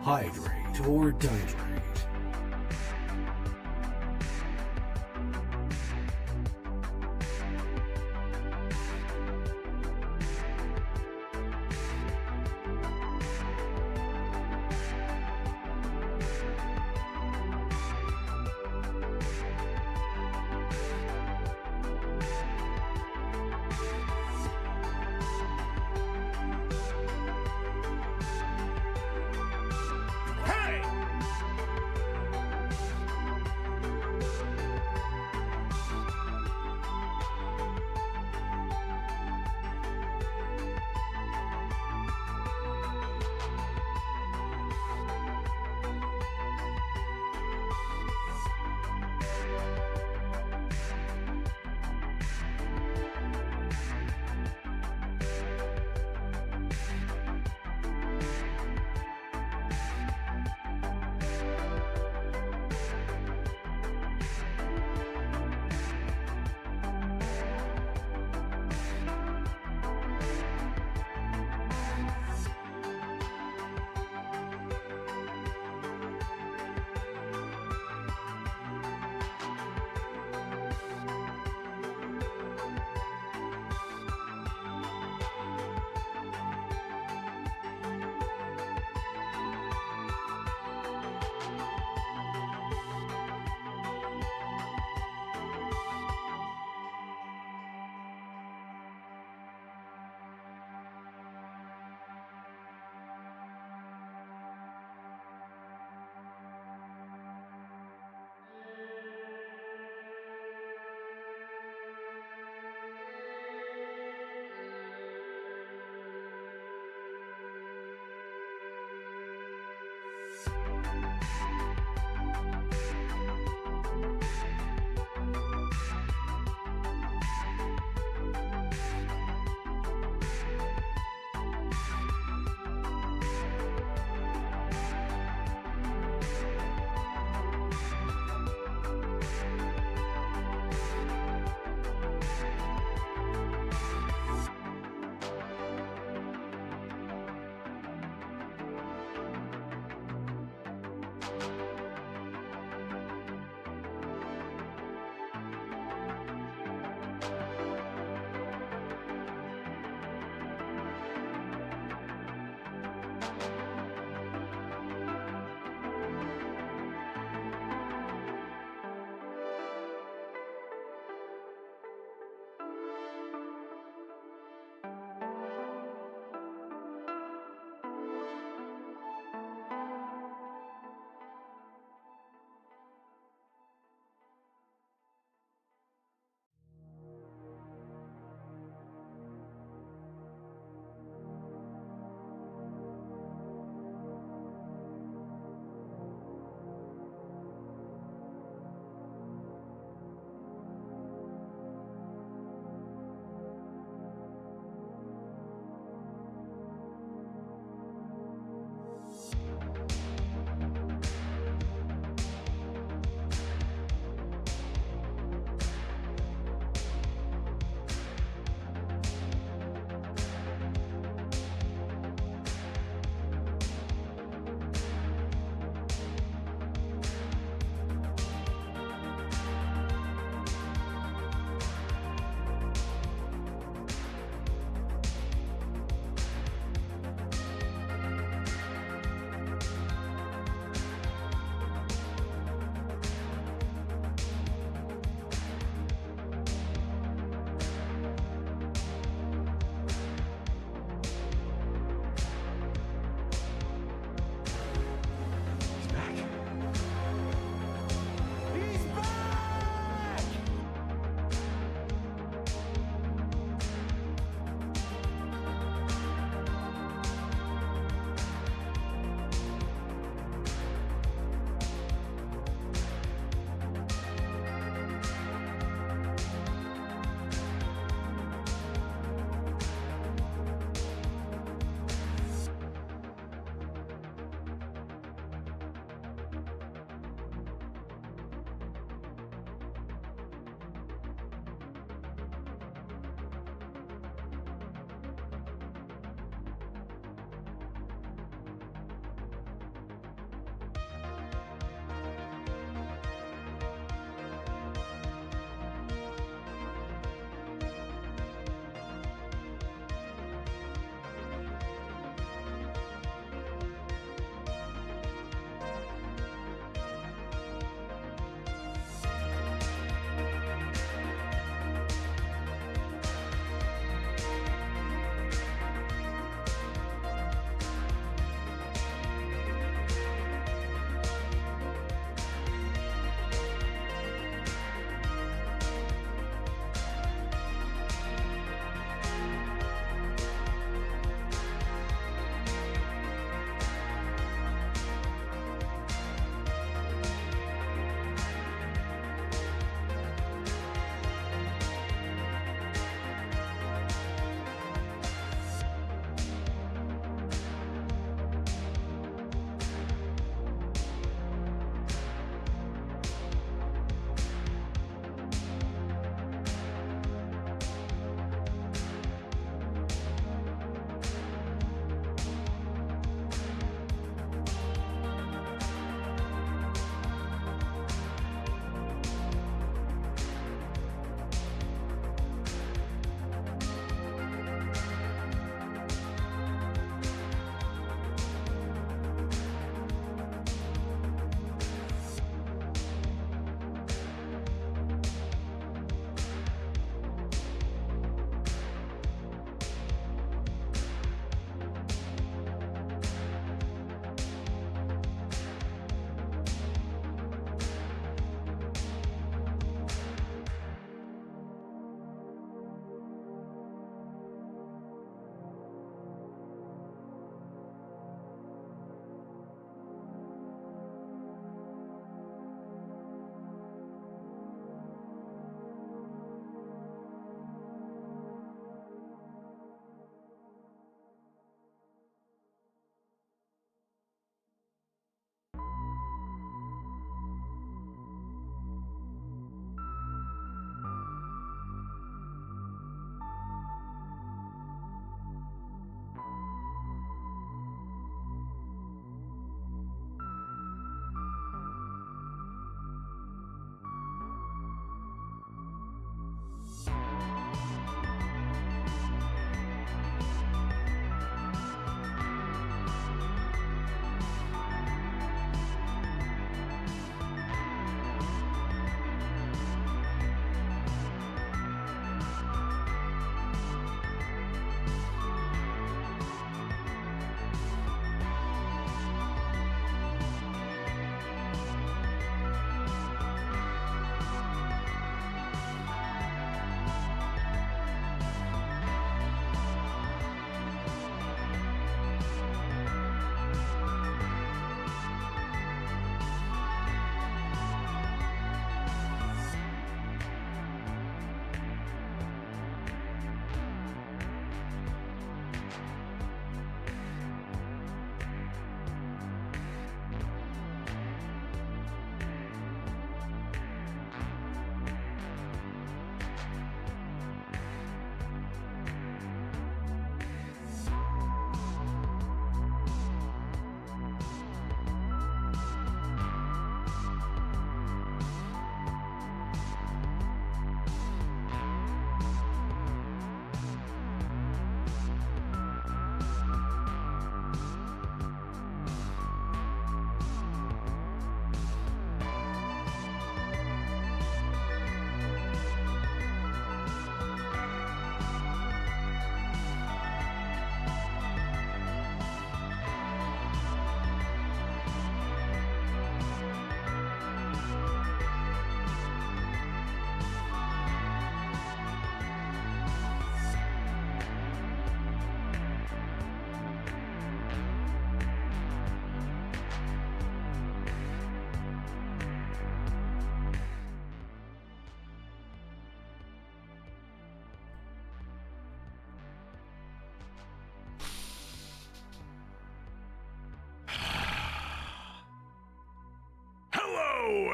Hydrate or dihydrate.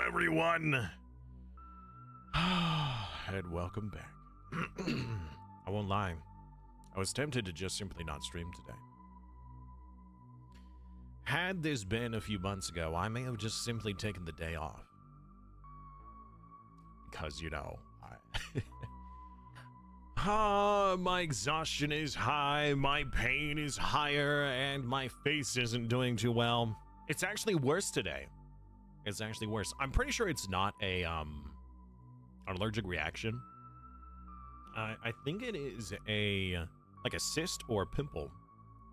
everyone, and welcome back. I won't lie, I was tempted to just simply not stream today. Had this been a few months ago, I may have just simply taken the day off. Because, you know, my exhaustion is high, my pain is higher, and my face isn't doing too well. It's actually worse today. It's actually worse. I'm pretty sure it's not a an allergic reaction. I think it is like a cyst or a pimple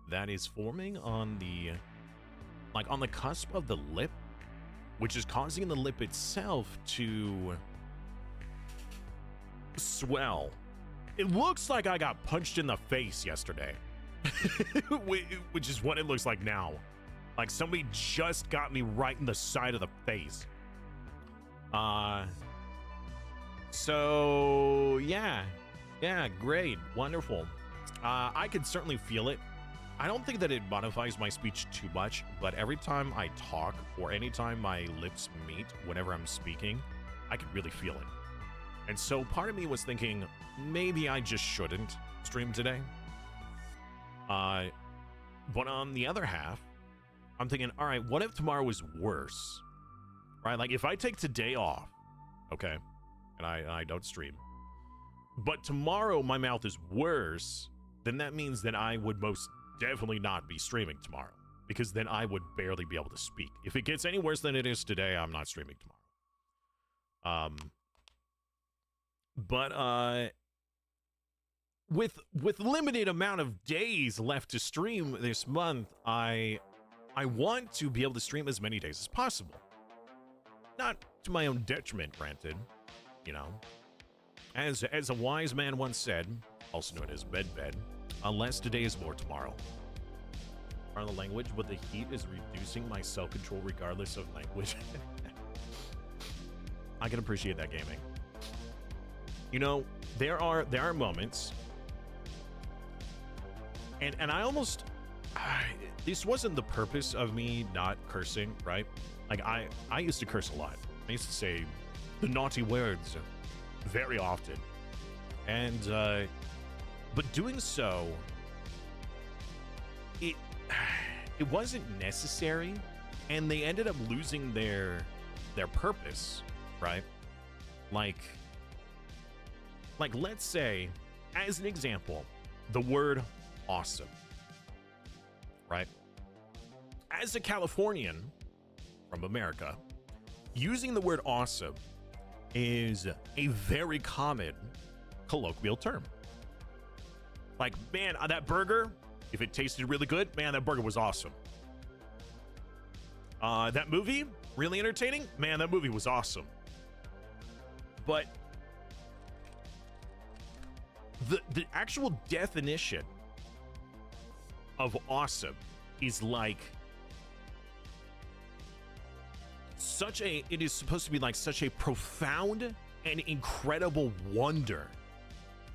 that is forming on the on the cusp of the lip, which is causing the lip itself to swell. It looks like I got punched in the face yesterday, which is what it looks like now. Like somebody just got me right in the side of the face. So yeah, great, wonderful. I could certainly feel it. I don't think that it modifies my speech too much, but every time I talk or anytime my lips meet whenever I'm speaking, I can really feel it. And so part of me was thinking, maybe I just shouldn't stream today. But on the other half, I'm thinking, all right, what if tomorrow was worse? Right? Like if I take today off, okay, and I don't stream, but tomorrow my mouth is worse, then that means that I would most definitely not be streaming tomorrow, because then I would barely be able to speak. If it gets any worse than it is today, I'm not streaming tomorrow. But with limited amount of days left to stream this month, I want to be able to stream as many days as possible. Not to my own detriment, granted, you know. As a wise man once said, also known as bed, less today is more tomorrow. Part of the language, but the heat is reducing my self-control regardless of language. I can appreciate that, gaming. You know, there are moments, and I almost, this wasn't the purpose of me not cursing, right? Like I used to curse a lot. I used to say the naughty words very often, and but doing so, it wasn't necessary, and they ended up losing their purpose, right? Like let's say, as an example, the word awesome, right? As a Californian from America, using the word awesome is a very common colloquial term. Like, man, that burger, if it tasted really good, man, that burger was awesome. That movie, really entertaining, man, that movie was awesome. But the actual definition of awesome is like it is supposed to be like such a profound and incredible wonder.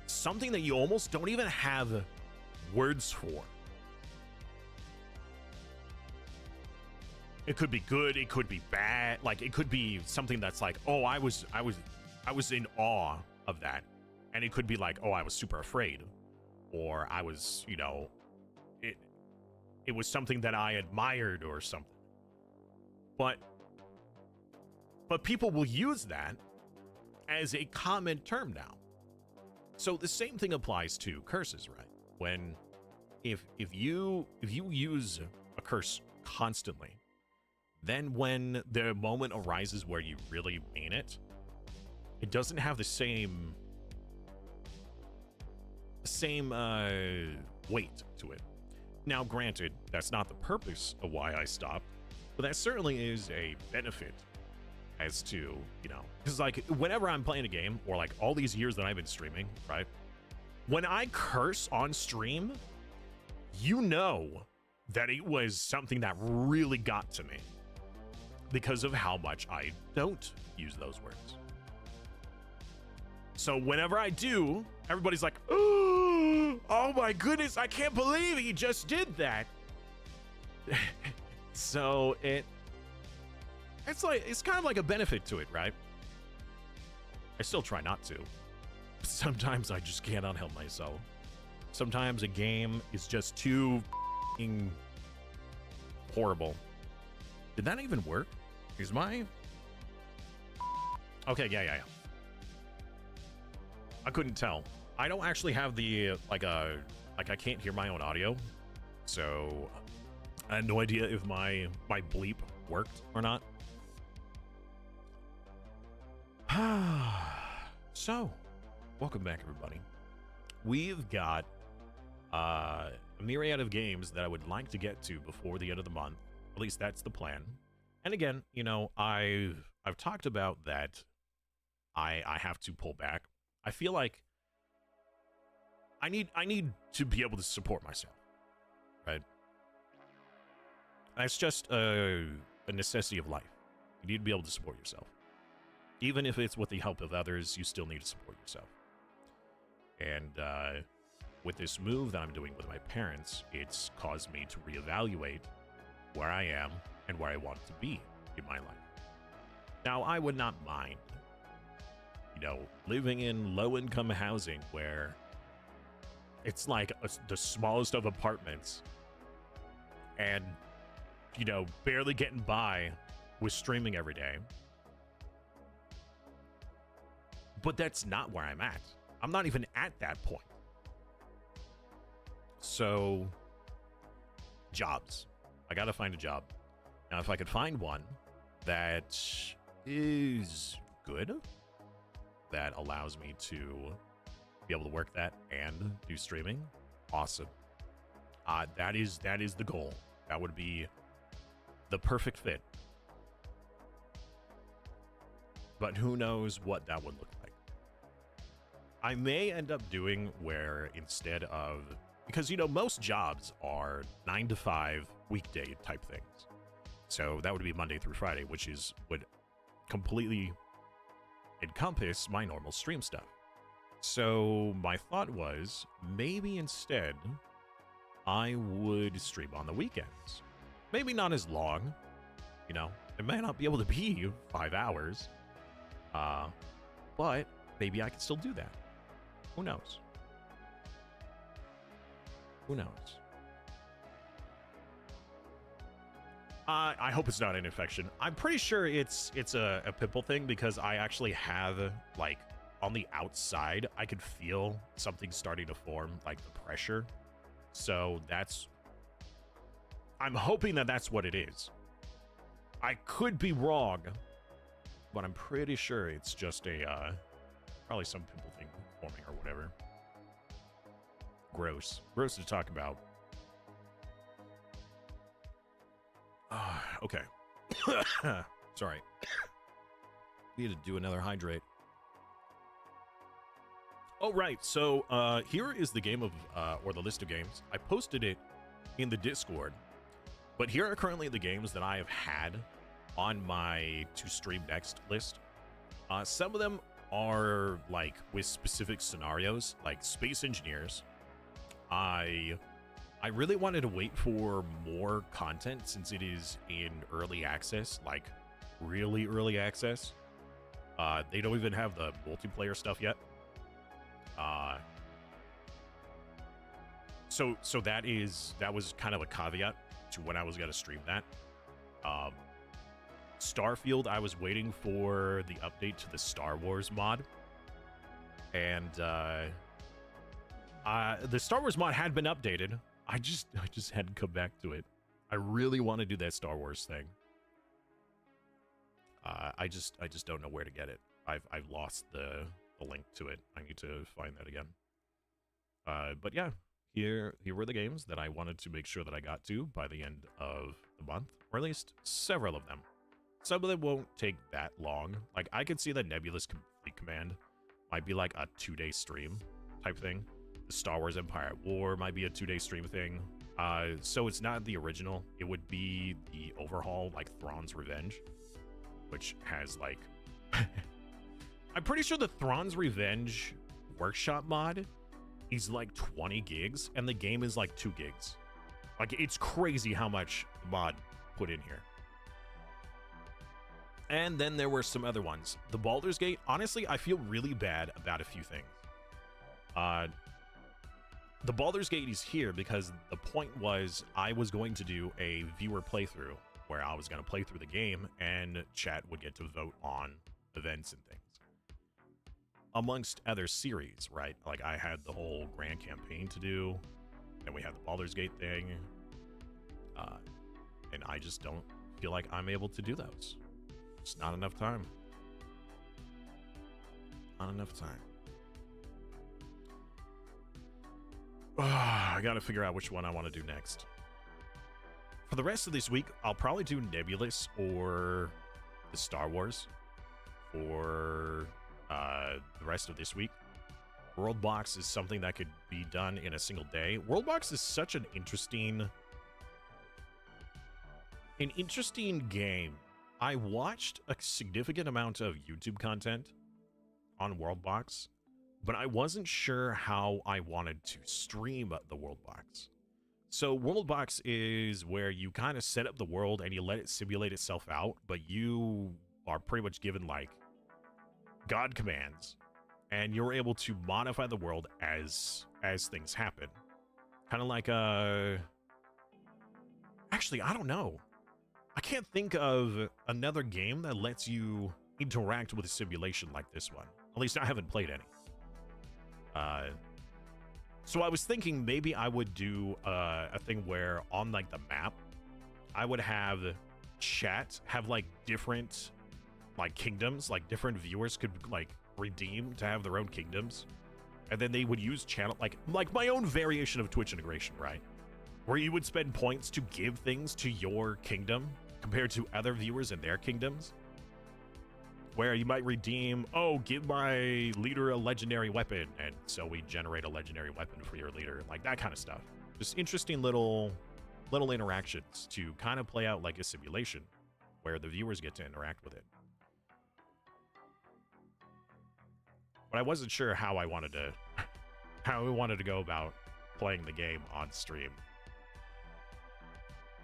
Something that you almost don't even have words for. It could be good, it could be bad, like it could be something that's like, oh, I was in awe of that. And it could be like, oh, I was super afraid, or I was, you know, it was something that I admired or something. But people will use that as a common term now. So the same thing applies to curses, right? When if you use a curse constantly, then when the moment arises where you really mean it, it doesn't have the same weight to it. Now, granted, that's not the purpose of why I stopped, but that certainly is a benefit as to, you know, because like whenever I'm playing a game, or like all these years that I've been streaming, right? When I curse on stream, you know that it was something that really got to me because of how much I don't use those words. So whenever I do, everybody's like, oh my goodness, I can't believe he just did that. So it's kind of like a benefit to it, right? I still try not to. Sometimes I just cannot help myself. Sometimes a game is just too f***ing horrible. Did that even work? Is my... Okay, yeah. I couldn't tell. I don't actually have the, like I can't hear my own audio. So, I had no idea if my bleep worked or not. So, welcome back, everybody. We've got a myriad of games that I would like to get to before the end of the month. At least that's the plan. And again, you know, I've talked about that I have to pull back. I feel like I need to be able to support myself, right? That's just a necessity of life. You need to be able to support yourself. Even if it's with the help of others, you still need to support yourself. And with this move that I'm doing with my parents, it's caused me to reevaluate where I am and where I want to be in my life. Now, I would not mind, you know, living in low-income housing where it's like the smallest of apartments and, you know, barely getting by with streaming every day. But that's not where I'm at. I'm not even at that point. So, jobs. I gotta find a job. Now, if I could find one that is good, that allows me to be able to work that and do streaming, awesome. That is the goal. That would be the perfect fit. But who knows what that would look like. I may end up doing where instead of, because, you know, most jobs are 9 to 5 weekday type things. So that would be Monday through Friday, which would completely encompass my normal stream stuff. So my thought was maybe instead I would stream on the weekends. Maybe not as long, you know, it may not be able to be 5 hours, but maybe I can still do that. Who knows? Who knows? I hope it's not an infection. I'm pretty sure it's a pimple thing because I actually have, like, on the outside, I could feel something starting to form, like the pressure. So I'm hoping that that's what it is. I could be wrong, but I'm pretty sure it's just probably some pimple thing forming or whatever. Gross to talk about. Okay. Sorry. Need to do another hydrate. Oh, right. So here is the game of, or the list of games. I posted it in the Discord, but here are currently the games that I have had on my to stream next list. Some of them are like with specific scenarios, like Space Engineers. I really wanted to wait for more content since it is in early access, like really early access. They don't even have the multiplayer stuff yet. So that was kind of a caveat to when I was gonna stream that. Starfield, I was waiting for the update to the Star Wars mod, and the Star Wars mod had been updated. I just hadn't come back to it. I really want to do that Star Wars thing. I just don't know where to get it. I've lost the link to it. I need to find that again. But yeah, here were the games that I wanted to make sure that I got to by the end of the month, or at least several of them. Some of them won't take that long. Like, I could see that Nebulous Complete Command might be like a 2-day stream type thing. The Star Wars Empire at War might be a 2-day stream thing. So it's not the original. It would be the overhaul, like Thrawn's Revenge, which has like... I'm pretty sure the Thrawn's Revenge workshop mod is like 20 gigs, and the game is like 2 gigs. Like, it's crazy how much the mod put in here. And then there were some other ones. The Baldur's Gate, honestly, I feel really bad about a few things. The Baldur's Gate is here because the point was I was going to do a viewer playthrough where I was going to play through the game and chat would get to vote on events and things. Amongst other series, right? Like I had the whole grand campaign to do, and we had the Baldur's Gate thing, and I just don't feel like I'm able to do those. It's not enough time. Not enough time. I gotta figure out which one I want to do next. For the rest of this week, I'll probably do Nebulous or the Star Wars for the rest of this week. Worldbox is something that could be done in a single day. Worldbox is such an interesting game. I watched a significant amount of YouTube content on Worldbox, but I wasn't sure how I wanted to stream the Worldbox. So Worldbox is where you kind of set up the world and you let it simulate itself out, but you are pretty much given like God commands, and you're able to modify the world as things happen. Kind of like actually, I don't know. I can't think of another game that lets you interact with a simulation like this one. At least I haven't played any. So I was thinking maybe I would do a thing where on like the map, I would have chat have like different like kingdoms, like different viewers could like redeem to have their own kingdoms, and then they would use channel like my own variation of Twitch integration, right? Where you would spend points to give things to your kingdom compared to other viewers in their kingdoms. Where you might redeem, oh, give my leader a legendary weapon, and so we generate a legendary weapon for your leader, like that kind of stuff. Just interesting little interactions to kind of play out like a simulation where the viewers get to interact with it. But I wasn't sure how I wanted to go about playing the game on stream.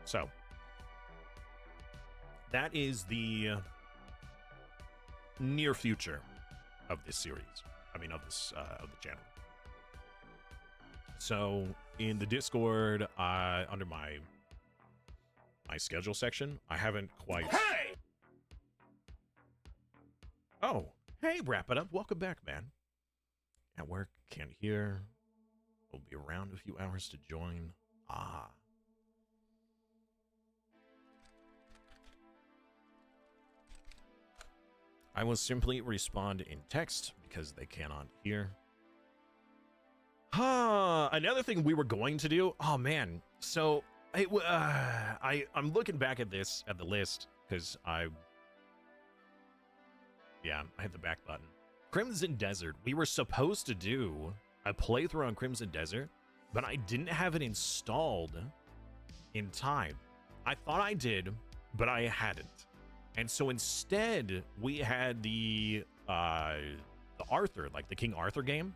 So that is the near future of this series. I mean, of this of the channel. So in the Discord, under my schedule section, I haven't quite. Hey! Oh, hey, wrap it up. Welcome back, man. At work, can't hear. We'll be around a few hours to join. Ah. I will simply respond in text because they cannot hear. Another thing we were going to do. Oh man, so I'm looking back at this at the list because I hit the back button. Crimson Desert. We were supposed to do a playthrough on Crimson Desert, but I didn't have it installed in time. I thought I did, but I hadn't. And so instead, we had the Arthur, like the King Arthur game.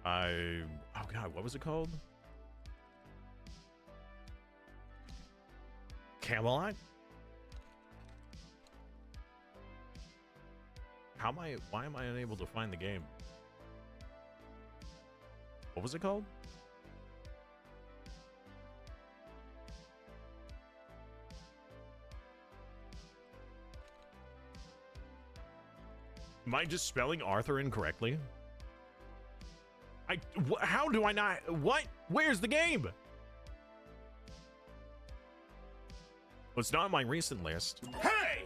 Oh god, what was it called? Camelot? Why am I unable to find the game? What was it called? Am I just spelling Arthur incorrectly? How do I not? What? Where's the game? Well, it's not on my recent list. Hey!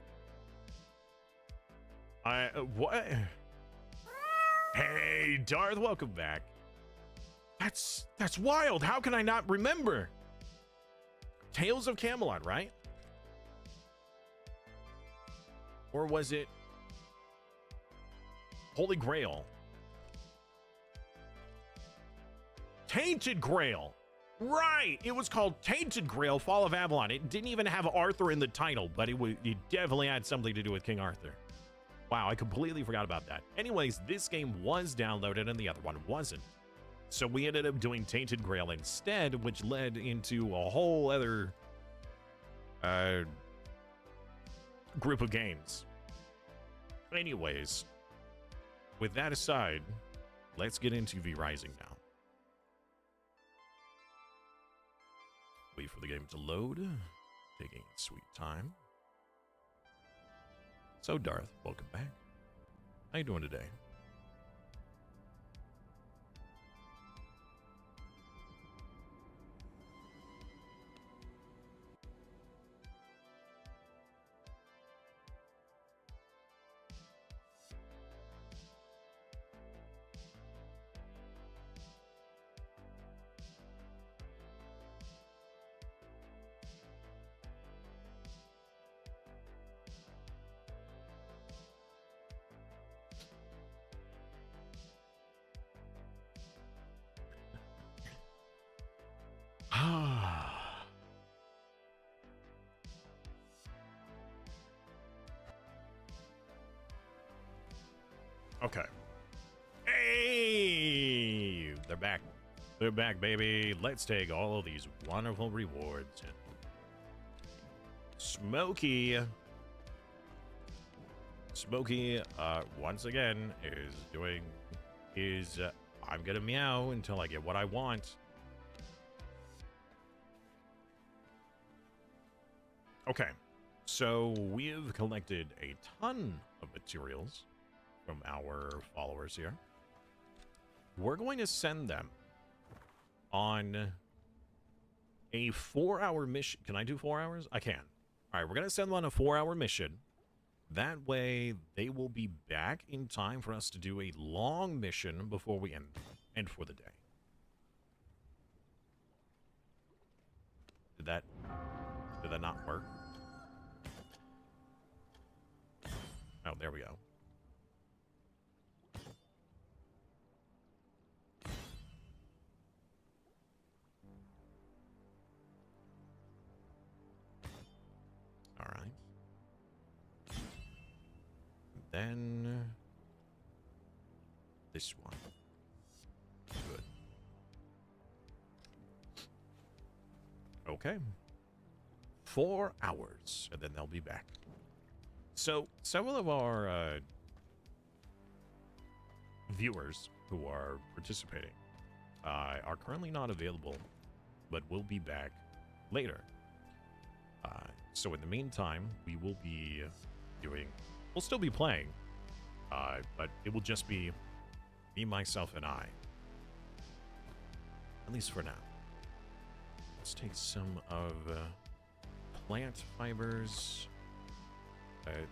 What? Hey, Darth, welcome back. That's wild. How can I not remember? Tales of Camelot, right? Or was it Holy Grail? Tainted Grail. Right. It was called Tainted Grail, Fall of Avalon. It didn't even have Arthur in the title, but it definitely had something to do with King Arthur. Wow, I completely forgot about that. Anyways, this game was downloaded and the other one wasn't. So we ended up doing Tainted Grail instead, which led into a whole other group of games. Anyways, with that aside, let's get into V Rising now. Wait for the game to load. Taking its sweet time. So, Darth, welcome back. How you doing today? Okay. Hey! They're back. They're back, baby. Let's take all of these wonderful rewards. Smokey, once again, is doing his, I'm gonna meow until I get what I want. Okay, so we've collected a ton of materials from our followers here. We're going to send them on a 4-hour mission. Can I do 4 hours? I can. All right, we're going to send them on a 4-hour mission. That way, they will be back in time for us to do a long mission before we end for the day. Did that not work? Oh, there we go. All right. Then this one. Good. Okay. 4 hours, and then they'll be back. So, several of our viewers who are participating are currently not available, but will be back later. So in the meantime, we will be we'll still be playing, but it will just be me, myself, and I. At least for now. Let's take some of plant fibers. That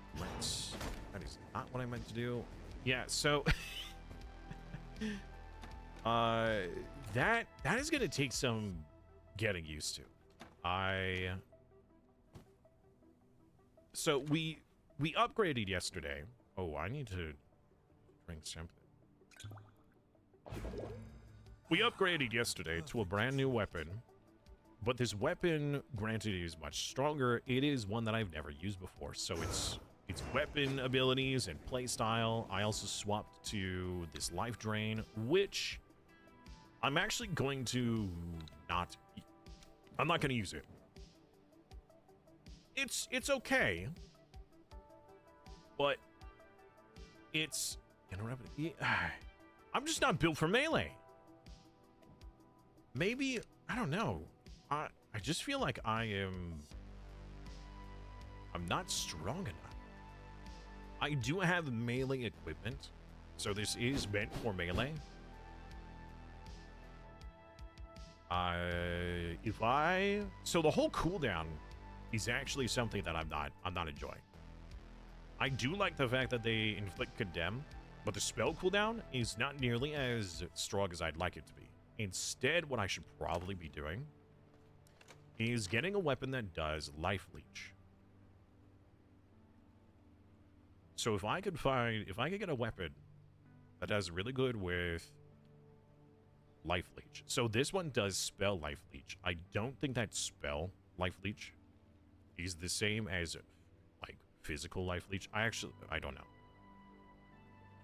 is not what I meant to do. Yeah, so that is gonna take some getting used to. So we upgraded yesterday. Oh, I need to drink something. We upgraded yesterday to a brand new weapon, but this weapon, granted, is much stronger. It is one that I've never used before, so its weapon abilities and playstyle. I also swapped to this life drain, which I'm actually going to not. I'm not going to use it. It's okay, but it's I'm just not built for melee. Maybe, I don't know. I just feel like I'm not strong enough. I do have melee equipment, so this is meant for melee. So the whole cooldown is actually something that I'm not enjoying. I do like the fact that they inflict condemn, but the spell cooldown is not nearly as strong as I'd like it to be. Instead, what I should probably be doing is getting a weapon that does life leech. So if I could get a weapon that does really good with life leech. So this one does spell life leech. I don't think that spell life leech is the same as like physical life leech. I don't know.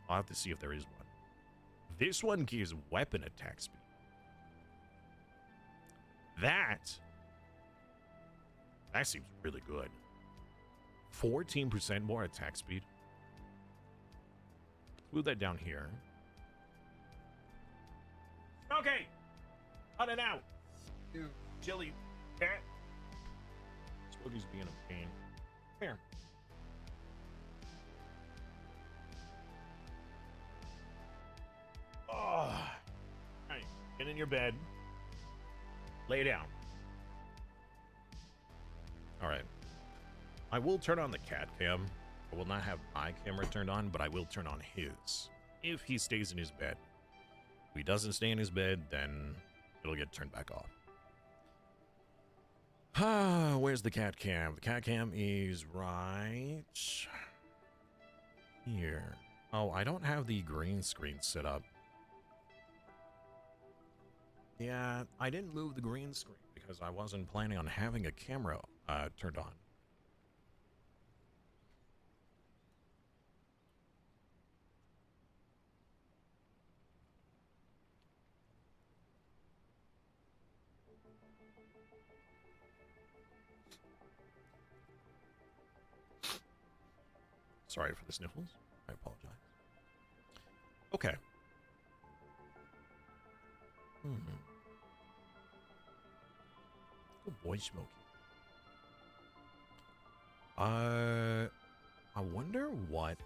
I'll have to see if there is one. This one gives weapon attack speed. That seems really good. 14% more attack speed. Move that down here. Okay. Cut it out. You chilly cat. Smokey's being a pain. Come here. Oh. All right. Get in your bed. Lay down. All right. I will turn on the cat cam. I will not have my camera turned on, but I will turn on his if he stays in his bed. If he doesn't stay in his bed, then it'll get turned back off. Where's the cat cam? The cat cam is right here. Oh, I don't have the green screen set up. Yeah, I didn't move the green screen because I wasn't planning on having a camera turned on. Sorry for the sniffles. I apologize. Okay. Good boy, Smokey. I wonder what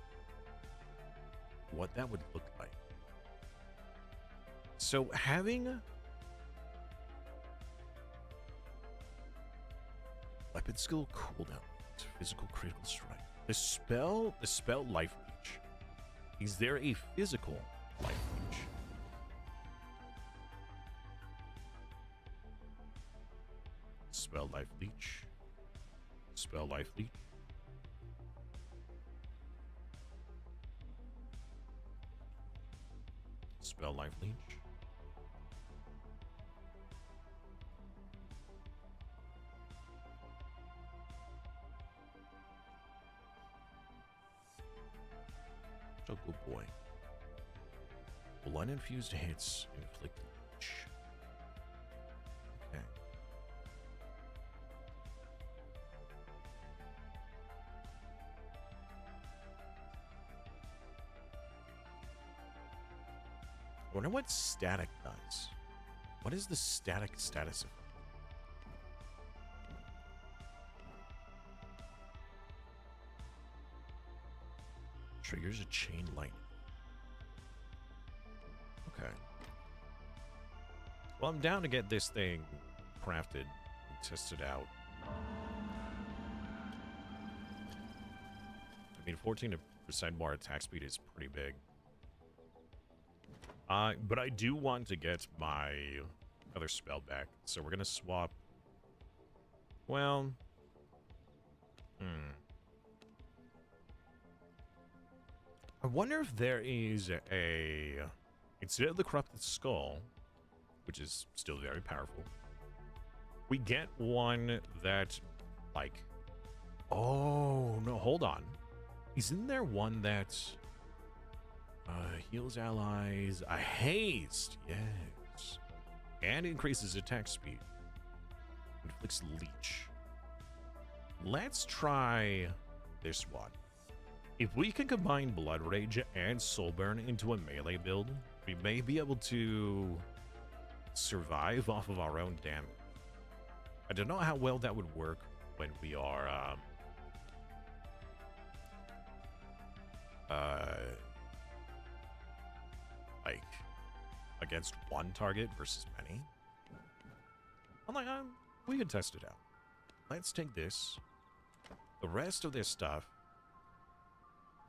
that would look like. So having weapon skill cooldown, physical critical strike. The spell life leech. Is there a physical life leech? Spell life leech. Spell life leech. Spell life leech. Oh, good boy. Blood infused hits inflict leech. Okay. I wonder what static does. What is the static status of it? Triggers a chain lightning. Okay. Well, I'm down to get this thing crafted and tested out. I mean, 14% more attack speed is pretty big. But I do want to get my other spell back, so we're gonna swap. Well, I wonder if there is a, instead of the corrupted skull, which is still very powerful, we get one that, like, oh no, hold on, isn't there one that heals allies, a haste, yes, and increases attack speed, inflicts leech. Let's try this one. If we can combine Blood Rage and Soulburn into a melee build, we may be able to survive off of our own damage. I don't know how well that would work when we are like against one target versus many. I'm like, we can test it out. Let's take this. The rest of this stuff.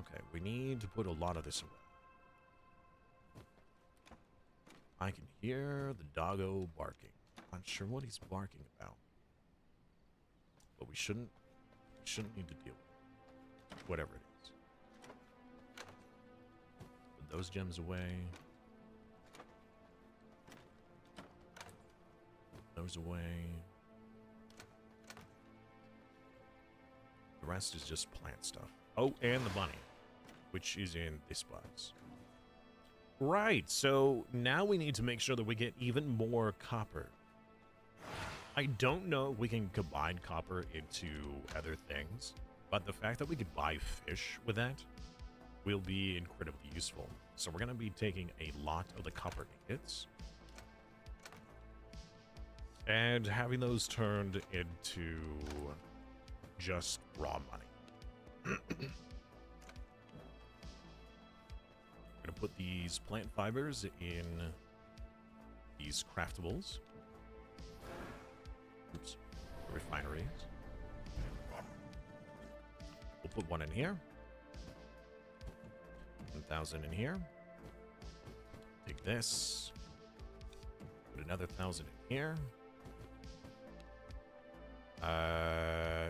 Okay, we need to put a lot of this away. I can hear the doggo barking. Not sure what he's barking about. But we shouldn't need to deal with it. Whatever it is. Put those gems away. Put those away. The rest is just plant stuff. Oh, and the bunny, which is in this box. Right, so now we need to make sure that we get even more copper. I don't know if we can combine copper into other things. But the fact that we could buy fish with that will be incredibly useful. So we're going to be taking a lot of the copper ingots and having those turned into just raw money. I'm going to put these plant fibers in these craftables. Oops. Refineries. We'll put one in here. 1,000 in here. Take this. Put another 1,000 in here.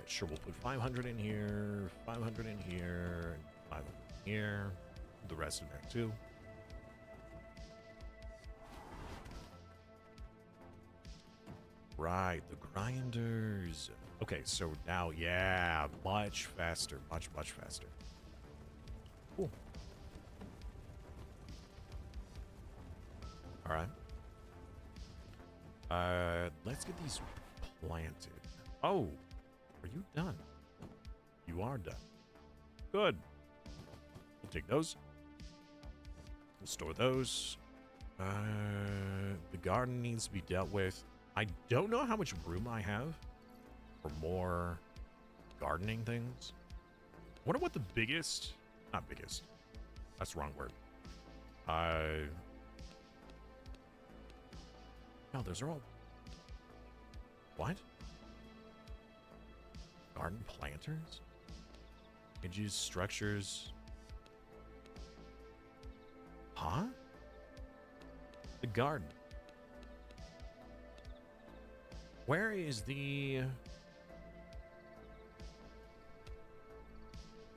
Sure, we'll put 500 in here, 500 in here, 500 in here. The rest in there too. Right, the grinders. Okay, so now, yeah, much faster, much faster. Cool. All right. Let's get these planted. Oh, are you done? You are done. Good. We'll take those. We'll store those. The garden needs to be dealt with. I don't know how much room I have for more gardening things. I wonder what the biggest... Not biggest. That's the wrong word. No, those are all... What? Garden planters? Images, structures... Huh? The garden. Where is the...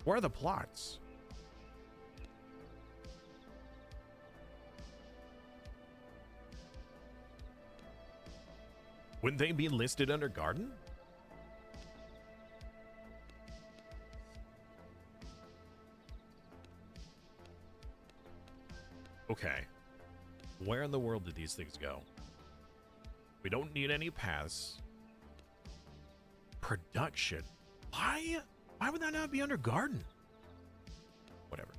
Where are the plots? Wouldn't they be listed under garden? Okay. Where in the world did these things go? We don't need any paths. Production. Why? Why would that not be under garden? Whatever.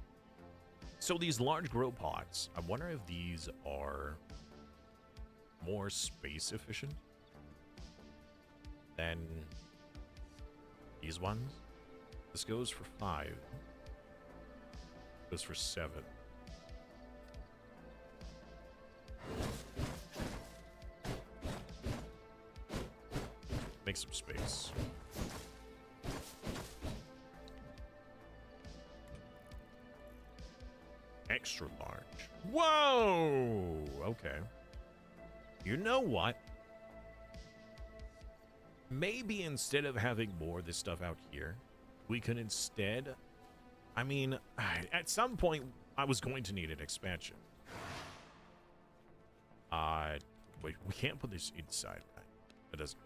So these large grow pots, I wonder if these are more space efficient than these ones. This goes for 5. Goes for 7. Make some space. Extra large. Whoa! Okay. You know what? Maybe instead of having more of this stuff out here, we could instead... I mean, at some point, I was going to need an expansion. Wait, we can't put this inside, right? It doesn't...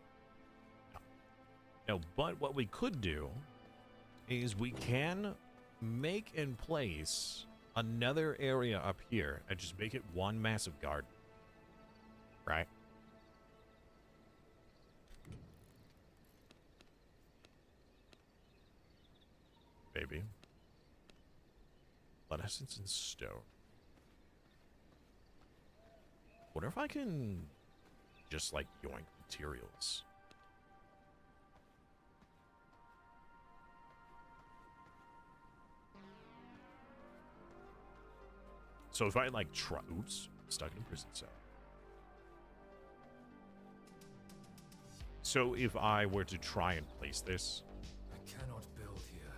No, but what we could do is we can make and place another area up here and just make it one massive garden. Right? Baby. Blood essence and stone. What if I can just like yoink materials? So if I like try, oops, stuck in a prison cell. So if I were to try and place this, I cannot build here.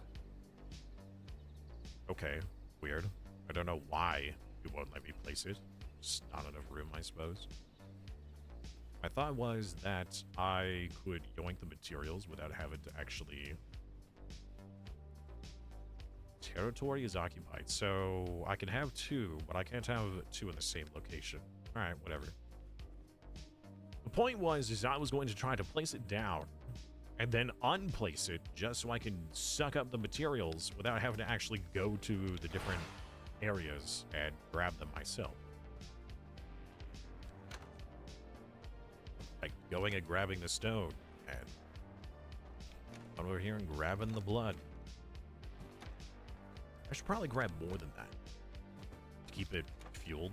okay, weird. I don't know why it won't let me place it. Just not enough room, I suppose. My thought was that I could yoink the materials without having to actually... Territory is occupied, so I can have 2, but I can't have 2 in the same location. Alright, whatever. The point was, is I was going to try to place it down and then unplace it just so I can suck up the materials without having to actually go to the different areas and grab them myself. Like going and grabbing the stone and over here and grabbing the blood. I should probably grab more than that to keep it fueled.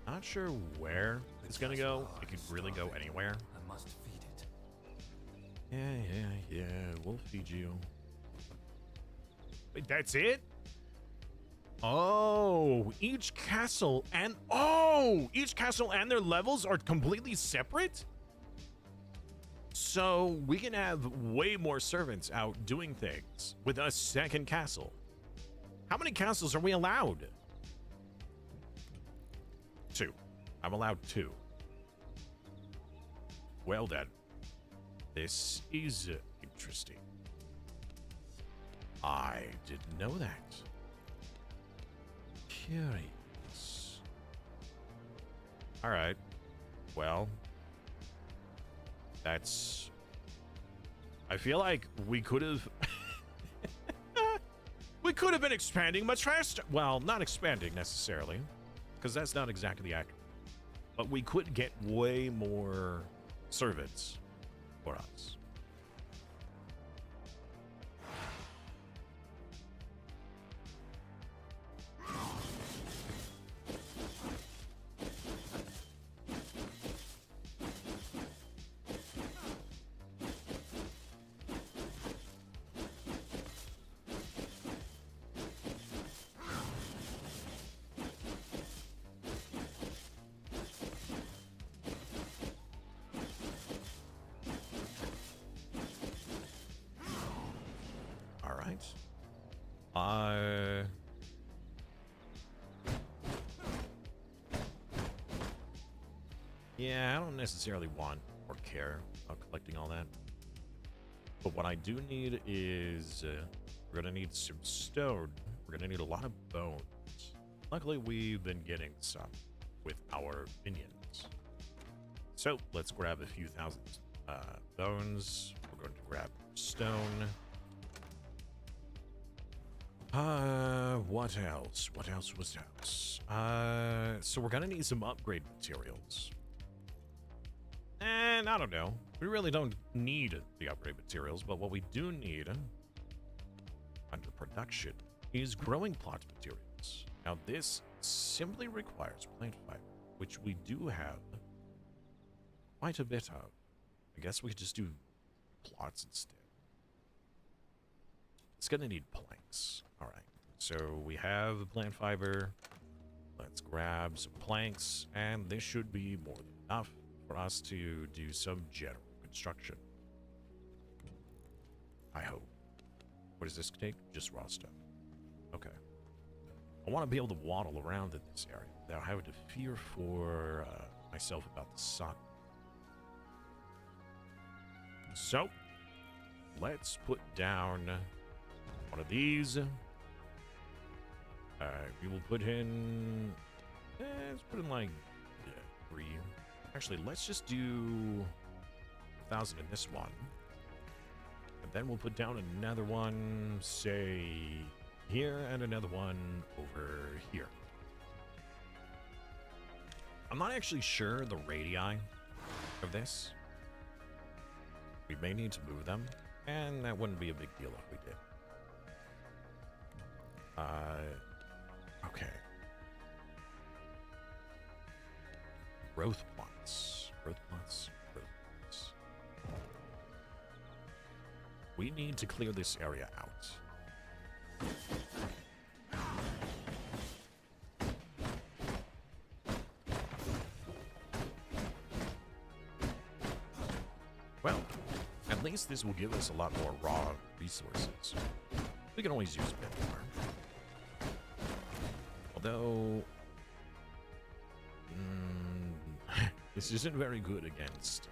Not sure where it's gonna go. It could really go anywhere. I must feed it. Yeah. We'll feed you. Wait, that's it? Oh, each castle and their levels are completely separate? So we can have way more servants out doing things with a second castle. How many castles are we allowed? 2. I'm allowed 2. Well then, this is interesting. I didn't know that. Curious. All right. Well, that's... I feel like we could have... we could have been expanding much faster. Well, not expanding necessarily, because that's not exactly accurate. But we could get way more servants for us. Yeah, I don't necessarily want or care about collecting all that. But what I do need is, we're gonna need some stone. We're gonna need a lot of bones. Luckily, we've been getting some with our minions. So, let's grab a few thousand bones. We're going to grab stone. What else? What else? So we're gonna need some upgrade materials. And I don't know. We really don't need the upgrade materials, but what we do need under production is growing plot materials. Now this simply requires plant fiber, which we do have quite a bit of. I guess we could just do plots instead. It's gonna need planks. All right, so we have plant fiber. Let's grab some planks, and this should be more than enough for us to do some general construction. I hope. What does this take? Just raw stuff. Okay. I want to be able to waddle around in this area without having to fear for myself about the sun. So, let's put down one of these. We will put in... let's put in like 3. Actually, let's just do 1,000 in this one. And then we'll put down another one, say, here, and another one over here. I'm not actually sure the radii of this. We may need to move them, and that wouldn't be a big deal if we did. Okay. Growth plots. We need to clear this area out. Well, at least this will give us a lot more raw resources. We can always use a bit more. Although... this isn't very good against...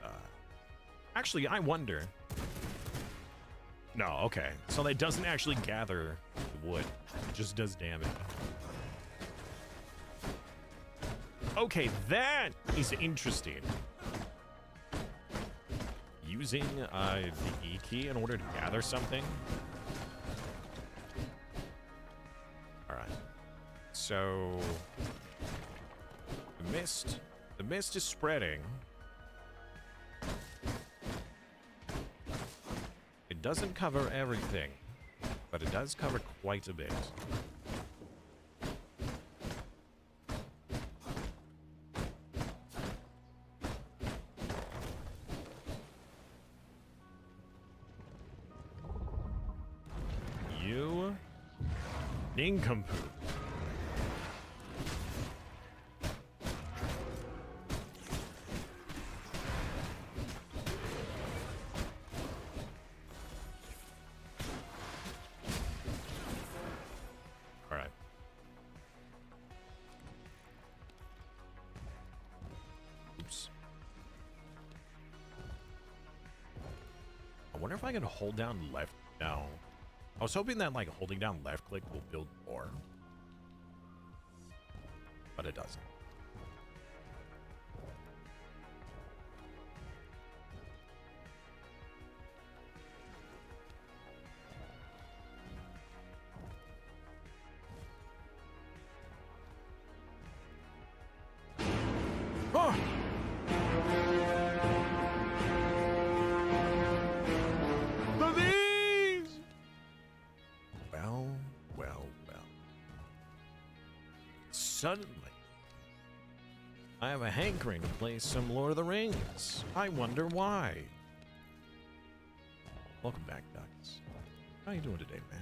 Actually, I wonder... No, okay. So that doesn't actually gather the wood. It just does damage. Okay, that is interesting. Using the E key in order to gather something. So the mist is spreading. It doesn't cover everything, but it does cover quite a bit. You nincompoop. All right. Oops. I wonder if I can hold down left now. I was hoping that, like, holding down left click will build more. But it doesn't. Oh! Suddenly, I have a hankering to play some Lord of the Rings. I wonder why. Welcome back, Ducks. How you doing today, man?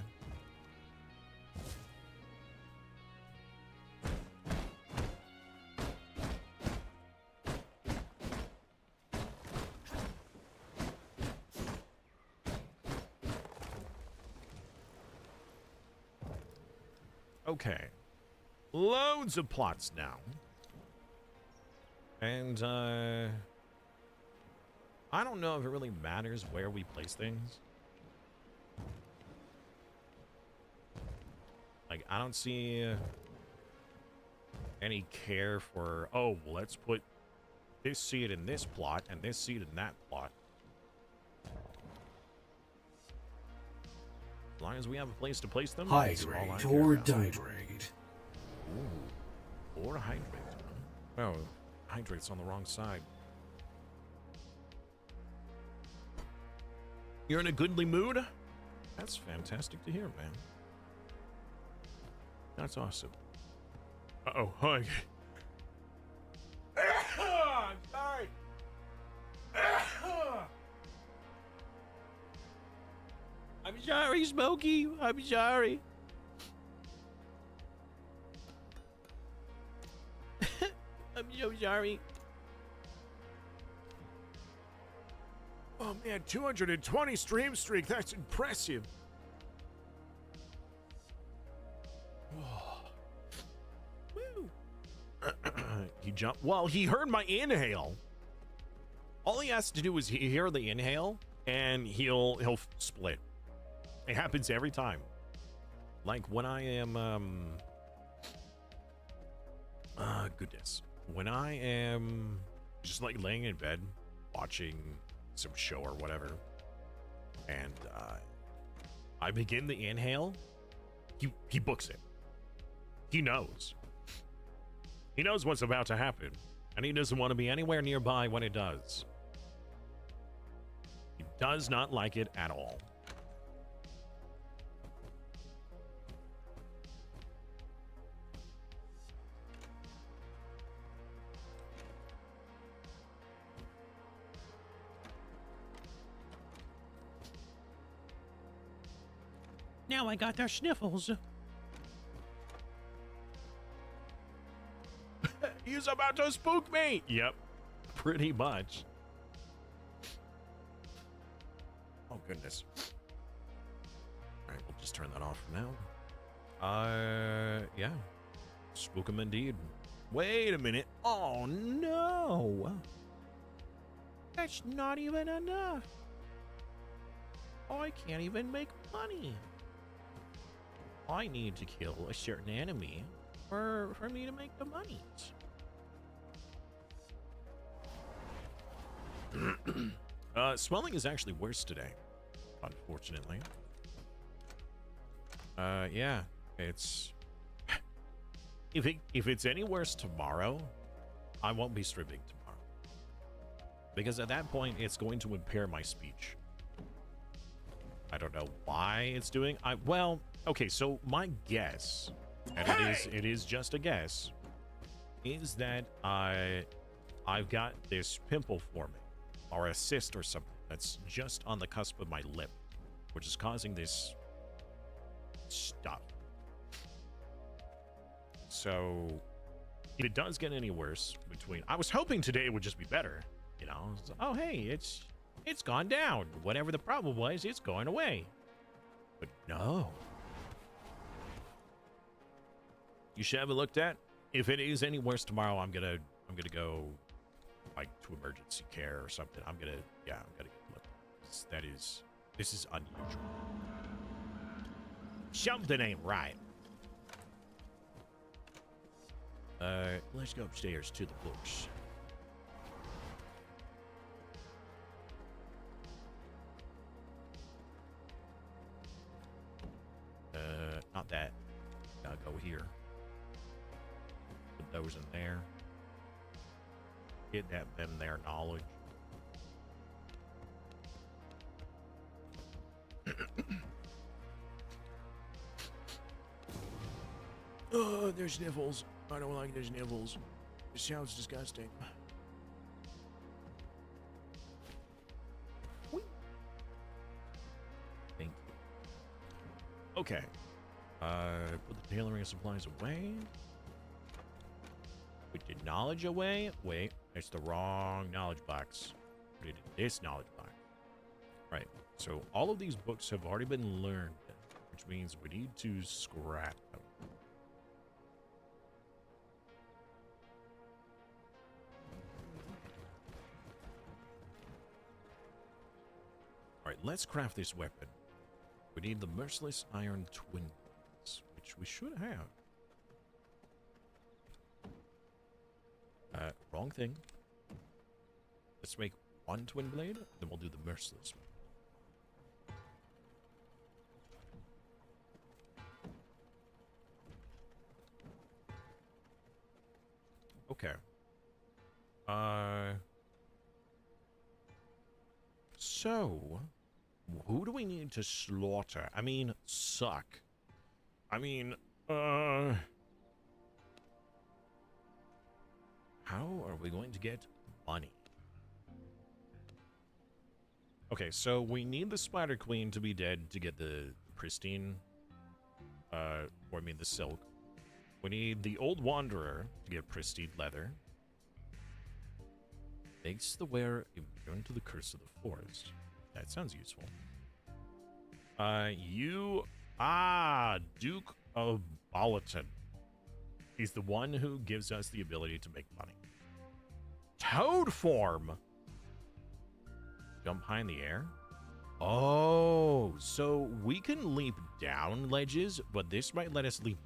Okay. Loads of plots now. And, I don't know if it really matters where we place things. Like, I don't see any care for, oh, well, let's put this seed in this plot and this seed in that plot. As long as we have a place to place them. Hydrate or dihydrate. Ooh. Or hydrate. Oh, hydrate's on the wrong side. You're in a goodly mood? That's fantastic to hear, man. That's awesome. Uh-oh, hi. I'm sorry. I'm sorry, Smokey. I'm sorry. I'm so sorry. Oh man, 220 stream streak. That's impressive. Oh. Woo. He jumped. Well, he heard my inhale. All he has to do is hear the inhale, and he'll split. It happens every time. Like when I am goodness. When I am just like laying in bed watching some show or whatever, and I begin the inhale, he books it. He knows. He knows what's about to happen, and he doesn't want to be anywhere nearby when it does. He does not like it at all. Now I got the sniffles. He's about to spook me. Yep, pretty much. Oh, goodness. All right, we'll just turn that off for now. Yeah. Spook him indeed. Wait a minute. Oh, no. That's not even enough. I can't even make money. I need to kill a certain enemy for me to make the money. Swelling is actually worse today, unfortunately. Yeah, it's if it's any worse tomorrow, I won't be streaming tomorrow. Because at that point, it's going to impair my speech. I don't know why it's doing. Well, okay, so my guess, and it is just a guess, is that I've got this pimple forming, or a cyst or something that's just on the cusp of my lip, which is causing this stuff. So if it does get any worse I was hoping today it would just be better, you know. So, oh hey, it's gone down. Whatever the problem was, it's going away. But no. You should have it looked at. If it is any worse tomorrow, I'm gonna go like to emergency care or something. I'm gonna get looked. This is unusual. Something ain't right. Let's go upstairs to the books. Not that. Gotta go here. Put those in there. Get them their knowledge. Oh, there's sniffles. I don't like there's sniffles. It sounds disgusting. Thank you. Okay. Put the tailoring supplies away. Put the knowledge away. Wait, it's the wrong knowledge box. Put it in this knowledge box. Right. So all of these books have already been learned, which means we need to scrap them. All right, let's craft this weapon. We need the merciless iron twin blades, which we should have. Wrong thing. Let's make one twin blade, then we'll do the merciless one. Okay. So, who do we need to slaughter? I mean, suck. I mean, how are we going to get money? Okay, so we need the Spider Queen to be dead to get the pristine, or I mean the silk. We need the Old Wanderer to get pristine leather. Makes the wearer immune to the curse of the forest. That sounds useful. Duke of Bolton. He's the one who gives us the ability to make money. Toad form! Jump high in the air? Oh, so we can leap down ledges, but this might let us leap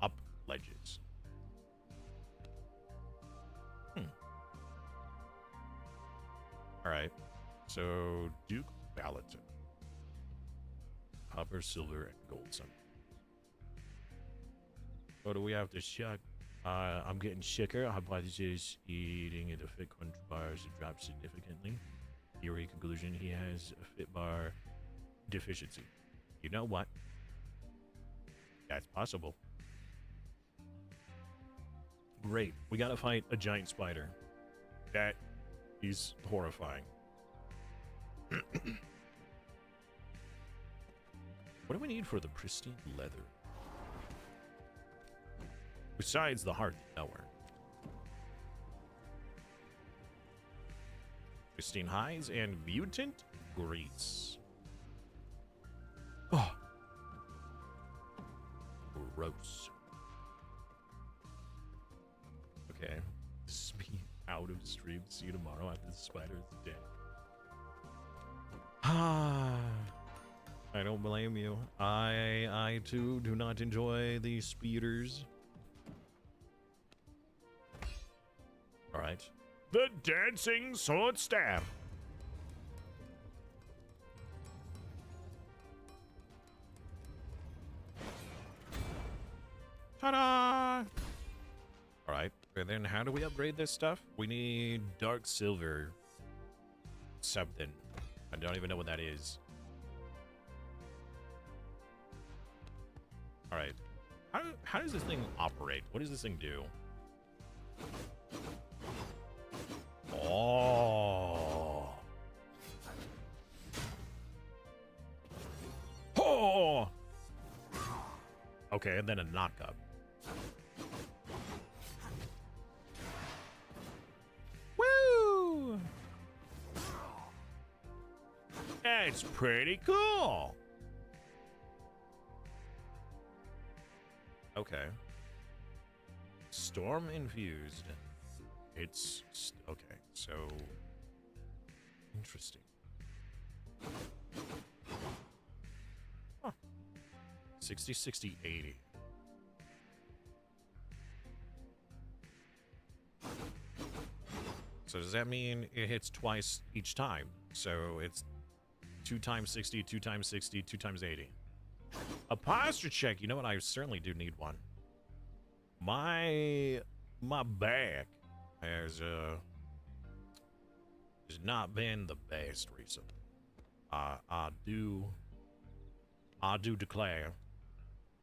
up ledges. Alright, so Duke Ballatin. Copper, silver, and gold something. What do we have to check? I'm getting sicker. Hypothesis, eating at a fit crunch bars dropped significantly. Theory conclusion, he has a fit bar deficiency. You know what? That's possible. Great. We gotta fight a giant spider. That is horrifying. What do we need for the pristine leather? Besides the heart nowhere. Pristine hides and mutant grease. Oh. Gross. Okay. This is me out of stream. See you tomorrow after the spider is dead. Ah. I don't blame you. I too do not enjoy the speeders. All right. The dancing sword staff. Ta-da! And then how do we upgrade this stuff? We need dark silver something. I don't even know what that is. All right. How does this thing operate? What does this thing do? Oh. Oh. Okay, and then a knock-up. Woo! That's pretty cool. Okay. Storm infused. It's okay. So interesting. Huh. 60, 60, 80. So does that mean it hits twice each time? So it's 2 times 60, 2 times 60, 2 times 80. A posture check. You know what? I certainly do need one. My back has not been the best recently. I do declare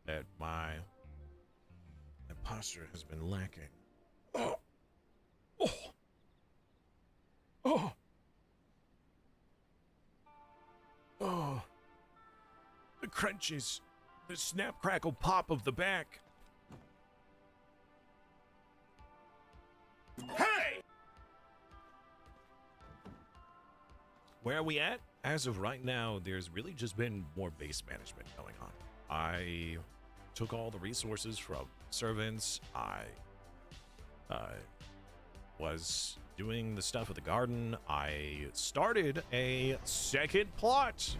that my posture has been lacking. Oh. Oh. Oh. Oh. The crunches, the snap, crackle, pop of the back. Hey! Where are we at? As of right now, there's really just been more base management going on. I took all the resources from servants. I was doing the stuff at the garden. I started a second plot.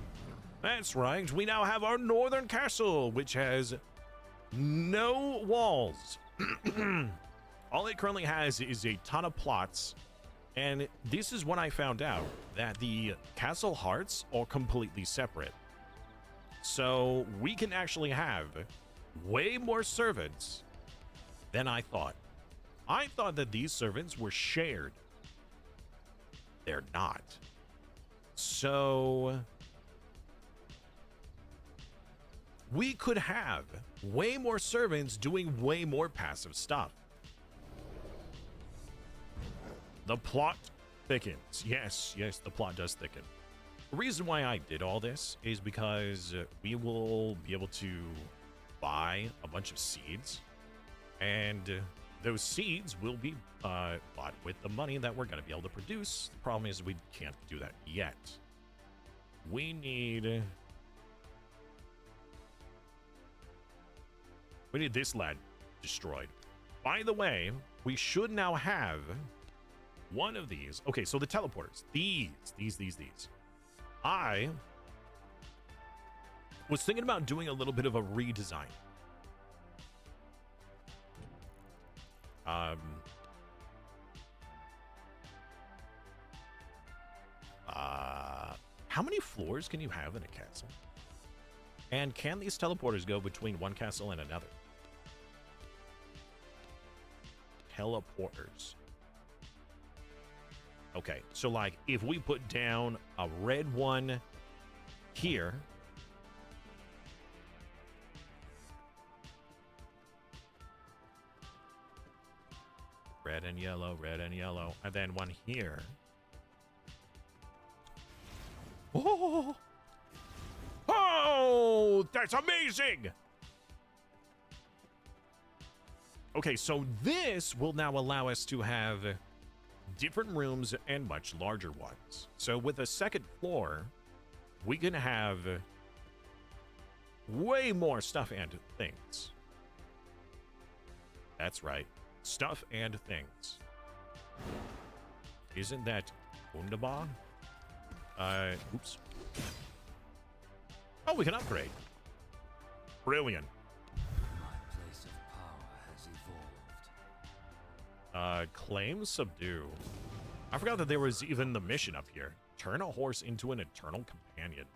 That's right. We now have our northern castle, which has no walls. All it currently has is a ton of plots. And this is when I found out that the castle hearts are completely separate. So we can actually have way more servants than I thought. I thought that these servants were shared. They're not. So we could have way more servants doing way more passive stuff. The plot thickens. Yes, the plot does thicken. The reason why I did all this is because we will be able to buy a bunch of seeds, and those seeds will be bought with the money that we're going to be able to produce. The problem is we can't do that yet. We need this lad destroyed. By the way, we should now have one of these. Okay, so the teleporters. These. I was thinking about doing a little bit of a redesign. How many floors can you have in a castle? And can these teleporters go between one castle and another? Teleporters. Okay, so like if we put down a red one here, red and yellow, and then one here. Oh, oh, that's amazing. Okay, so this will now allow us to have different rooms and much larger ones. So with a second floor, we can have way more stuff and things. That's right. Stuff and things. Isn't that wunderbar? Oops. Oh, we can upgrade. Brilliant. My place of power has evolved. Claim subdue. I forgot that there was even the mission up here. Turn a horse into an eternal companion.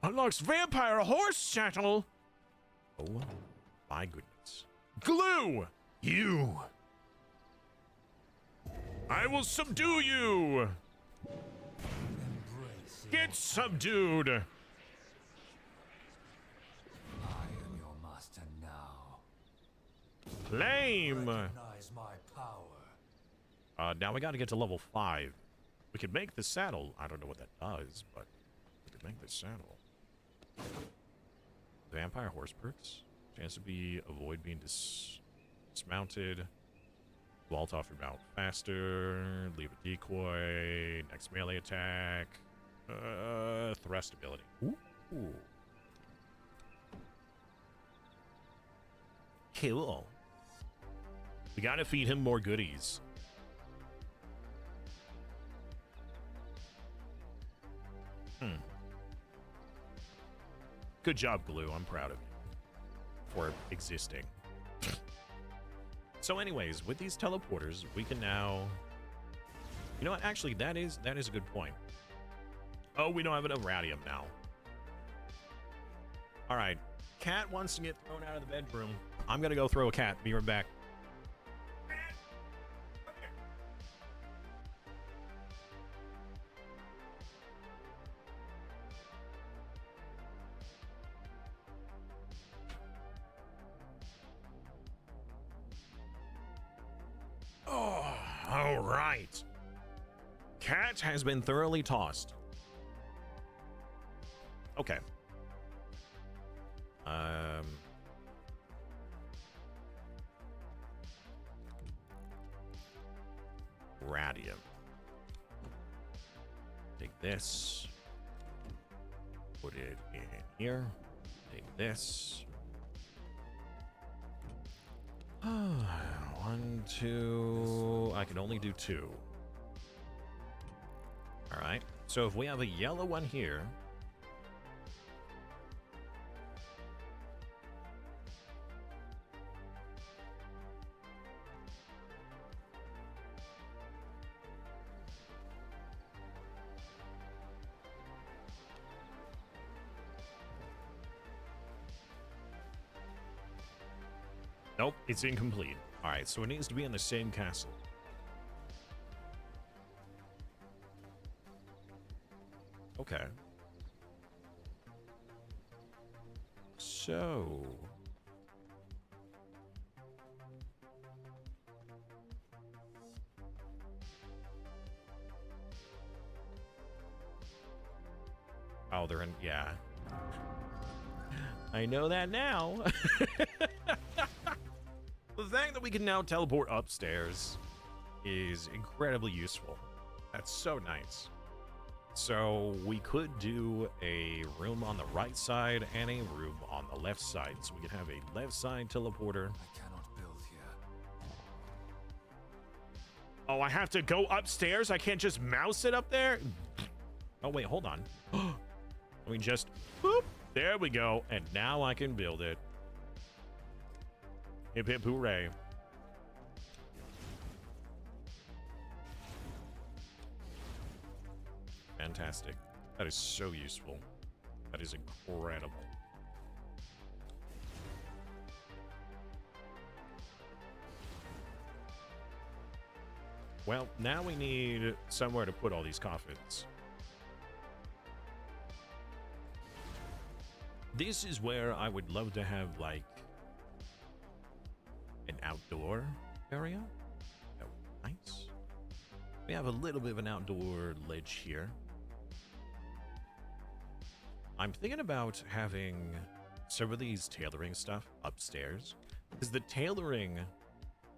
Unlocks vampire horse saddle. Oh my goodness. Glue! You I will subdue you. Embrace Get subdued. I am your master now. Lame. Recognize my power. Now we got to get to level 5. We could make the saddle. I don't know what that does, but we could make the saddle. Vampire horse perks. Chance to be avoid being dismounted. Vault off your mount faster. Leave a decoy. Next melee attack. Thrust ability. Ooh. Cool. We gotta feed him more goodies. Good job, Glue. I'm proud of you for existing. So anyways, with these teleporters, we can now... You know what? Actually, that is a good point. Oh, we don't have enough radium now. All right. Cat wants to get thrown out of the bedroom. I'm going to go throw a cat. Be right back. Oh, all right. Cat has been thoroughly tossed. Okay. Radium. Take this. Put it in here. Take this. 1, 2. I can only do 2. All right. So if we have a yellow one here. Nope, it's incomplete. All right, so it needs to be in the same castle. Okay. So... Oh, they're in... Yeah. I know that now. The fact that we can now teleport upstairs is incredibly useful. That's so nice. So we could do a room on the right side and a room on the left side. So we could have a left side teleporter. I cannot build here. Oh, I have to go upstairs? I can't just mouse it up there? Oh, wait, hold on. Let me just... Boop. There we go. And now I can build it. Hip hip hooray. Fantastic. That is so useful. That is incredible. Well, now we need somewhere to put all these coffins. This is where I would love to have, like, an outdoor area. That would be nice. We have a little bit of an outdoor ledge here. I'm thinking about having some of these tailoring stuff upstairs, because the tailoring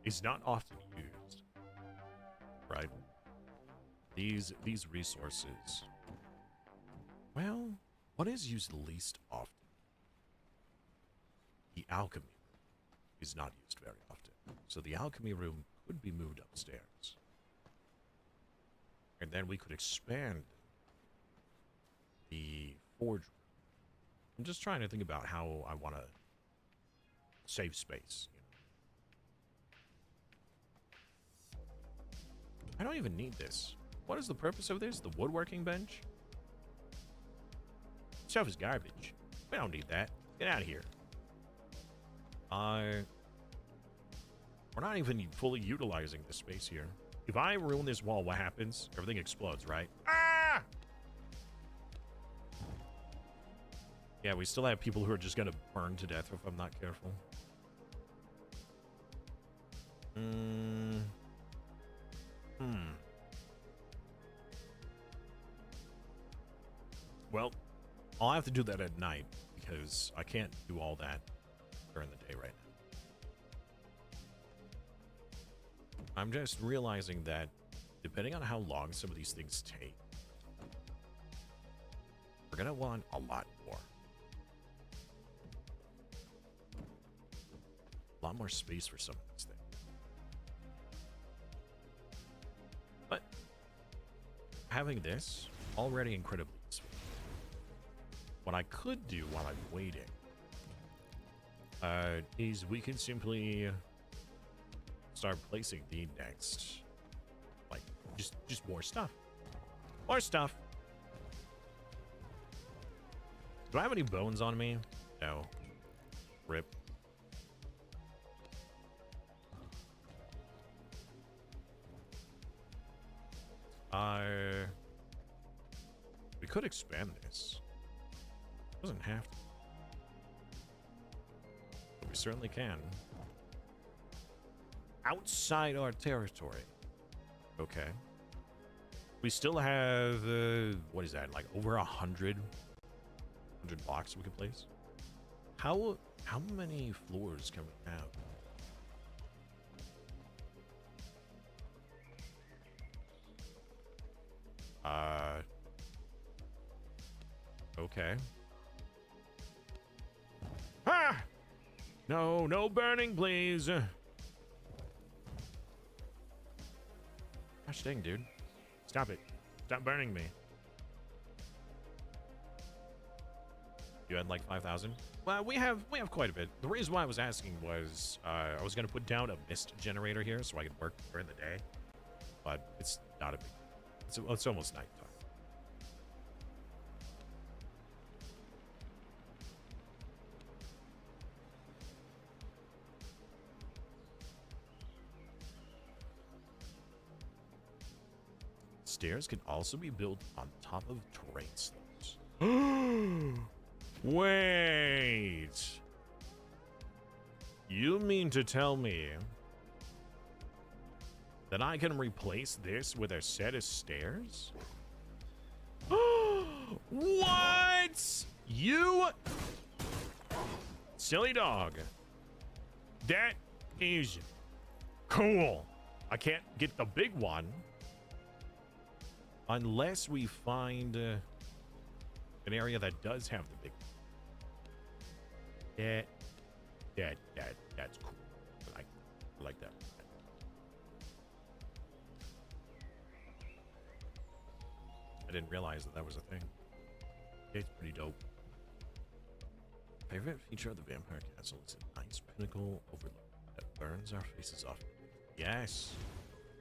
is not often used, right? These resources. Well, what is used least often? The alchemy is not used very often. So the alchemy room could be moved upstairs. And then we could expand the forge room. I'm just trying to think about how I want to save space. You know? I don't even need this. What is the purpose of this? The woodworking bench? Stuff is garbage. We don't need that. Get out of here. We're not even fully utilizing this space here. If I ruin this wall, what happens? Everything explodes, right? Ah! Yeah, we still have people who are just gonna burn to death if I'm not careful. Well, I'll have to do that at night because I can't do all that during the day right now. I'm just realizing that depending on how long some of these things take, we're gonna want a lot more. A lot more space for some of these things. But having this already incredibly useful. What I could do while I'm waiting is we can simply start placing the next, like, just more stuff. More stuff. Do I have any bones on me? No. Rip. We could expand this. Doesn't have to. But we certainly can. Outside our territory. Okay. We still have, what is that? Like over 100 blocks we can place? How many floors can we have? Okay. Ah! No, no burning, please. Gosh dang, dude. Stop it. Stop burning me. You had like 5,000? Well, we have quite a bit. The reason why I was asking was I was going to put down a mist generator here so I could work during the day. But it's not a big... It's almost nighttime. Stairs can also be built on top of terrain slopes. Wait. You mean to tell me that I can replace this with a set of stairs? What? You silly dog. That is cool. I can't get the big one unless we find an area that does have the big one. That's cool. I like that. I didn't realize that was a thing. It's pretty dope. Favorite feature of the Vampire Castle is a nice pinnacle overlook that burns our faces off. Yes.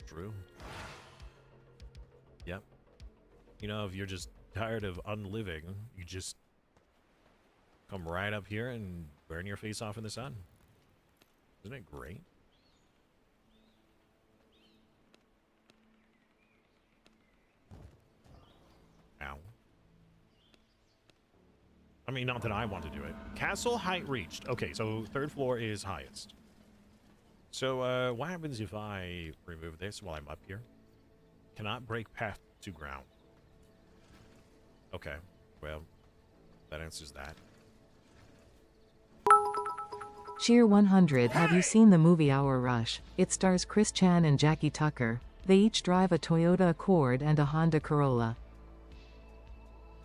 True. Yep. You know, if you're just tired of unliving, you just come right up here and burn your face off in the sun. Isn't it great? Ow. I mean, not that I want to do it. Castle height reached. Okay, so third floor is highest. So, what happens if I remove this while I'm up here? Cannot break path to ground. Okay, well, that answers that. Cheer 100. Have you seen the movie Hour Rush? It stars Chris Chan and Jackie Tucker. They each drive a Toyota Accord and a Honda Corolla.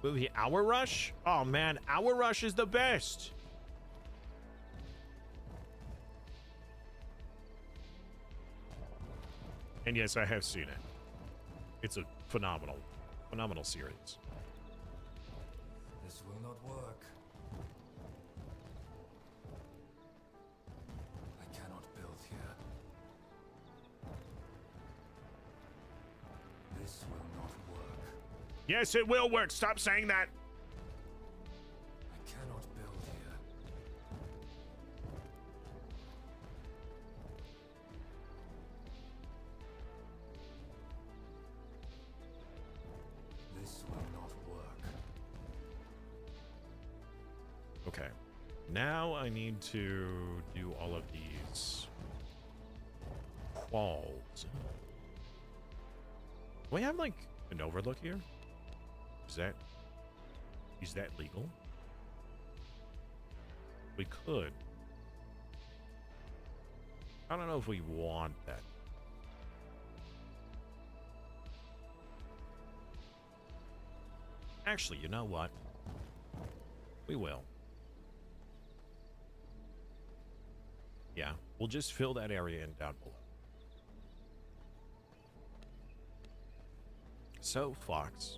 Movie Hour Rush? Oh man, Hour Rush is the best. And yes, I have seen it. It's a phenomenal series. This will not work. I cannot build here. This will not work. Yes, it will work. Stop saying that. I cannot build here. Okay. Now I need to do all of these walls. Do we have like an overlook here? Is that legal? We could. I don't know if we want that. Actually, you know what? We will. Yeah, we'll just fill that area in down below. So, Fox,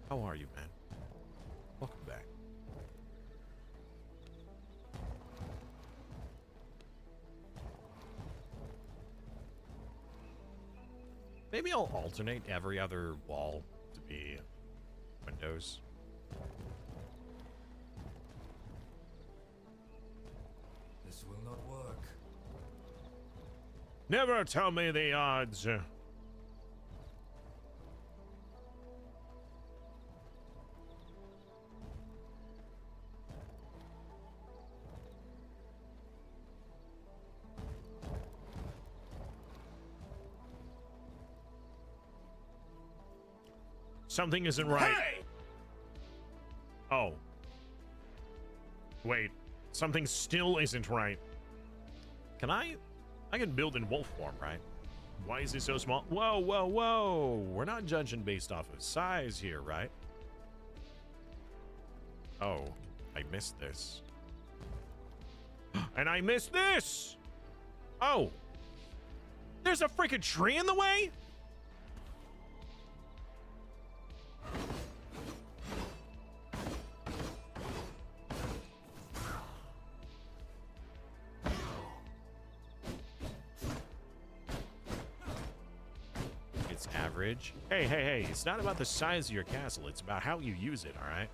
how are you, man? Welcome back. Maybe I'll alternate every other wall to be windows. This will not work. Never tell me the odds. Something isn't right. Hey! Oh. Wait. Something still isn't right. Can I can build in wolf form, right? Why is it so small? Whoa, whoa, whoa. We're not judging based off of size here, right? Oh, I missed this. And I missed this! Oh. There's a freaking tree in the way? It's average. Hey, hey, hey, it's not about the size of your castle, it's about how you use it, all right?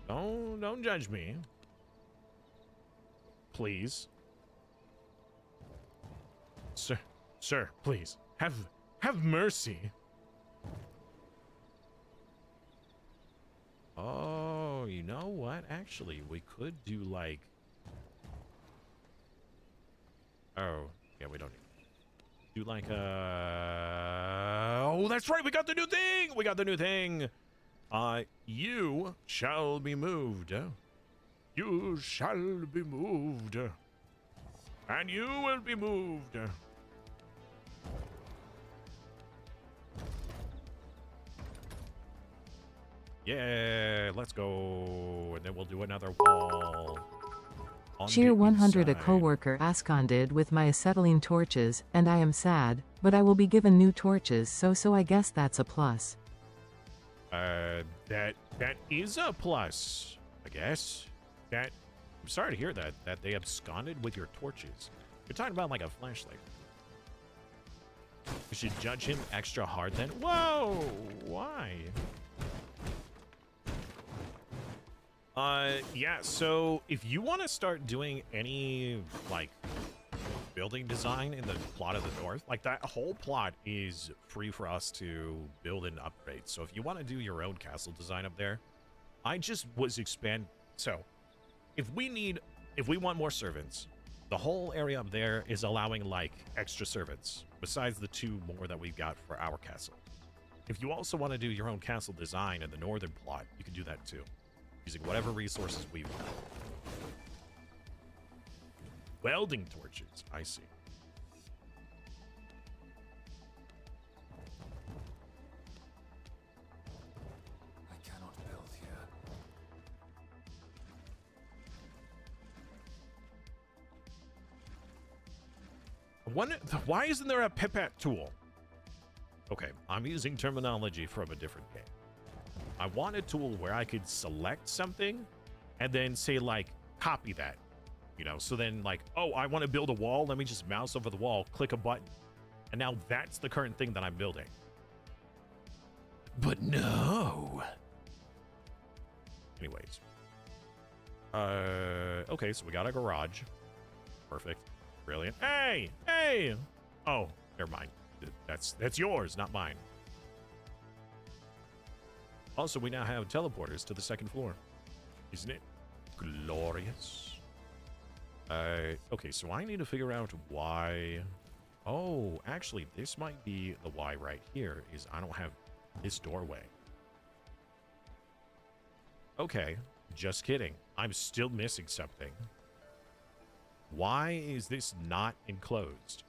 Don't judge me. Please. Sir, please. Have mercy. Oh, you know what? Actually, we could do like... Oh, yeah, we don't need... Do like a... Oh, that's right, we got the new thing! We got the new thing! You shall be moved. You shall be moved. And you will be moved. Yeah, let's go. And then we'll do another wall. On Cheer the 100 a inside. coworker absconded with my acetylene torches, and I am sad, but I will be given new torches, so I guess that's a plus. That is a plus, I guess. I'm sorry to hear that they absconded with your torches. You're talking about like a flashlight. We should judge him extra hard then. Whoa! Why? Yeah, so if you want to start doing any, like, building design in the plot of the north, like, that whole plot is free for us to build and upgrade. So if you want to do your own castle design up there, I just was so if we want more servants, the whole area up there is allowing, like, extra servants, besides the 2 more that we've got for our castle. If you also want to do your own castle design in the northern plot, you can do that too, using whatever resources we've got. Welding torches, I see. I cannot build here. Why isn't there a pipette tool? Okay, I'm using terminology from a different game. I want a tool where I could select something and then say, like, copy that. You know, so then, like, oh, I want to build a wall. Let me just mouse over the wall, click a button. And now that's the current thing that I'm building. But no. Anyways. Okay, so we got a garage. Perfect. Brilliant. Hey! Hey! Oh, never mind. That's yours, not mine. Also, we now have teleporters to the second floor. Isn't it? Glorious. Okay, so I need to figure out why. Oh, actually, this might be the why right here, is I don't have this doorway. Okay, just kidding. I'm still missing something. Why is this not enclosed?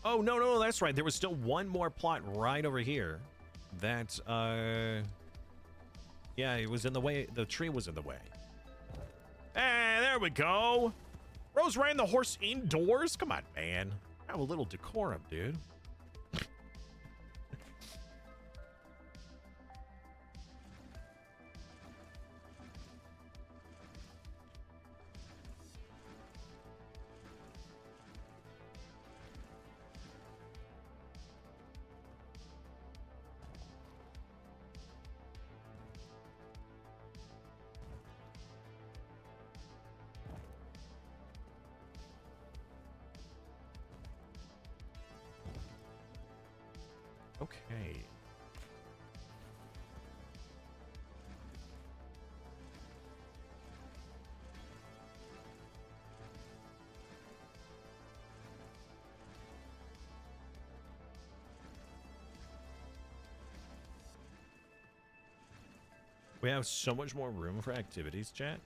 Oh, no, no, that's right. There was still one more plot right over here that, yeah, it was in the way. The tree was in the way. Hey, there we go. Rose ran the horse indoors? Come on, man. Have a little decorum, dude. Okay. We have so much more room for activities, chat.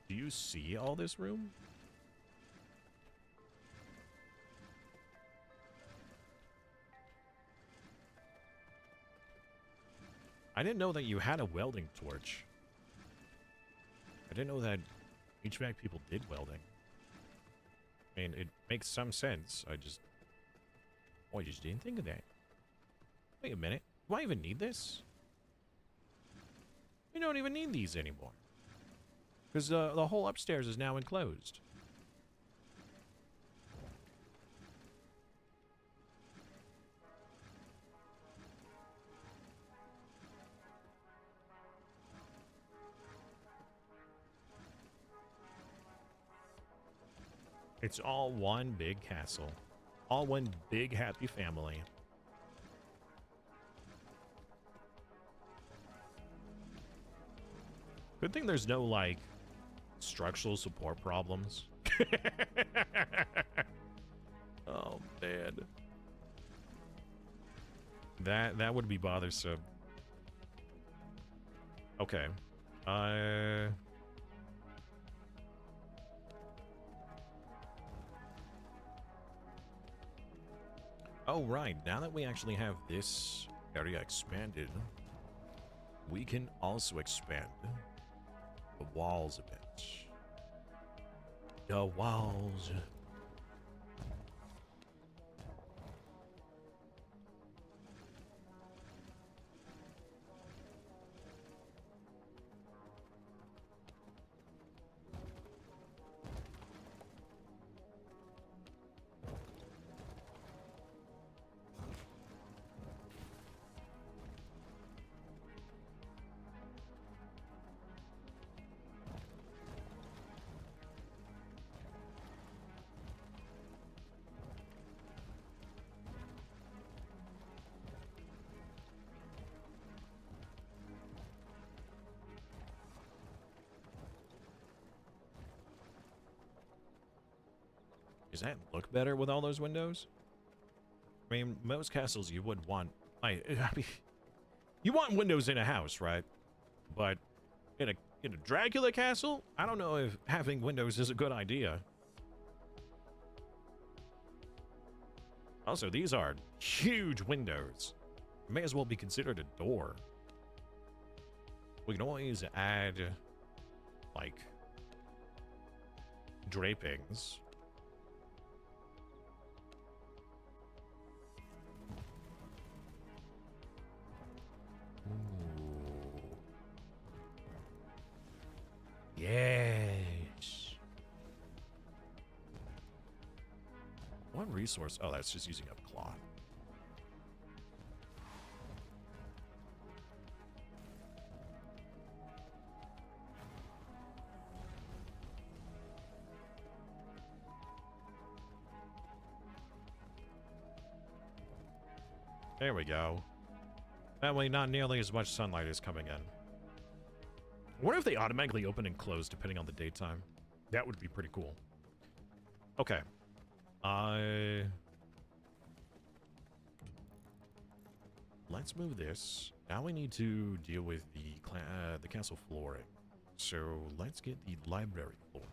Do you see all this room? I didn't know that you had a welding torch. I didn't know that HVAC people did welding. I mean, it makes some sense. I just didn't think of that. Wait a minute. Do I even need this? We don't even need these anymore. Because the whole upstairs is now enclosed. It's all one big castle. All one big happy family. Good thing there's no, like, structural support problems. Oh, man. That would be bothersome. Okay. Oh, right. Now that we actually have this area expanded, we can also expand the walls a bit. The walls. Does that look better with all those windows? I mean, most castles you would want... I mean, you want windows in a house, right? But in a Dracula castle, I don't know if having windows is a good idea. Also, these are huge windows. May as well be considered a door. We can always add, like, drapings. Ooh. Yes. One resource. Oh, that's just using up cloth. There we go. That way, not nearly as much sunlight is coming in. I wonder if they automatically open and close depending on the daytime. That would be pretty cool. Okay. Let's move this. Now we need to deal with the castle flooring. So let's get the library floor.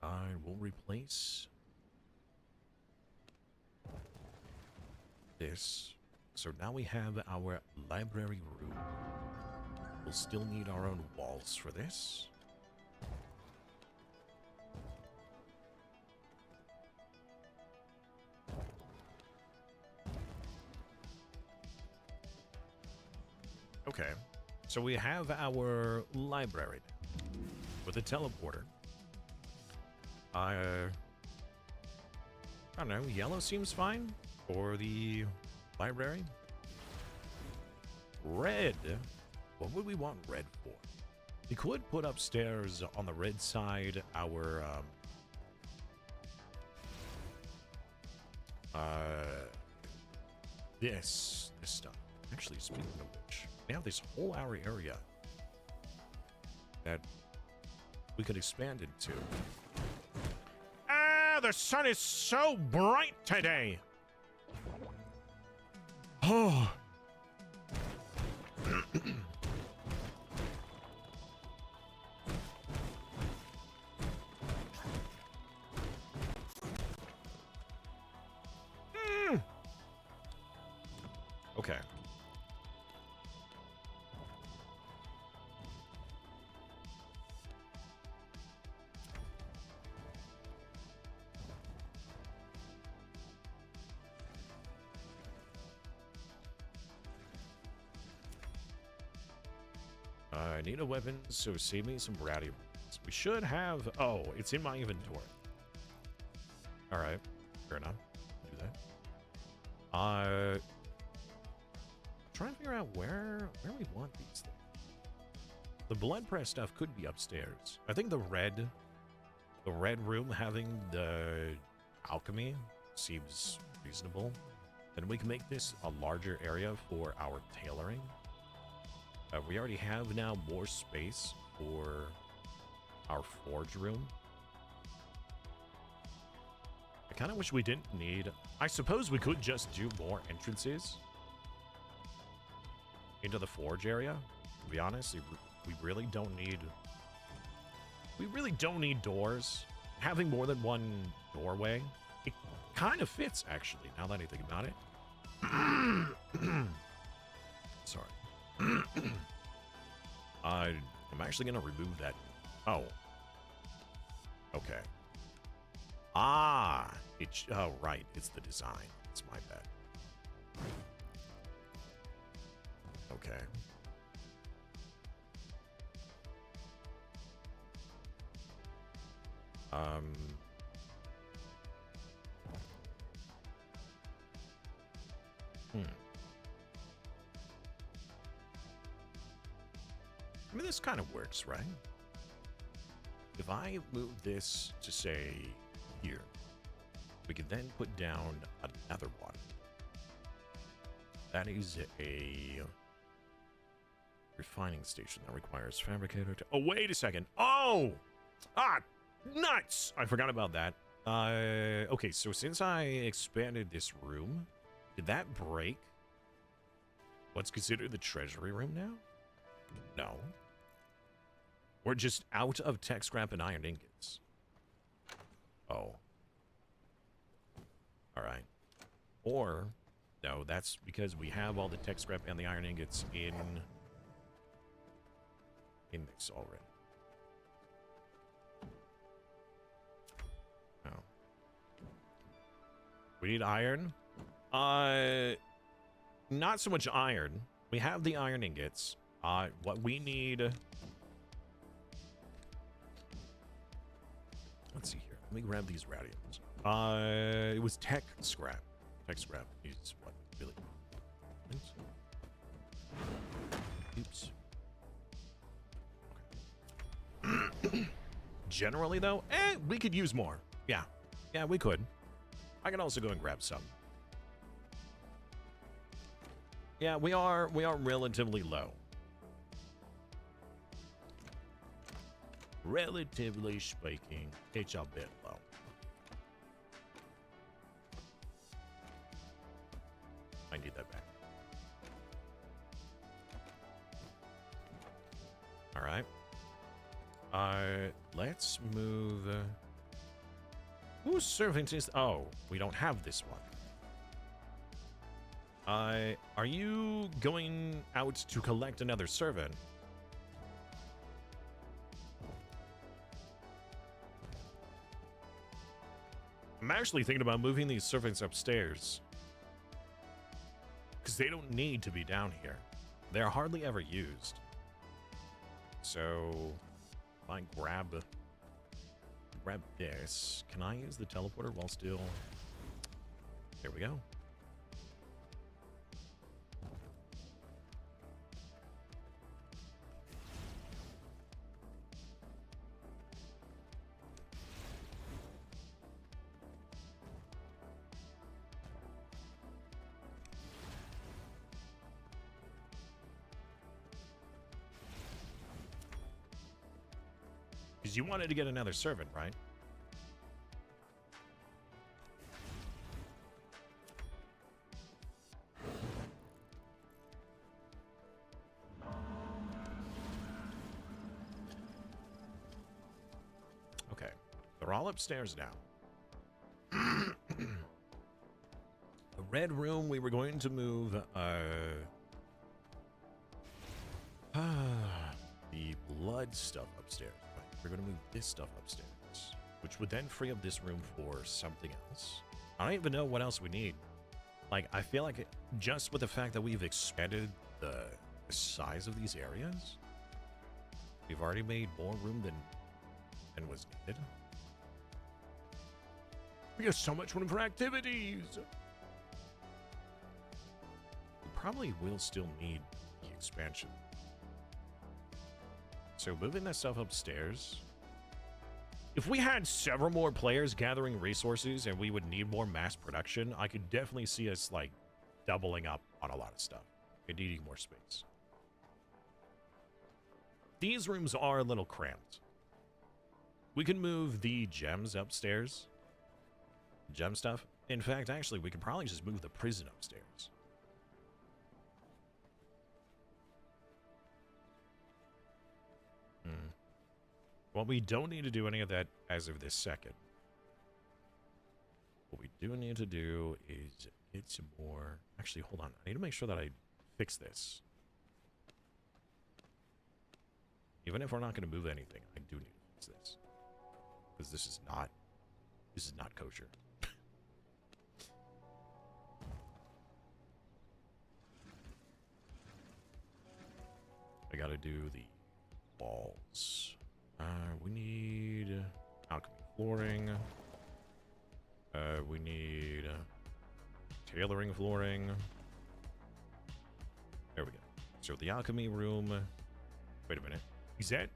I will replace this. So now we have our library room. We'll still need our own walls for this. Okay, so we have our library with a teleporter. I don't know, yellow seems fine for the library. Red, what would we want red for? We could put upstairs on the red side our this stuff. Actually, speaking of which, we have this whole area that we could expand into. Ah, the sun is so bright today. Oh. Okay. I need a weapon, so save me some ratty ones. We should have... Oh, it's in my inventory. Alright, fair enough. Do that. Trying to figure out where we want these things. The blood press stuff could be upstairs. I think the red room having the alchemy seems reasonable. And we can make this a larger area for our tailoring. We already have now more space for our forge room. I kind of wish we didn't need... I suppose we could just do more entrances into the forge area. To be honest, we really don't need... We really don't need doors. Having more than one doorway, it kind of fits, actually, now that I think about it. Sorry. I'm actually going to remove that. Oh. Okay. Ah! Oh, right. It's the design. It's my bad. Okay. I mean, this kind of works, right? If I move this to, say, here, we can then put down another one. That is a refining station that requires fabricator to... Oh, wait a second. Oh! Ah! Nuts! I forgot about that. Okay, so since I expanded this room, did that break what's considered the treasury room now? No. We're just out of tech scrap and iron ingots. Oh. Alright. Or, no, that's because we have all the tech scrap and the iron ingots in this already. Oh. We need iron? Not so much iron. We have the iron ingots. What we need... Let's see here. Let me grab these radiums. It was tech scrap. Tech scrap is what really... Oops. Okay. Generally, though, we could use more. Yeah. Yeah, we could. I can also go and grab some. Yeah, we are relatively low. Relatively speaking, it's a bit low. I need that back. All right. Let's move. Whose servant is? Oh, we don't have this one. Are you going out to collect another servant? I'm actually thinking about moving these servants upstairs. Because they don't need to be down here. They're hardly ever used. So, if I grab this, can I use the teleporter while still... There we go. Because you wanted to get another servant, right? Okay. They're all upstairs now. The red room we were going to move, the blood stuff upstairs. We're going to move this stuff upstairs, which would then free up this room for something else. I don't even know what else we need. Like, I feel like just with the fact that we've expanded the size of these areas, we've already made more room than was needed. We have so much room for activities. We probably will still need the expansion. So moving that stuff upstairs. If we had several more players gathering resources and we would need more mass production, I could definitely see us like doubling up on a lot of stuff and needing more space. These rooms are a little cramped. We can move the gems upstairs. Gem stuff. In fact, actually, we could probably just move the prison upstairs. Well, we don't need to do any of that as of this second. What we do need to do is get some more... Actually, hold on. I need to make sure that I fix this. Even if we're not going to move anything, I do need to fix this. Because this is not kosher. I gotta do the walls. We need alchemy flooring. We need tailoring flooring. There we go. So the alchemy room. Wait a minute. Is that?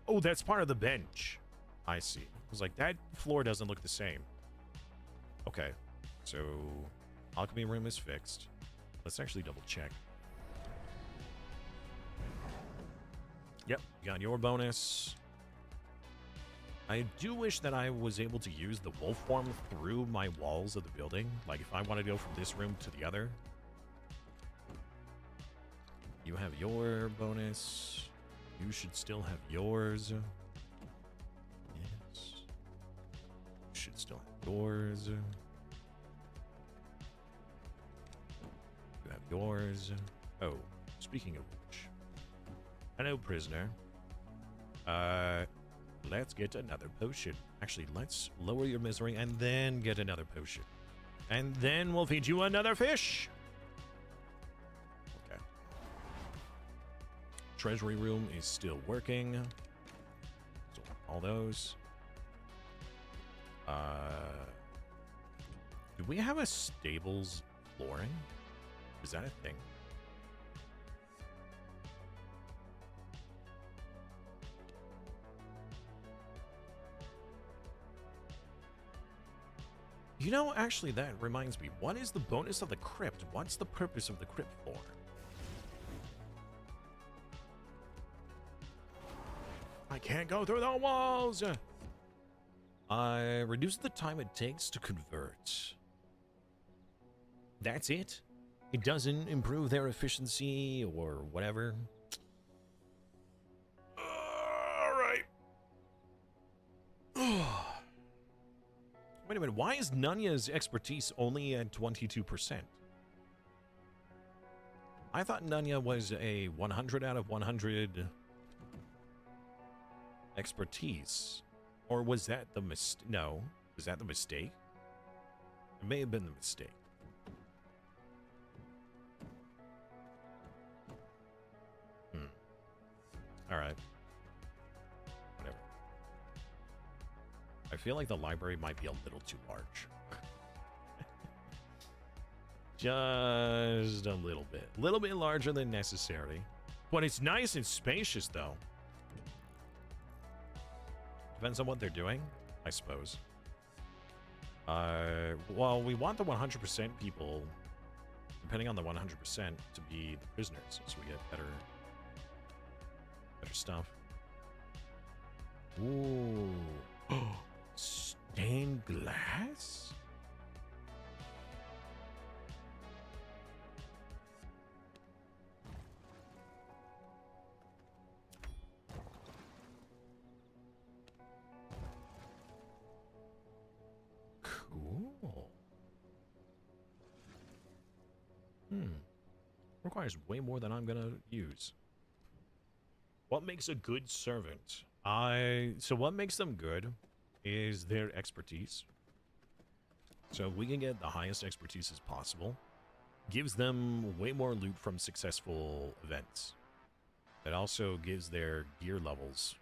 Oh, that's part of the bench. I see. I was like, that floor doesn't look the same. Okay. So alchemy room is fixed. Let's actually double check. Yep, got your bonus. I do wish that I was able to use the wolf form through my walls of the building. Like, if I want to go from this room to the other. You have your bonus. You should still have yours. Yes. You should still have yours. You have yours. Oh, speaking of which. Hello, prisoner. Let's get another potion. Actually, let's lower your misery and then get another potion. And then we'll feed you another fish. Okay. Treasury room is still working. So all those. Do we have a stables flooring? Is that a thing? You know, actually, that reminds me. What is the bonus of the crypt? What's the purpose of the crypt for? I can't go through the walls! I reduce the time it takes to convert. That's it? It doesn't improve their efficiency or whatever? Alright. Wait a minute, why is Nanya's expertise only at 22%? I thought Nanya was a 100 out of 100 expertise. Or was that the mistake? No. Was that the mistake? It may have been the mistake. Alright. Whatever. I feel like the library might be a little too large. Just a little bit. A little bit larger than necessary. But it's nice and spacious, though. Depends on what they're doing, I suppose. Well, we want the 100% people, depending on the 100%, to be the prisoners, so we get better stuff. Ooh. Stained glass? Cool. Requires way more than I'm gonna use. What makes a good servant? So what makes them good is their expertise. So we can get the highest expertise as possible. Gives them way more loot from successful events. It also gives their gear levels.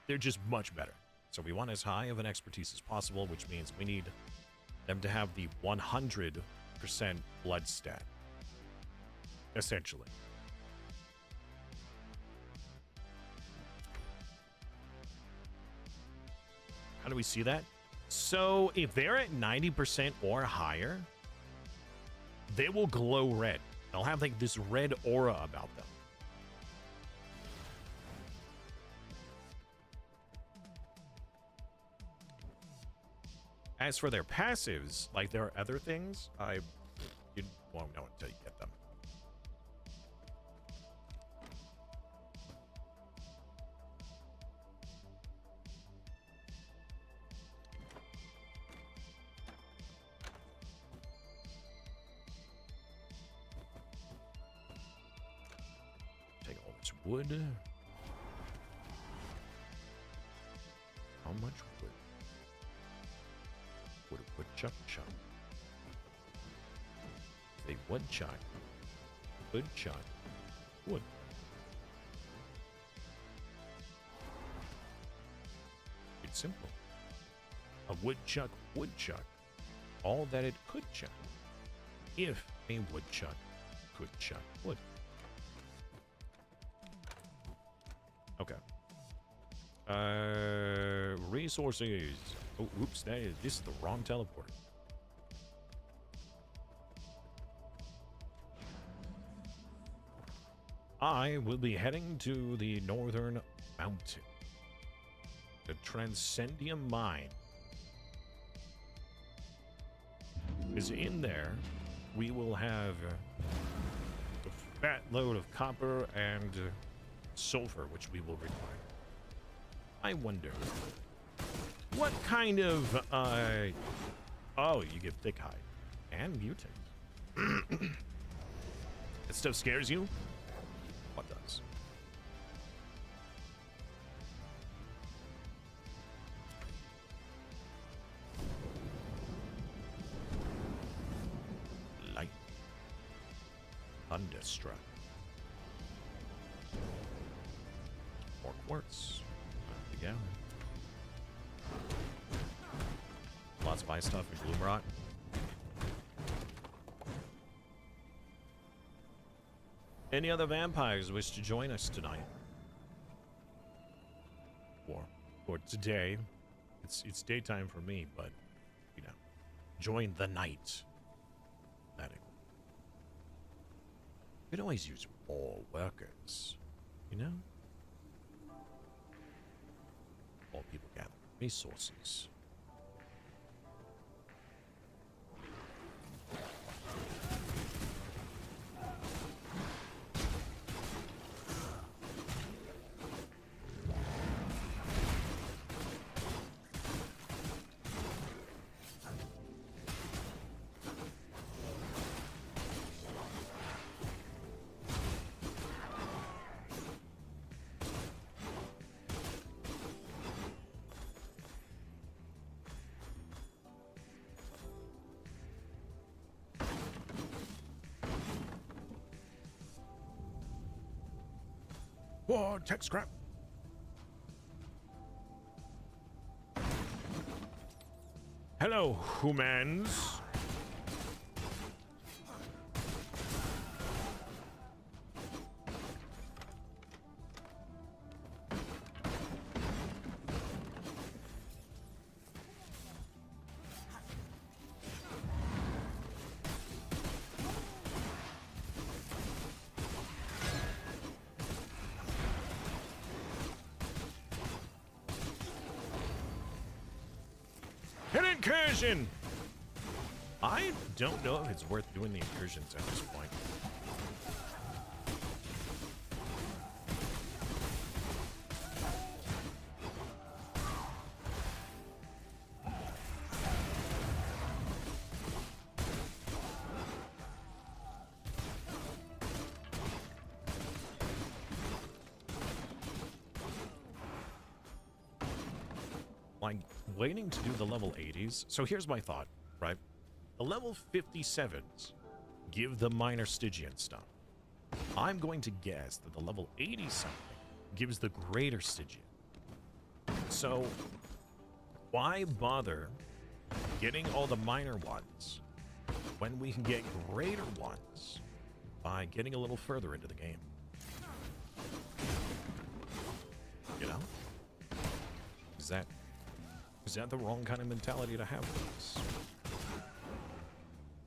They're just much better. So we want as high of an expertise as possible, which means we need them to have the 100% blood stat. Essentially. How do we see that? So if they're at 90% or higher, they will glow red. They'll have like this red aura about them. As for their passives, like there are other things, you won't know until you get them. Take all this wood. How much wood? Woodchuck chuck. A woodchuck. Woodchuck. Wood. It's simple. A woodchuck woodchuck. All that it could chuck. If a woodchuck could chuck wood. Okay. Resources. Oh, oops, this is the wrong teleport. I will be heading to the northern mountain. The Transcendium Mine. Because in there, we will have a fat load of copper and sulfur, which we will require. I wonder, what kind of, oh, you get thick hide and mutate. That stuff scares you? What does? Light. Thunderstruck. More quartz. Yeah. Lots of ice stuff and gloom rot. Any other vampires wish to join us tonight? Or today. It's daytime for me, but you know, Join the night. That we could always use more workers, you know? More people gather resources. Whoa, tech scrap. Hello, humans. An incursion! I don't know if it's worth doing the incursions at this point. Like, waiting to do the level 80s. So here's my thought, right? The level 57s give the minor Stygian stuff. I'm going to guess that the level 80 something gives the greater Stygian. So why bother getting all the minor ones when we can get greater ones by getting a little further into the game? You know? Is that the wrong kind of mentality to have with this?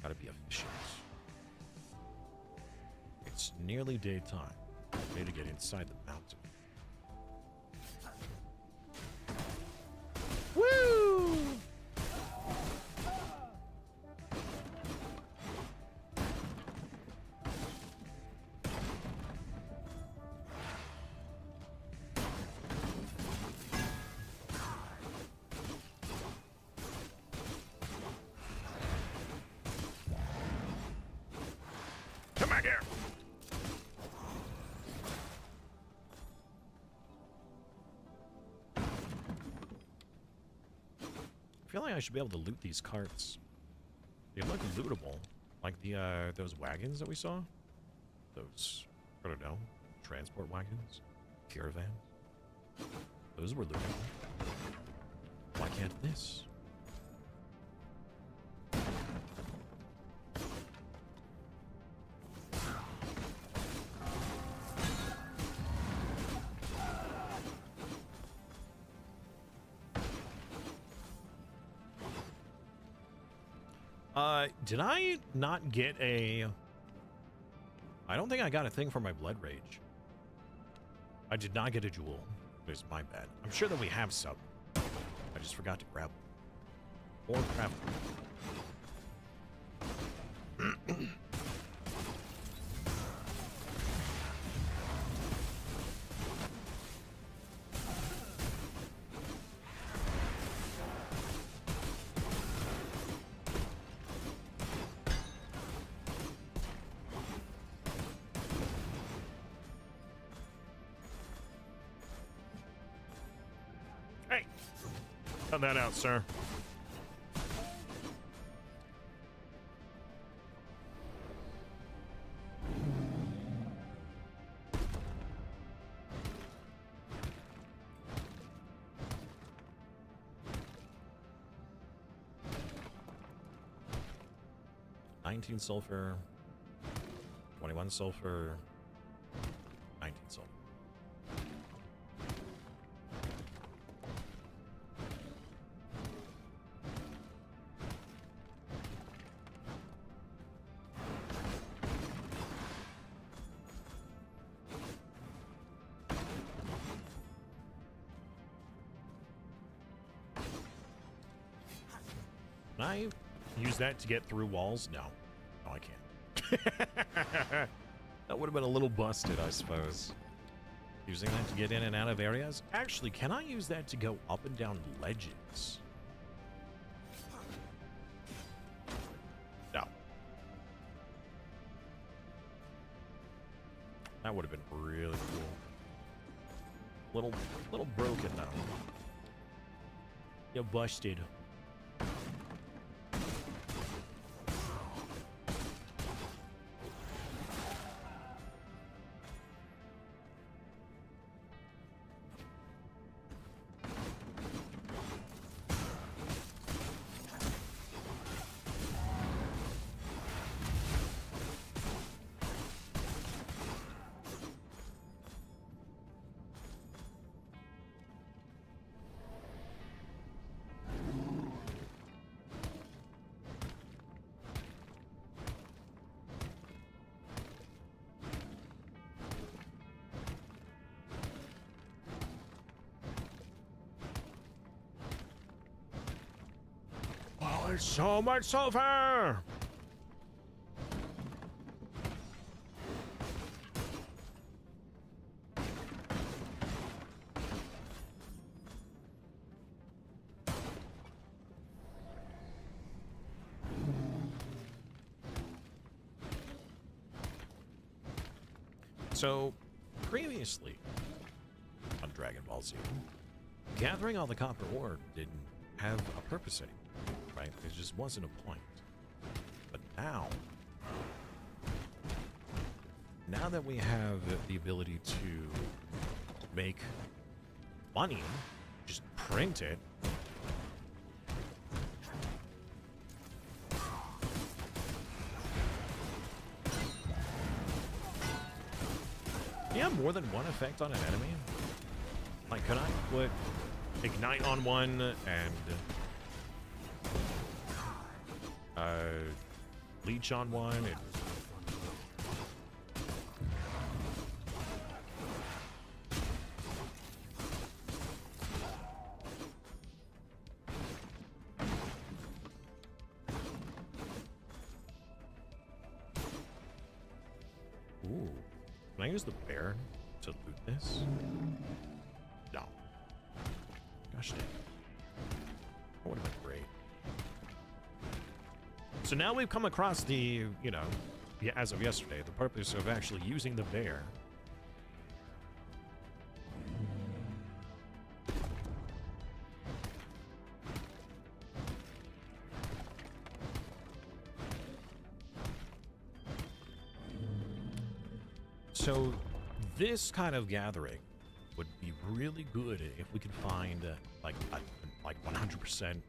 Gotta be efficient. It's nearly daytime. I need to get inside the mountain. Woo! Come back here! I feel like I should be able to loot these carts. They look lootable. Like the, those wagons that we saw? Those, I don't know, transport wagons? Caravans? Those were lootable. Why can't this? Did I not get a... I don't think I got a thing for my blood rage. I did not get a jewel. It was my bad. I'm sure that we have some. I just forgot to grab one. Or craft one. Hey! Cut that out, sir. Sulfur, 21 sulfur, 19 sulfur. use that to get through walls? No. No, I can't. That would have been a little busted, I suppose. Using that to get in and out of areas? Actually, can I use that to go up and down ledges? No. That would have been really cool. Little broken though. You busted. Oh, it's so much sulfur! So, previously on Dragon Ball Z, gathering all the copper ore didn't have a purpose anymore, right? There just wasn't a point. But now that we have the ability to make money, just print it, do you have more than one effect on an enemy? Like, could I put Ignite on one and Leech on one? Ooh. Can I use the bear to loot this? No. Gosh dang. That would have been great. So now we've come across the, you know, as of yesterday, the purpose of actually using the bear. So this kind of gathering would be really good if we could find like 100%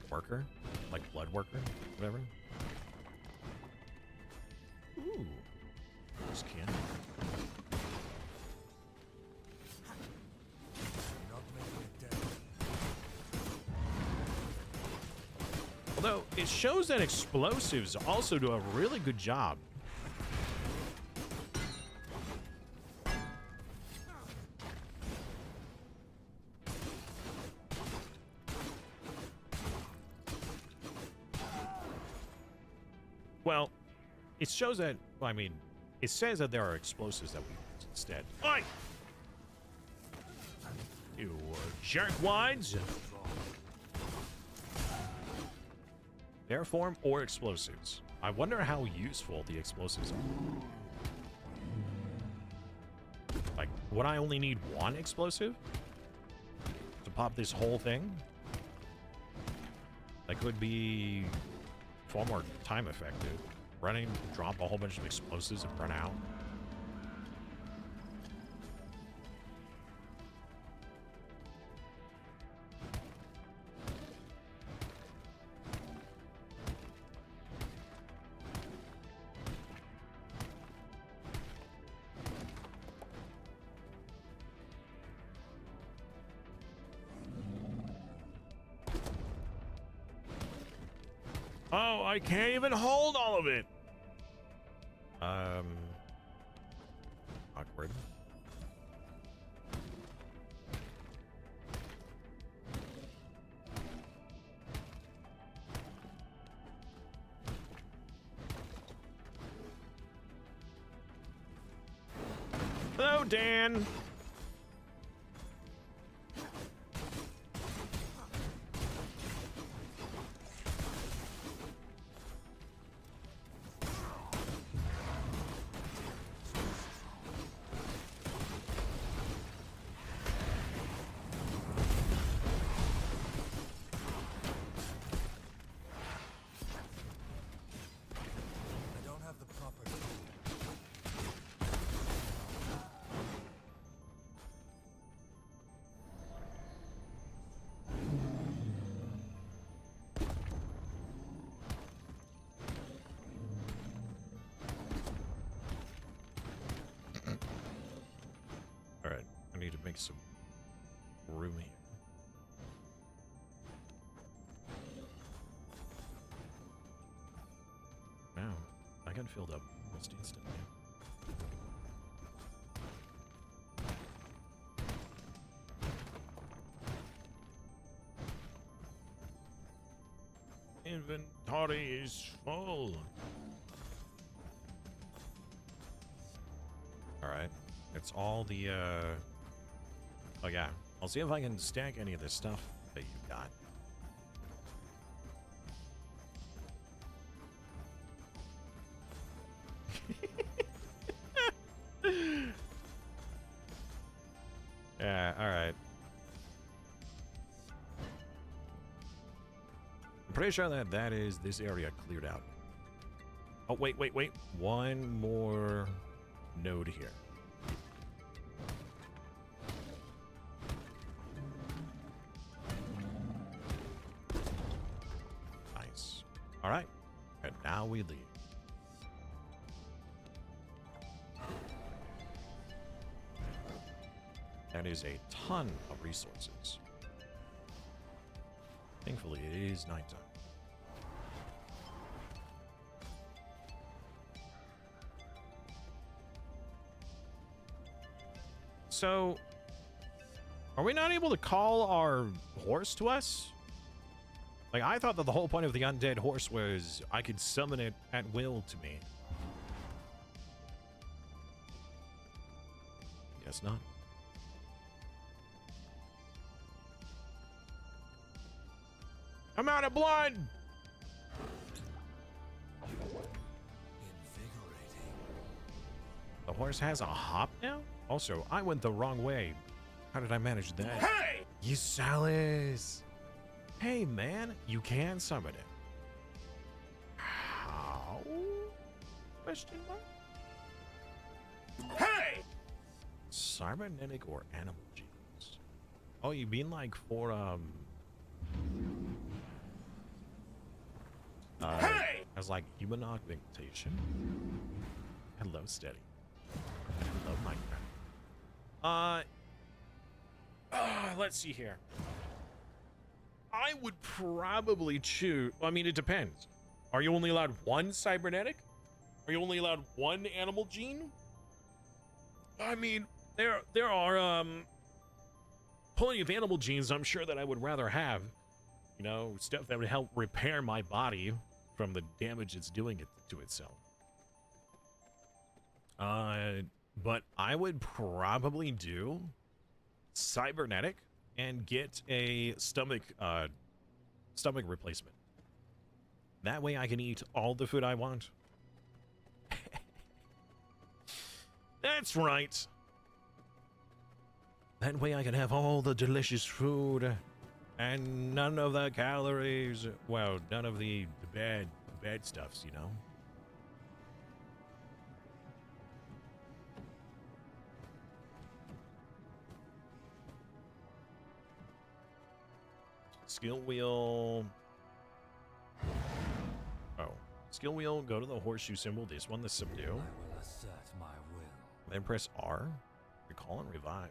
worker, like blood worker, whatever. Ooh, this can. Not making it dead. Although it shows that explosives also do a really good job. Well, it shows that, I mean, it says that there are explosives that we use instead. Oi! You jerkwads! Bear form or explosives. I wonder how useful the explosives are. Like, would I only need one explosive to pop this whole thing? That could be far more time effective. Running, drop a whole bunch of explosives and run out. Oh, I can't even hold all of it. Awkward. Dan. I don't have the proper tool. All right, I need to make some room here. Wow, I got filled up almost instantly. Inventory is full. All right, it's all the oh yeah, I'll see if I can stack any of this stuff that you got. Yeah, all right. I'm pretty sure that that is this area cleared out. Oh, wait. One more node here. Nice. All right. And now we leave. That is a ton of resources. Thankfully, it is nighttime. So, are we not able to call our horse to us? Like, I thought that the whole point of the undead horse was I could summon it at will to me. Guess not. I'm out of blood! Invigorating. The horse has a hop now? Also, I went the wrong way. How did I manage that? Hey! Usalis! Hey, man, you can summon it. How? Question mark? Hey! Cybernetic or animal genes? Oh, you mean like for, hey! As like human augmentation? Hello, Steady. Hello, Minecraft. Let's see here. I would probably choose. I mean, it depends. Are you only allowed one cybernetic? Are you only allowed one animal gene? I mean, there are plenty of animal genes I'm sure that I would rather have. You know, stuff that would help repair my body from the damage it's doing it to itself. But I would probably do cybernetic and get a stomach replacement. That way I can eat all the food I want. That's right. That way I can have all the delicious food and none of the calories. Well, none of the bad stuffs, you know. Skill wheel. Oh. Skill wheel, go to the horseshoe symbol, this one, the subdue. I will assert my will. Then press R. Recall and revive.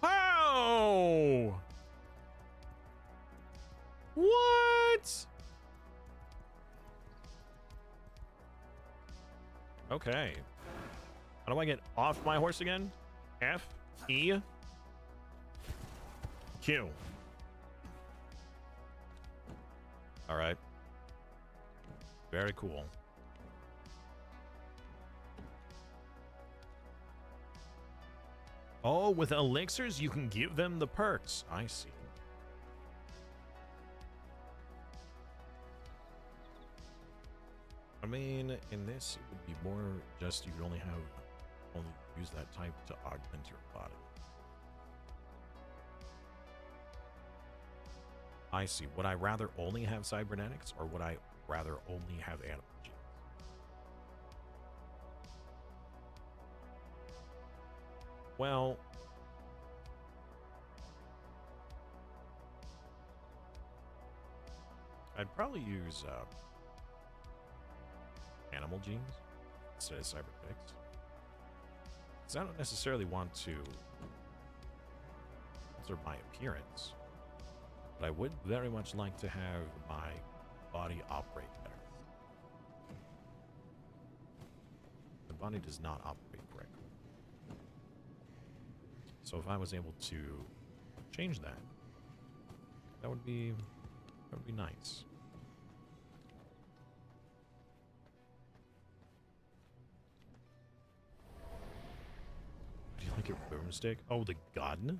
Oh! What? Okay. How do I get off my horse again? F, E, Q. All right. Very cool. Oh, with elixirs, you can give them the perks. I see. I mean, in this, it would be more just you could only use that type to augment your body. I see. Would I rather only have cybernetics, or would I rather only have animal genes? Well, I'd probably use animal genes instead of cybernetics, because I don't necessarily want to alter my appearance, but I would very much like to have my body operate better. The body does not operate correctly. So if I was able to change that, that would be nice. Do you like your boomstick? Oh, the gun?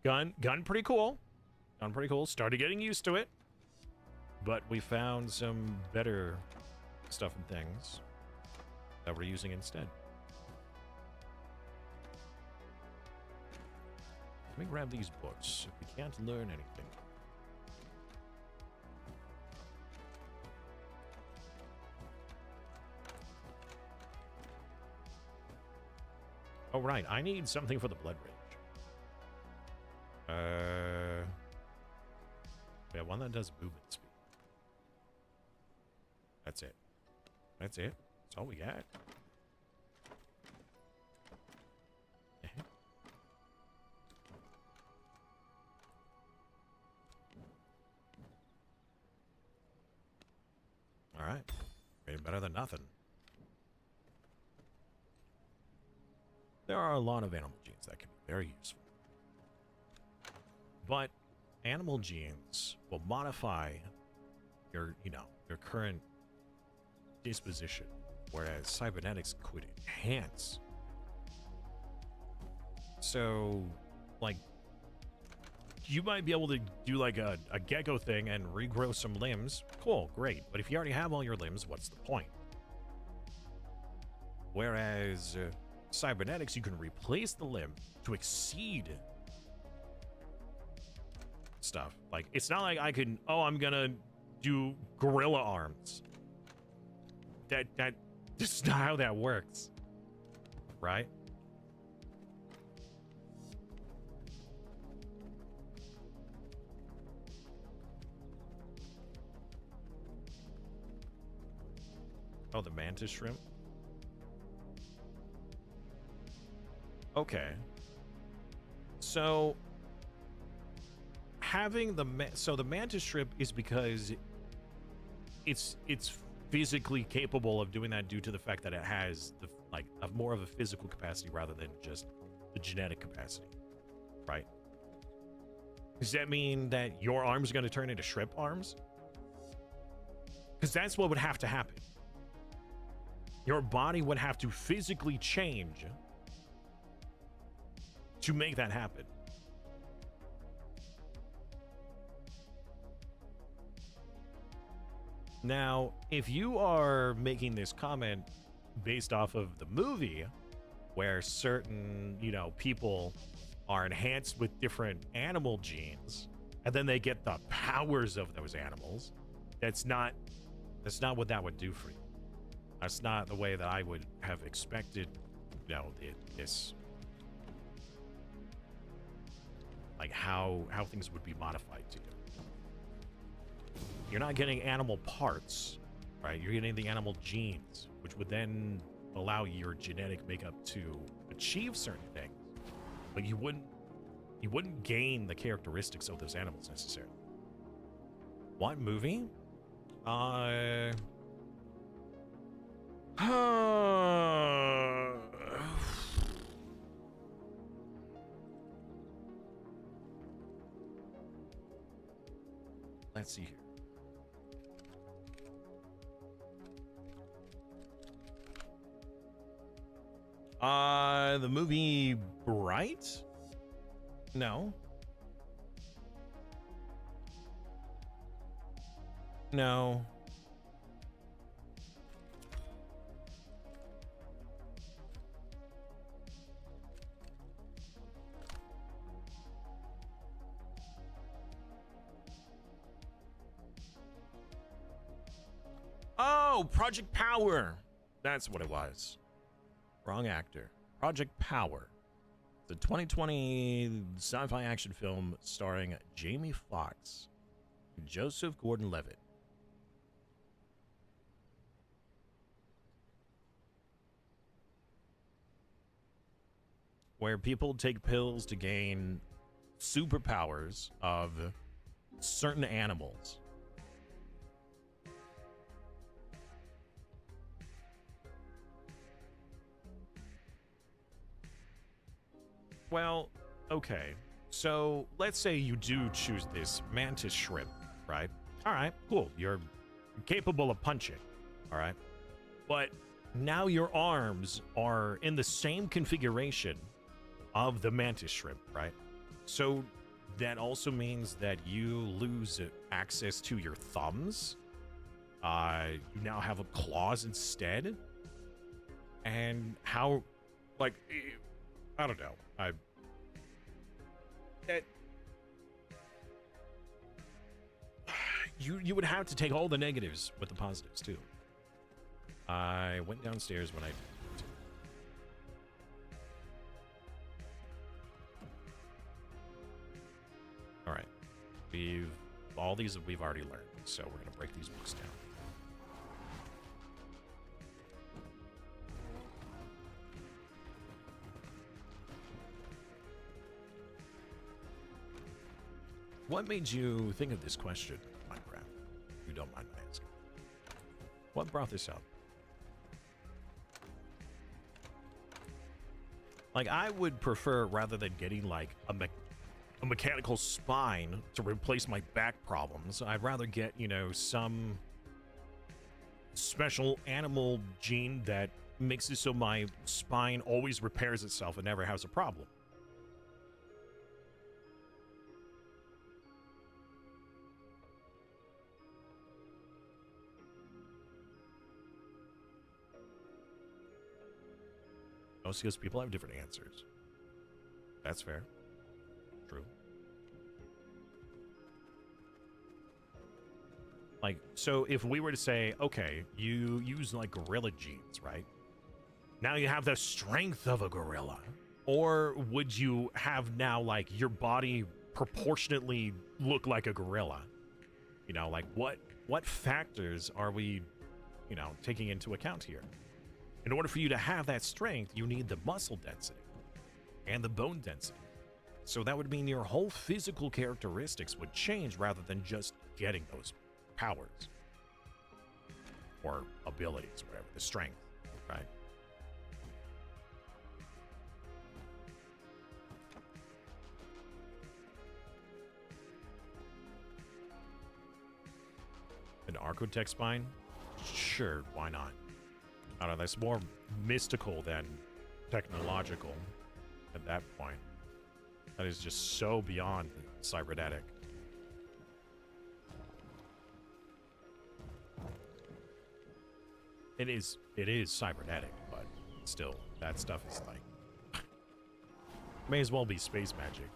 Gun pretty cool. Gun pretty cool. Started getting used to it. But we found some better stuff and things that we're using instead. Let me grab these books. We can't learn anything. Oh, right. I need something for the blood rage. Yeah, one that does movement speed. That's it. That's it. That's all we got. All right. Way better than nothing. There are a lot of animal genes that can be very useful. But animal genes will modify your current disposition, whereas cybernetics could enhance. So, like, you might be able to do like a gecko thing and regrow some limbs. Cool, great. But if you already have all your limbs, what's the point? Whereas cybernetics, you can replace the limb to exceed stuff. Like, it's not like I can, I'm gonna do gorilla arms. That's not how that works, right? Oh, the mantis shrimp. Okay. So having the mantis shrimp is because it's physically capable of doing that due to the fact that it has more of a physical capacity rather than just the genetic capacity, right? Does that mean that your arms are going to turn into shrimp arms? Because that's what would have to happen. Your body would have to physically change to make that happen. Now, if you are making this comment based off of the movie, where certain, people are enhanced with different animal genes, and then they get the powers of those animals, that's not what that would do for you. That's not the way that I would have expected, this, like how things would be modified to do. You're not getting animal parts, right? You're getting the animal genes, which would then allow your genetic makeup to achieve certain things, but you wouldn't gain the characteristics of those animals necessarily. What movie? Let's see here. The movie Bright? No. No. Oh, Project Power. That's what it was. Wrong actor. Project Power. The 2020 sci-fi action film starring Jamie Foxx and Joseph Gordon-Levitt. Where people take pills to gain superpowers of certain animals. Well, okay. So let's say you do choose this mantis shrimp, right? All right, cool. You're capable of punching, all right? But now your arms are in the same configuration of the mantis shrimp, right? So that also means that you lose access to your thumbs. You now have claws instead. And how, like, I don't know. You would have to take all the negatives with the positives too. I went downstairs when I did. All right, all these we've already learned, so we're gonna break these books down. What made you think of this question, Minecraft? If you don't mind my asking. What brought this up? Like, I would prefer, rather than getting like a mechanical spine to replace my back problems, I'd rather get, you know, some special animal gene that makes it so my spine always repairs itself and never has a problem. Most because people have different answers. That's fair. True. Like, so if we were to say, okay, you use like gorilla genes, right? Now you have the strength of a gorilla. Or would you have now like your body proportionately look like a gorilla? You know, like what factors are we, you know, taking into account here? In order for you to have that strength, you need the muscle density and the bone density. So that would mean your whole physical characteristics would change rather than just getting those powers or abilities, whatever, the strength, right? An Archotech spine? Sure, why not? I don't know, that's more mystical than technological at that point. That is just so beyond cybernetic. It is cybernetic, but still, that stuff is like may as well be space magic.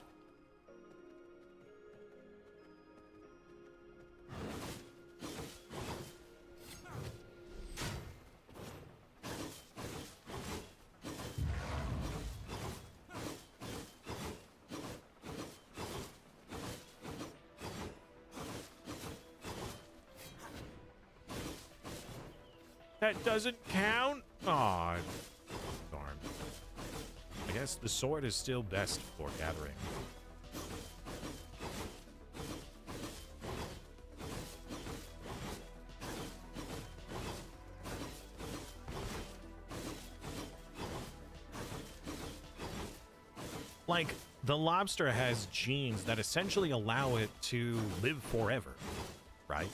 That doesn't count? Aw, darn. I guess the sword is still best for gathering. Like, the lobster has genes that essentially allow it to live forever, right?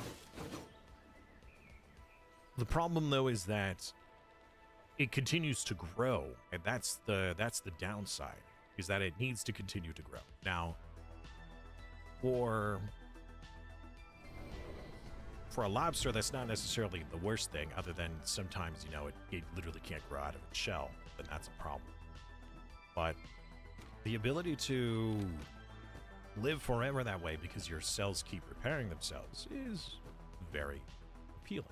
The problem, though, is that it continues to grow, and that's the downside, is that it needs to continue to grow. Now, for a lobster, that's not necessarily the worst thing, other than sometimes, you know, it literally can't grow out of its shell, then that's a problem. But the ability to live forever that way because your cells keep repairing themselves is very appealing.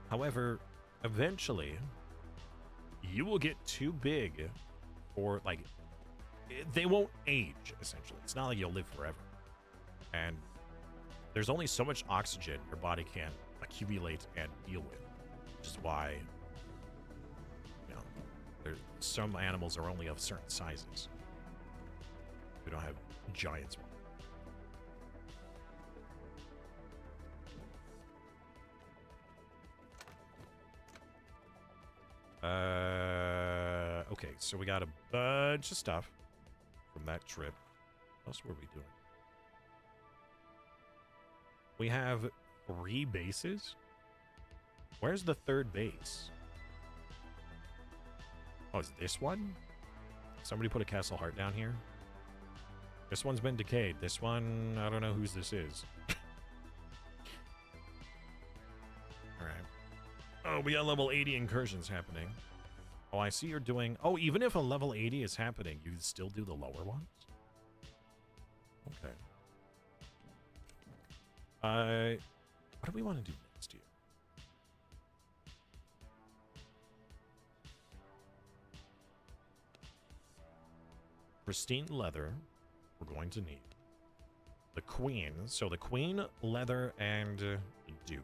However, eventually, you will get too big for, like, they won't age, essentially. It's not like you'll live forever. And there's only so much oxygen your body can accumulate and deal with, which is why, you know, some animals are only of certain sizes. We don't have giants. Okay, so we got a bunch of stuff from that trip. What else were we doing? We have 3 bases. Where's the 3rd base? Oh, is this one? Somebody put a Castle Heart down here. This one's been decayed. This one, I don't know whose this is. Alright. Oh, we got level 80 incursions happening. Oh, I see you're doing... Oh, even if a level 80 is happening, you still do the lower ones? Okay. What do we want to do next here? Pristine leather, we're going to need. The queen, so the queen, leather, and duke.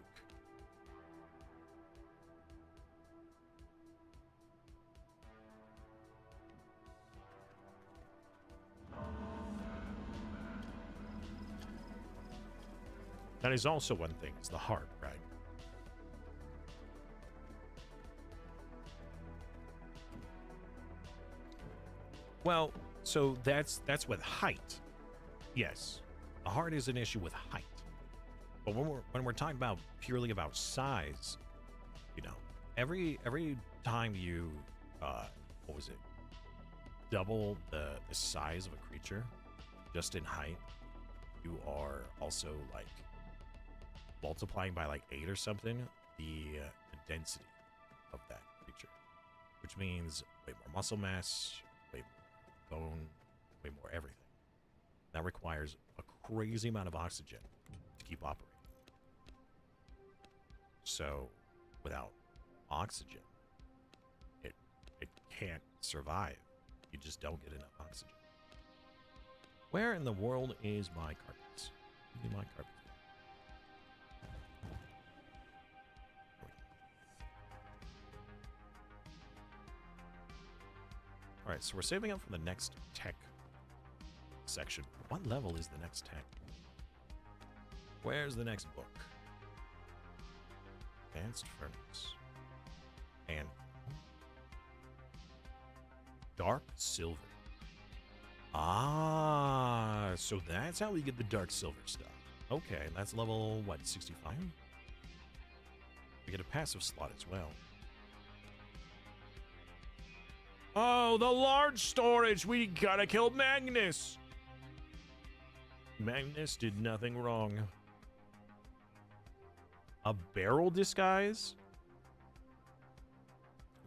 That is also one thing, it's the heart, right? Well, so that's with height. Yes. The heart is an issue with height. But when we're talking about purely about size, you know, every time you what was it? Double the size of a creature just in height, you are also like multiplying by like 8 or something the density of that creature, which means way more muscle mass, way more bone, way more everything. That requires a crazy amount of oxygen to keep operating. So without oxygen, it can't survive. You just don't get enough oxygen. Where in the world is my carpets? Give me my carpets. Alright, so we're saving up for the next tech section. What level is the next tech? Where's the next book? Advanced Furnace. And Dark Silver. Ah, so that's how we get the Dark Silver stuff. Okay, that's level, what, 65? We get a passive slot as well. Oh, the large storage! We gotta kill Magnus! Magnus did nothing wrong. A barrel disguise?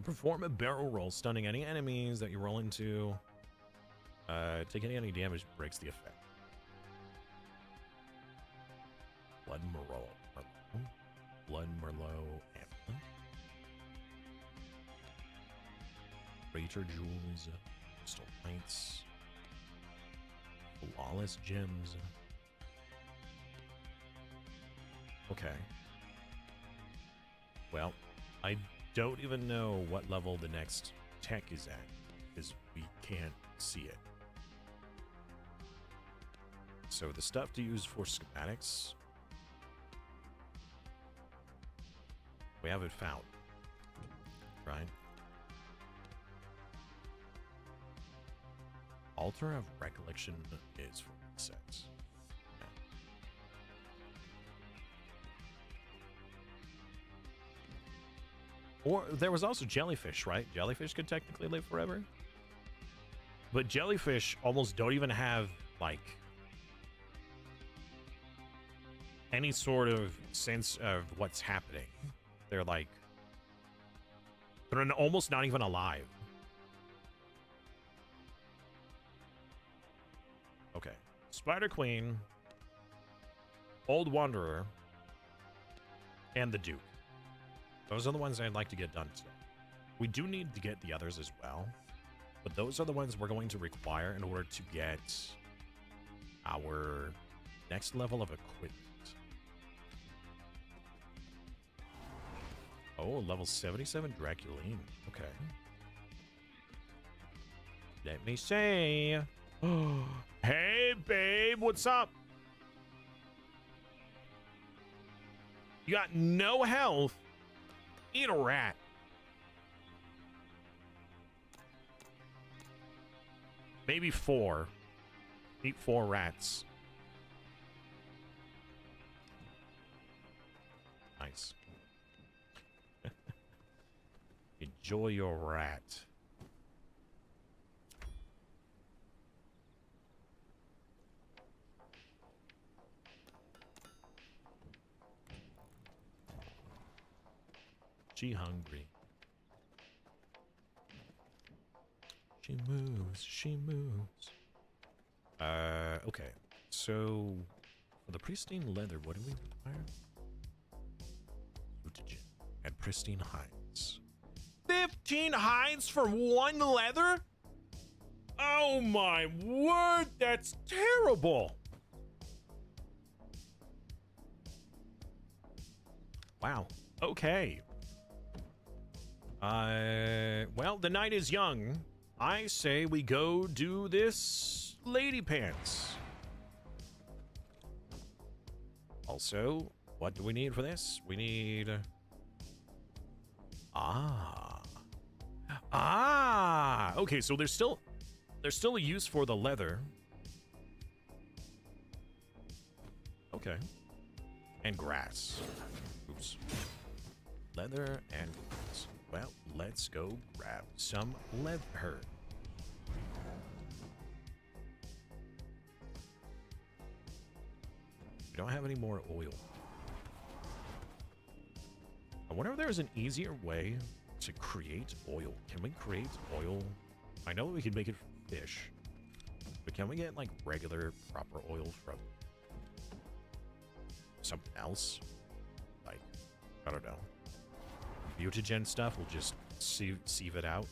Perform a barrel roll, stunning any enemies that you roll into. Taking any damage breaks the effect. Blood Merlot. Blood Merlot Amulet. Crater Jewels. Crystal Knights. Flawless Gems. Okay. Well, I don't even know what level the next tech is at, because we can't see it. So the stuff to use for schematics, we haven't found, right? Altar of Recollection is for resets. Or there was also jellyfish, right? Jellyfish could technically live forever. But jellyfish almost don't even have, like, any sort of sense of what's happening. They're like, they're almost not even alive. Okay. Spider Queen, Old Wanderer, and the Duke. Those are the ones I'd like to get done today. We do need to get the others as well, but those are the ones we're going to require in order to get our next level of equipment. Oh, level 77 Draculine. Okay. Let me see. Hey, babe, what's up? You got no health? Eat a rat. Maybe 4. Eat 4 rats. Nice. Enjoy your rat. She hungry. She moves, she moves. Okay. So, for the pristine leather, what do we require? Mutagen and pristine hides. 15 hides for 1 leather? Oh my word, that's terrible! Wow. Okay. Well, the night is young. I say we go do this lady pants. Also, what do we need for this? We need... Okay, so there's still a use for the leather. Okay. And grass. Oops. Leather and grass. Well, let's go grab some leather. We don't have any more oil. I wonder if there's an easier way to create oil. Can we create oil? I know we can make it from fish, but can we get like regular, proper oil from something else? Like, I don't know. Mutagen stuff will just sieve it out.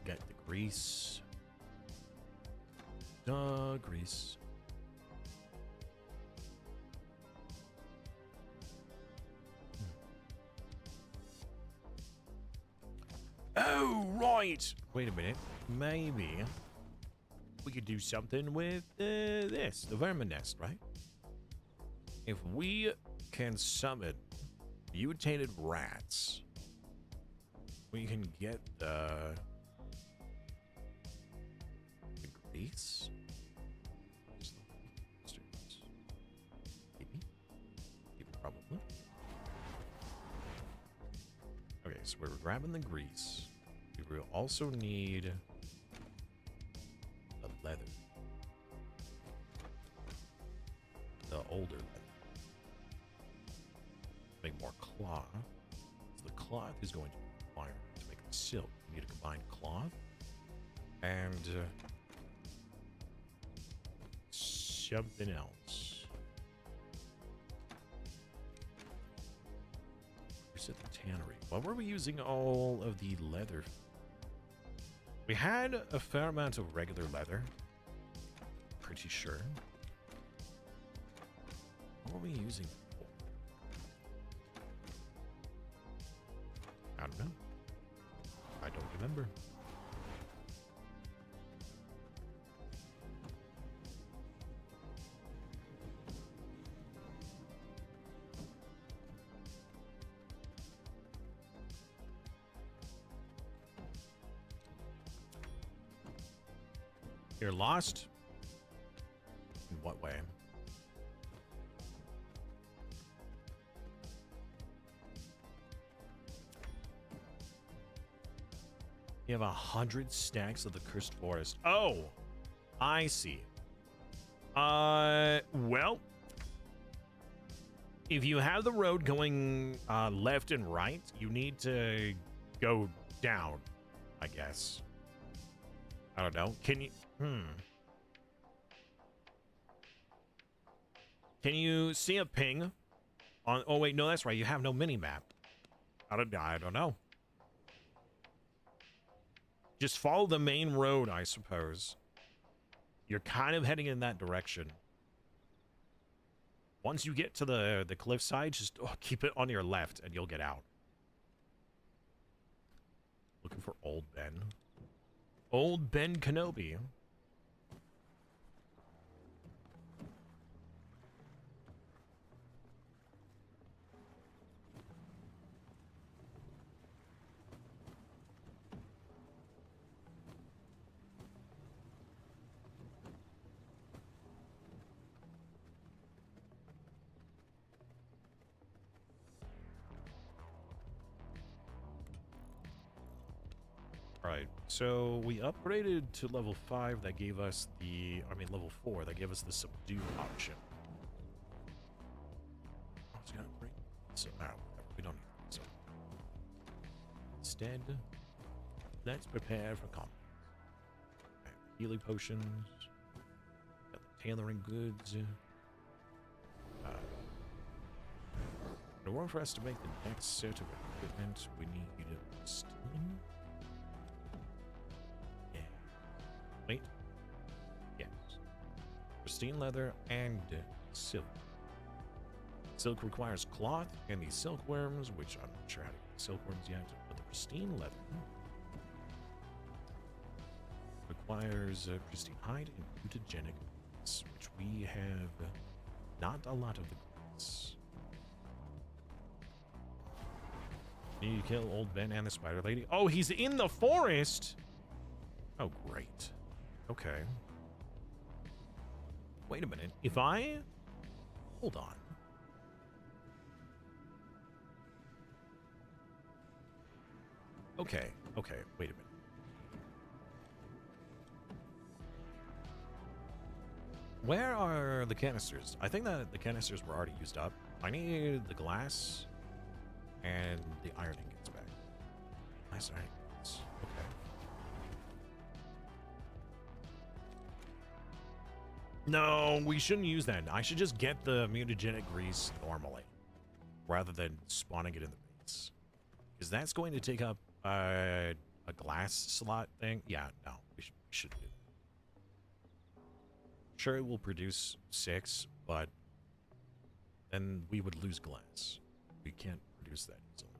Get the grease. Grease. Oh, right. Wait a minute. Maybe we could do something with this, the vermin nest, right? If we can summon mutated rats, we can get the grease. Maybe, probably. Okay, so we're grabbing the grease. We will also need the leather. The older leather. Make more cloth. So the cloth is going to be required to make the silk. We need to combine cloth and something else. Where's the tannery? What were we using all of the leather? We had a fair amount of regular leather. Pretty sure. What were we using for? I don't know. I don't remember. You're lost? In what way? You have 100 stacks of the cursed forest. Oh, I see. Well, if you have the road going left and right, you need to go down, I guess. I don't know. Can you? Can you see a ping on? Oh wait, no, that's right. You have no mini map. I don't know. Just follow the main road, I suppose. You're kind of heading in that direction. Once you get to the cliffside, just keep it on your left and you'll get out. Looking for Old Ben. Old Ben Kenobi. Right, so we upgraded to level 5. That gave us the, level 4. That gave us the subdue option. I was gonna bring so now we don't need it. So instead, let's prepare for combat. Okay, healing potions, got the tailoring goods. In order for us to make the next set of equipment, we need steam. Wait. Yes. Pristine leather and silk. Silk requires cloth and these silkworms, which I'm not sure how to get silkworms yet, but the pristine leather requires pristine hide and mutagenic goods, which we have not a lot of the goods. Need to kill Old Ben and the Spider Lady. Oh, he's in the forest! Oh, great. Okay. Wait a minute. If I... Hold on. Okay. Okay. Wait a minute. Where are the canisters? I think that the canisters were already used up. I need the glass and the iron ingots back. Nice iron ingots. Okay. No, we shouldn't use that. I should just get the mutagenic grease normally, rather than spawning it in the base. Because that's going to take up a glass slot thing. Yeah, no, we should do it. Sure, it will produce 6, but then we would lose glass. We can't produce that easily.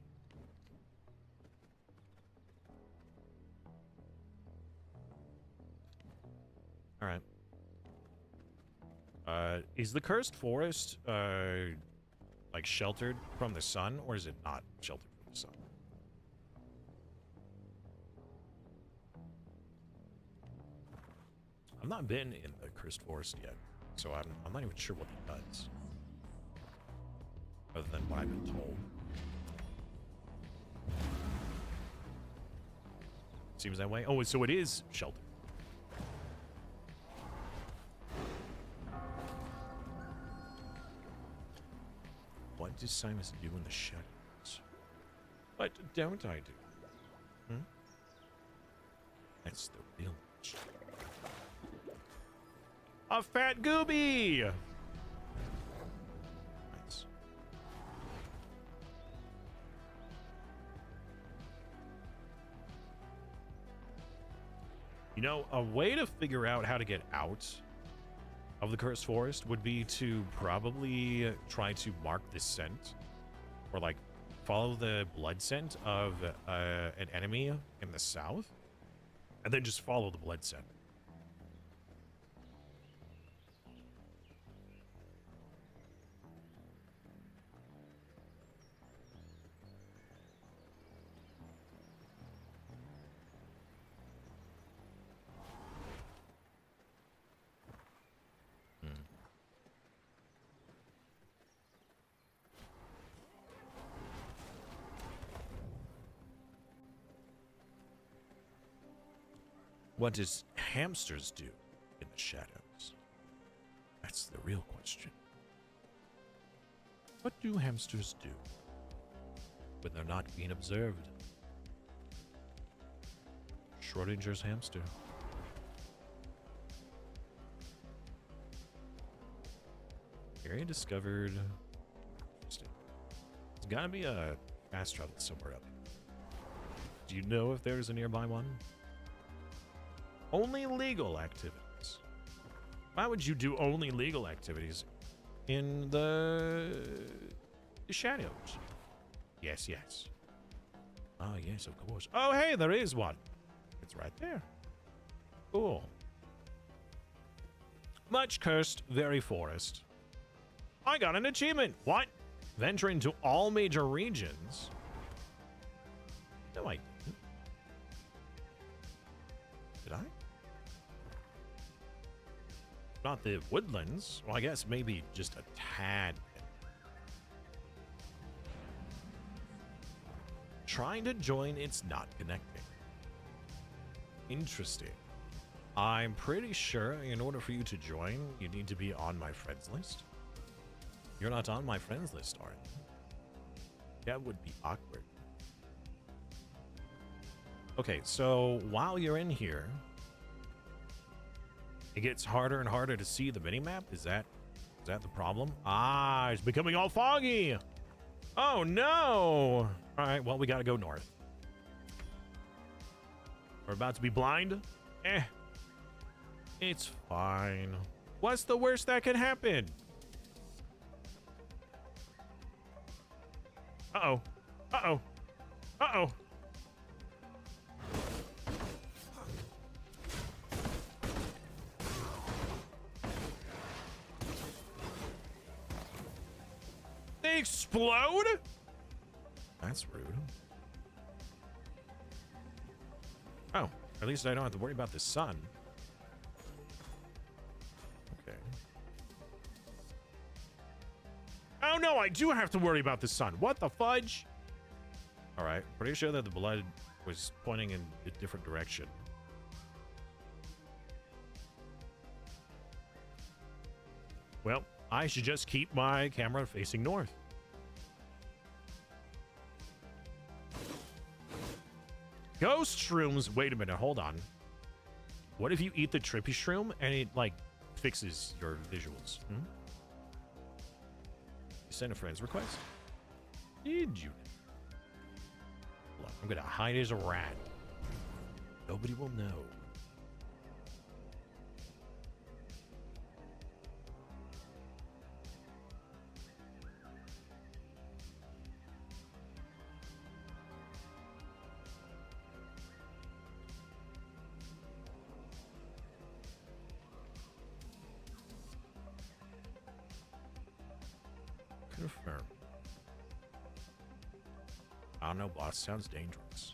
All right. Is the cursed forest, like, sheltered from the sun, or is it not sheltered from the sun? I've not been in the cursed forest yet, so I'm not even sure what it does. Other than what I've been told. Seems that way. Oh, so it is sheltered. What does Simus do in the shadows? What don't I do? That's the real issue. A fat gooby! Nice. You know, a way to figure out how to get out of the cursed forest would be to probably try to mark the scent, or like follow the blood scent of an enemy in the south, and then just follow the blood scent. What does hamsters do in the shadows? That's the real question. What do hamsters do when they're not being observed? Schrodinger's hamster. Area discovered. Interesting. There's gotta be a fast travel somewhere up. Do you know if there's a nearby one? Only legal activities. Why would you do only legal activities in the shadows? Yes, yes. Oh, yes, of course. Oh, hey, there is one. It's right there. Cool. Much cursed, very forest. I got an achievement. What? Venture into all major regions? No, I didn't. Did I? Not the woodlands. Well, I guess maybe just a tad bit. Trying to join, it's not connecting. Interesting. I'm pretty sure in order for you to join, you need to be on my friends list. You're not on my friends list, are you? That would be awkward. Okay, so while you're in here, it gets harder and harder to see the minimap. Is that the problem? Ah, it's becoming all foggy. Oh no! All right, well, we gotta go north. We're about to be blind. It's fine. What's the worst that can happen? Uh-oh. Uh-oh. Uh-oh. They explode? That's rude. Oh, at least I don't have to worry about the sun. Okay. Oh no, I do have to worry about the sun. What the fudge? All right, pretty sure that the blood was pointing in a different direction. Well, I should just keep my camera facing north. Ghost shrooms. Wait a minute, hold on. What if you eat the trippy shroom and it, like, fixes your visuals? You send a friend's request? Did you? Look, I'm gonna hide as a rat. Nobody will know. Confirm. I don't know, boss. Sounds dangerous.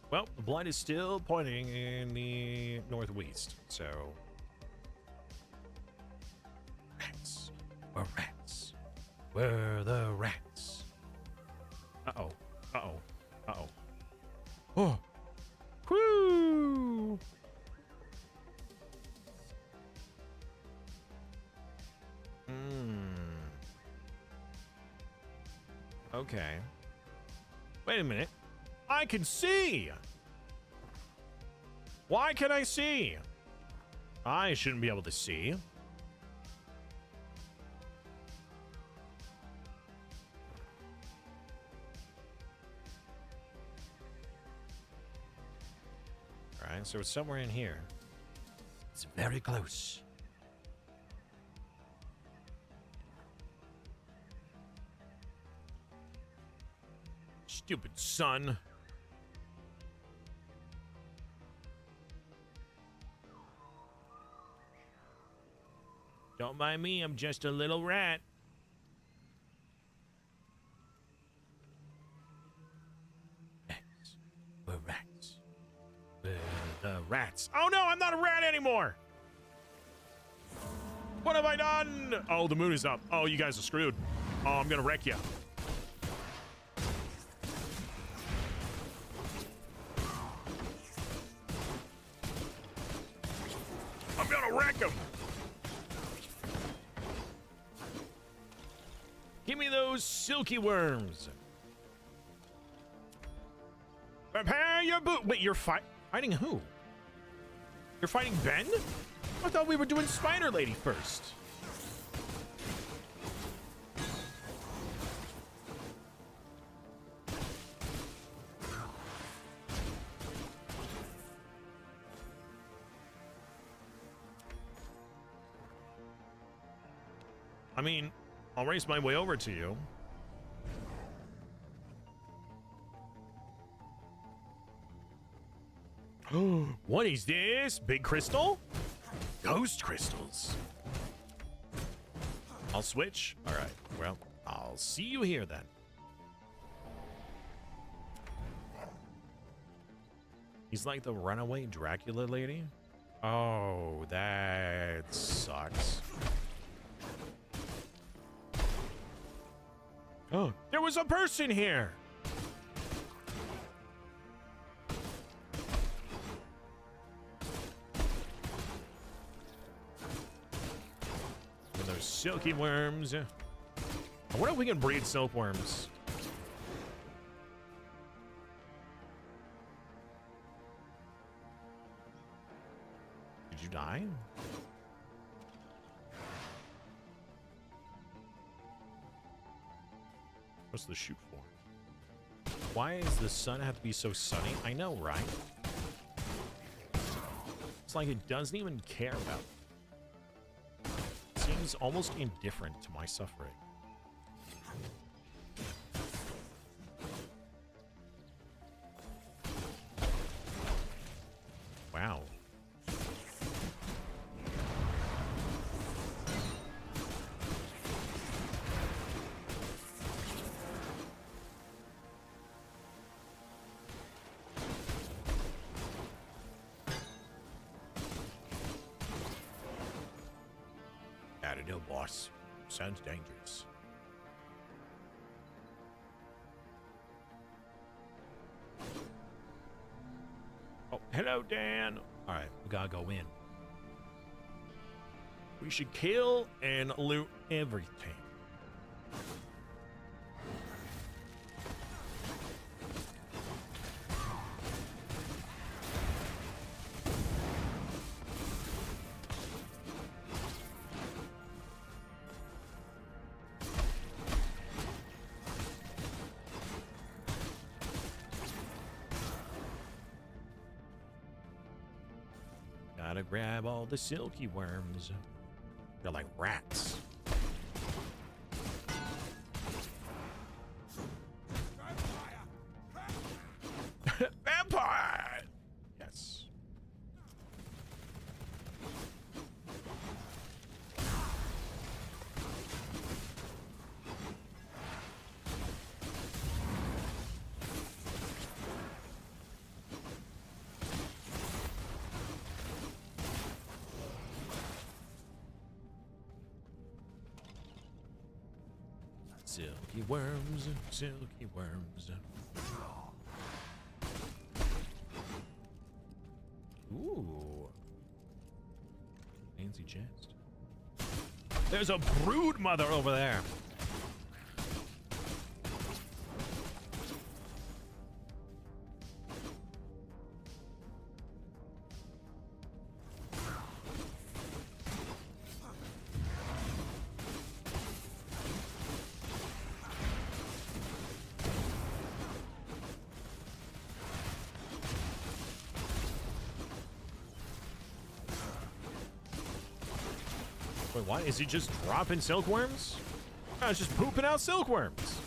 Well, the blind is still pointing in the northwest, so... Rats. We're rats. We're the rats. Uh-oh. Uh-oh. Uh-oh. Oh! Whoo! Okay. Wait a minute. I can see! Why can I see? I shouldn't be able to see. Alright, so it's somewhere in here. It's very close. Stupid son. Don't mind me, I'm just a little rat. Rats. We're rats. We're the rats. Oh no, I'm not a rat anymore! What have I done? Oh, the moon is up. Oh, you guys are screwed. Oh, I'm gonna wreck you. Wreck him! Give me those silky worms. Prepare your boot. Wait, you're fighting who? You're fighting Ben? I thought we were doing Spider Lady first. I mean, I'll race my way over to you. What is this? Big crystal? Ghost crystals. I'll switch. All right. Well, I'll see you here then. He's like the runaway Dracula lady. Oh, that sucks. Oh, there was a person here. And those silky worms. I wonder if we can breed silkworms. Did you die? What's the shoot for? Why does the sun have to be so sunny? I know, right? It's like it doesn't even care about me. It seems almost indifferent to my suffering. Wow. I don't know, boss. Sounds dangerous. Oh, hello, Dan. All right, we gotta go in. We should kill and loot everything. Gotta grab all the silky worms. They're like rats. Vampire! Yes. Silky worms, silky worms. Ooh. Fancy chest. There's a brood mother over there. Wait, what? Is he just dropping silkworms? I was just pooping out silkworms.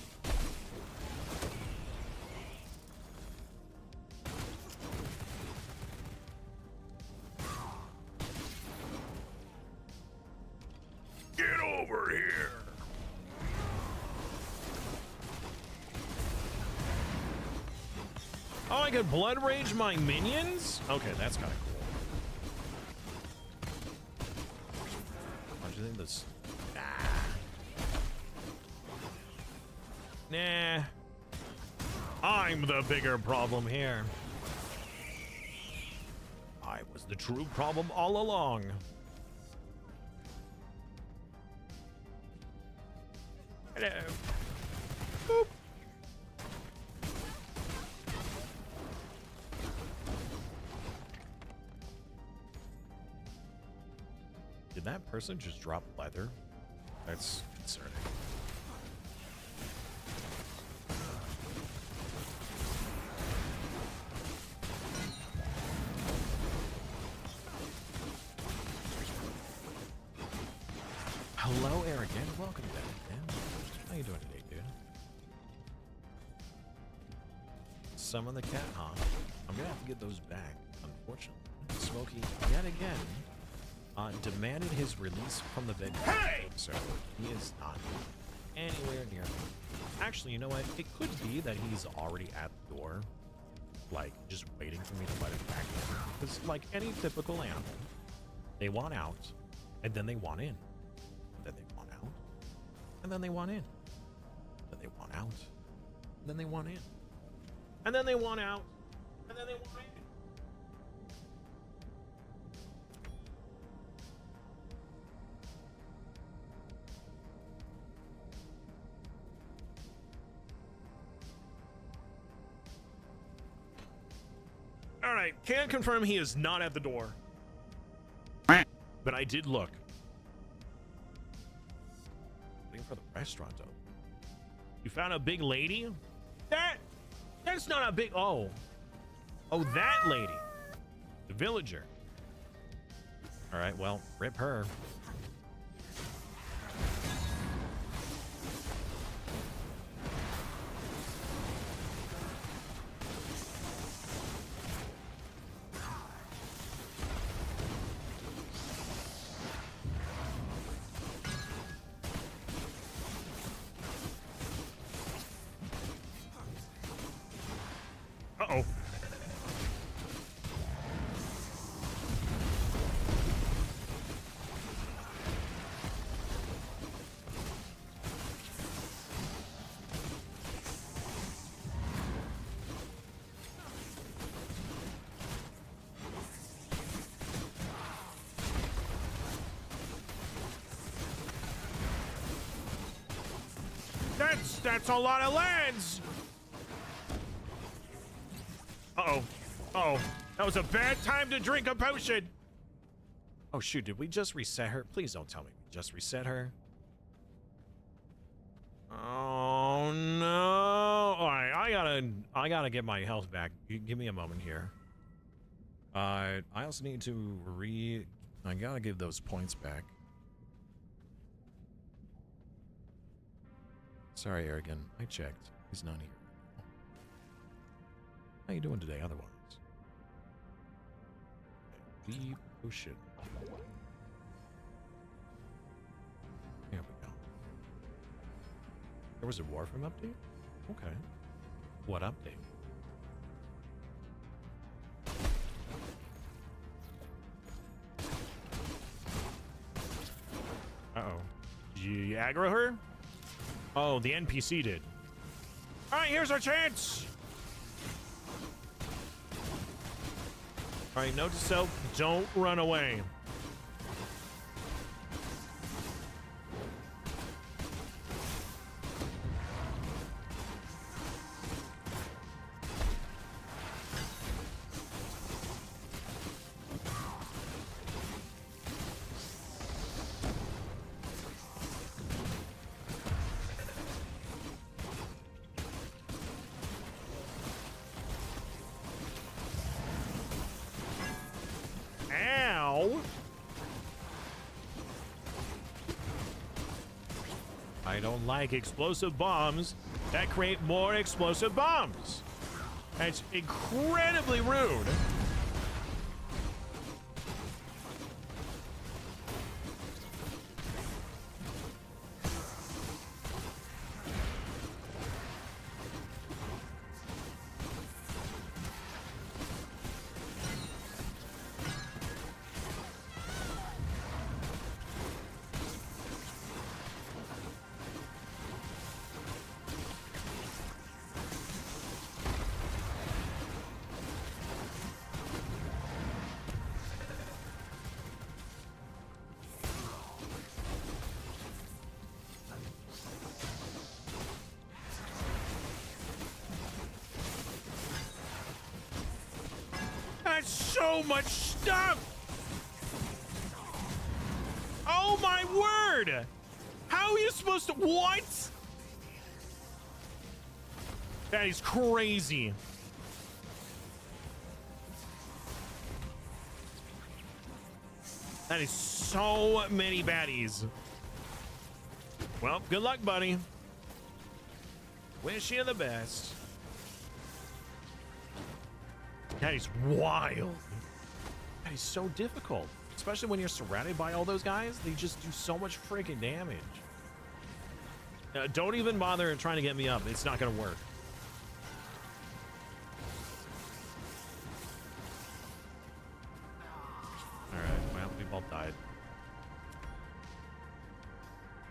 Get over here. Oh, I could blood rage my minions? Okay, that's kind of cool. I think this. Nah. I'm the bigger problem here. I was the true problem all along. Hello. Boop. Did that person just drop leather? That's concerning. Hello, Eric, and welcome back, man. How you doing today, dude? Summon the cat, huh? I'm gonna have to get those back, unfortunately. Smokey, yet again, demanded his release from the venue. Hey! So he is not anywhere near me. Actually, you know what? It could be that he's already at the door, like, just waiting for me to let him back in. Because, like any typical animal, they want out, and then they want in. And then they want out, and then they want in. Then they want out, and then they want in. And then they want out, and then they want in. All right, can confirm he is not at the door. But I did look. Waiting for the restaurant to open. You found a big lady? That's not a big... Oh, that lady. The villager. All right, well, rip her. Uh-oh. That's a lot of lands. Uh-oh. Uh-oh. That was a bad time to drink a potion. Oh, shoot. Did we just reset her? Please don't tell me we just reset her. Oh, no. All right. I gotta get my health back. Give me a moment here. I also need to I gotta give those points back. Sorry, Arrogant. I checked. He's not here. How you doing today, otherwise? Deep ocean. There we go. There was a Warframe update? Okay. What update? Uh-oh. Did you aggro her? Oh, the NPC did. All right, here's our chance. All right, note to self, don't run away. I don't like explosive bombs that create more explosive bombs. That's incredibly rude. so much stuff. Oh my word. How are you supposed to, what? That is crazy. That is so many baddies. Well, good luck, buddy. Wish you the best. That is wild. That is so difficult. Especially when you're surrounded by all those guys. They just do so much freaking damage. Don't even bother trying to get me up. It's not going to work. Alright, well, we both died.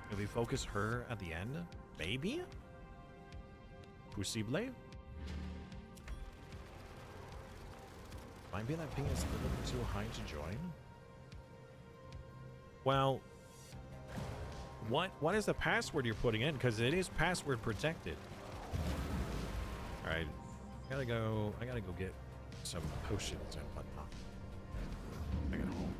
Can we focus her at the end? Maybe? Possible? Might be that ping is a little bit too high to join. Well, what is the password you're putting in? Because it is password protected. All right, I gotta go get some potions and whatnot. I get home.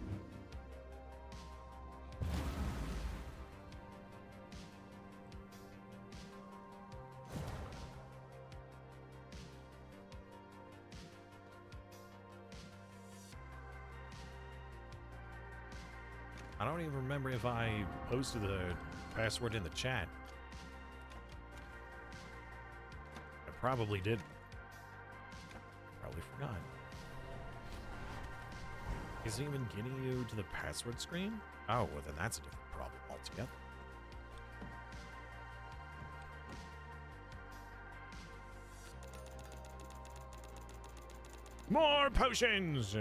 I don't even remember if I posted the password in the chat. I probably did. Probably forgot. Is it even getting you to the password screen? Oh, well then that's a different problem altogether. More potions!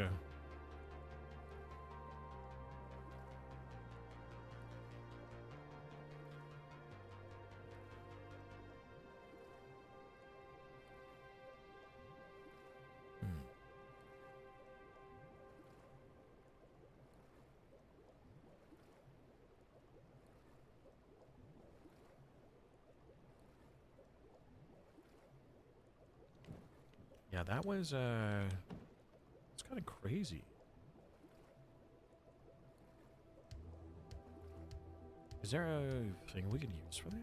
Yeah, that was, it's kind of crazy. Is there a thing we could use for this?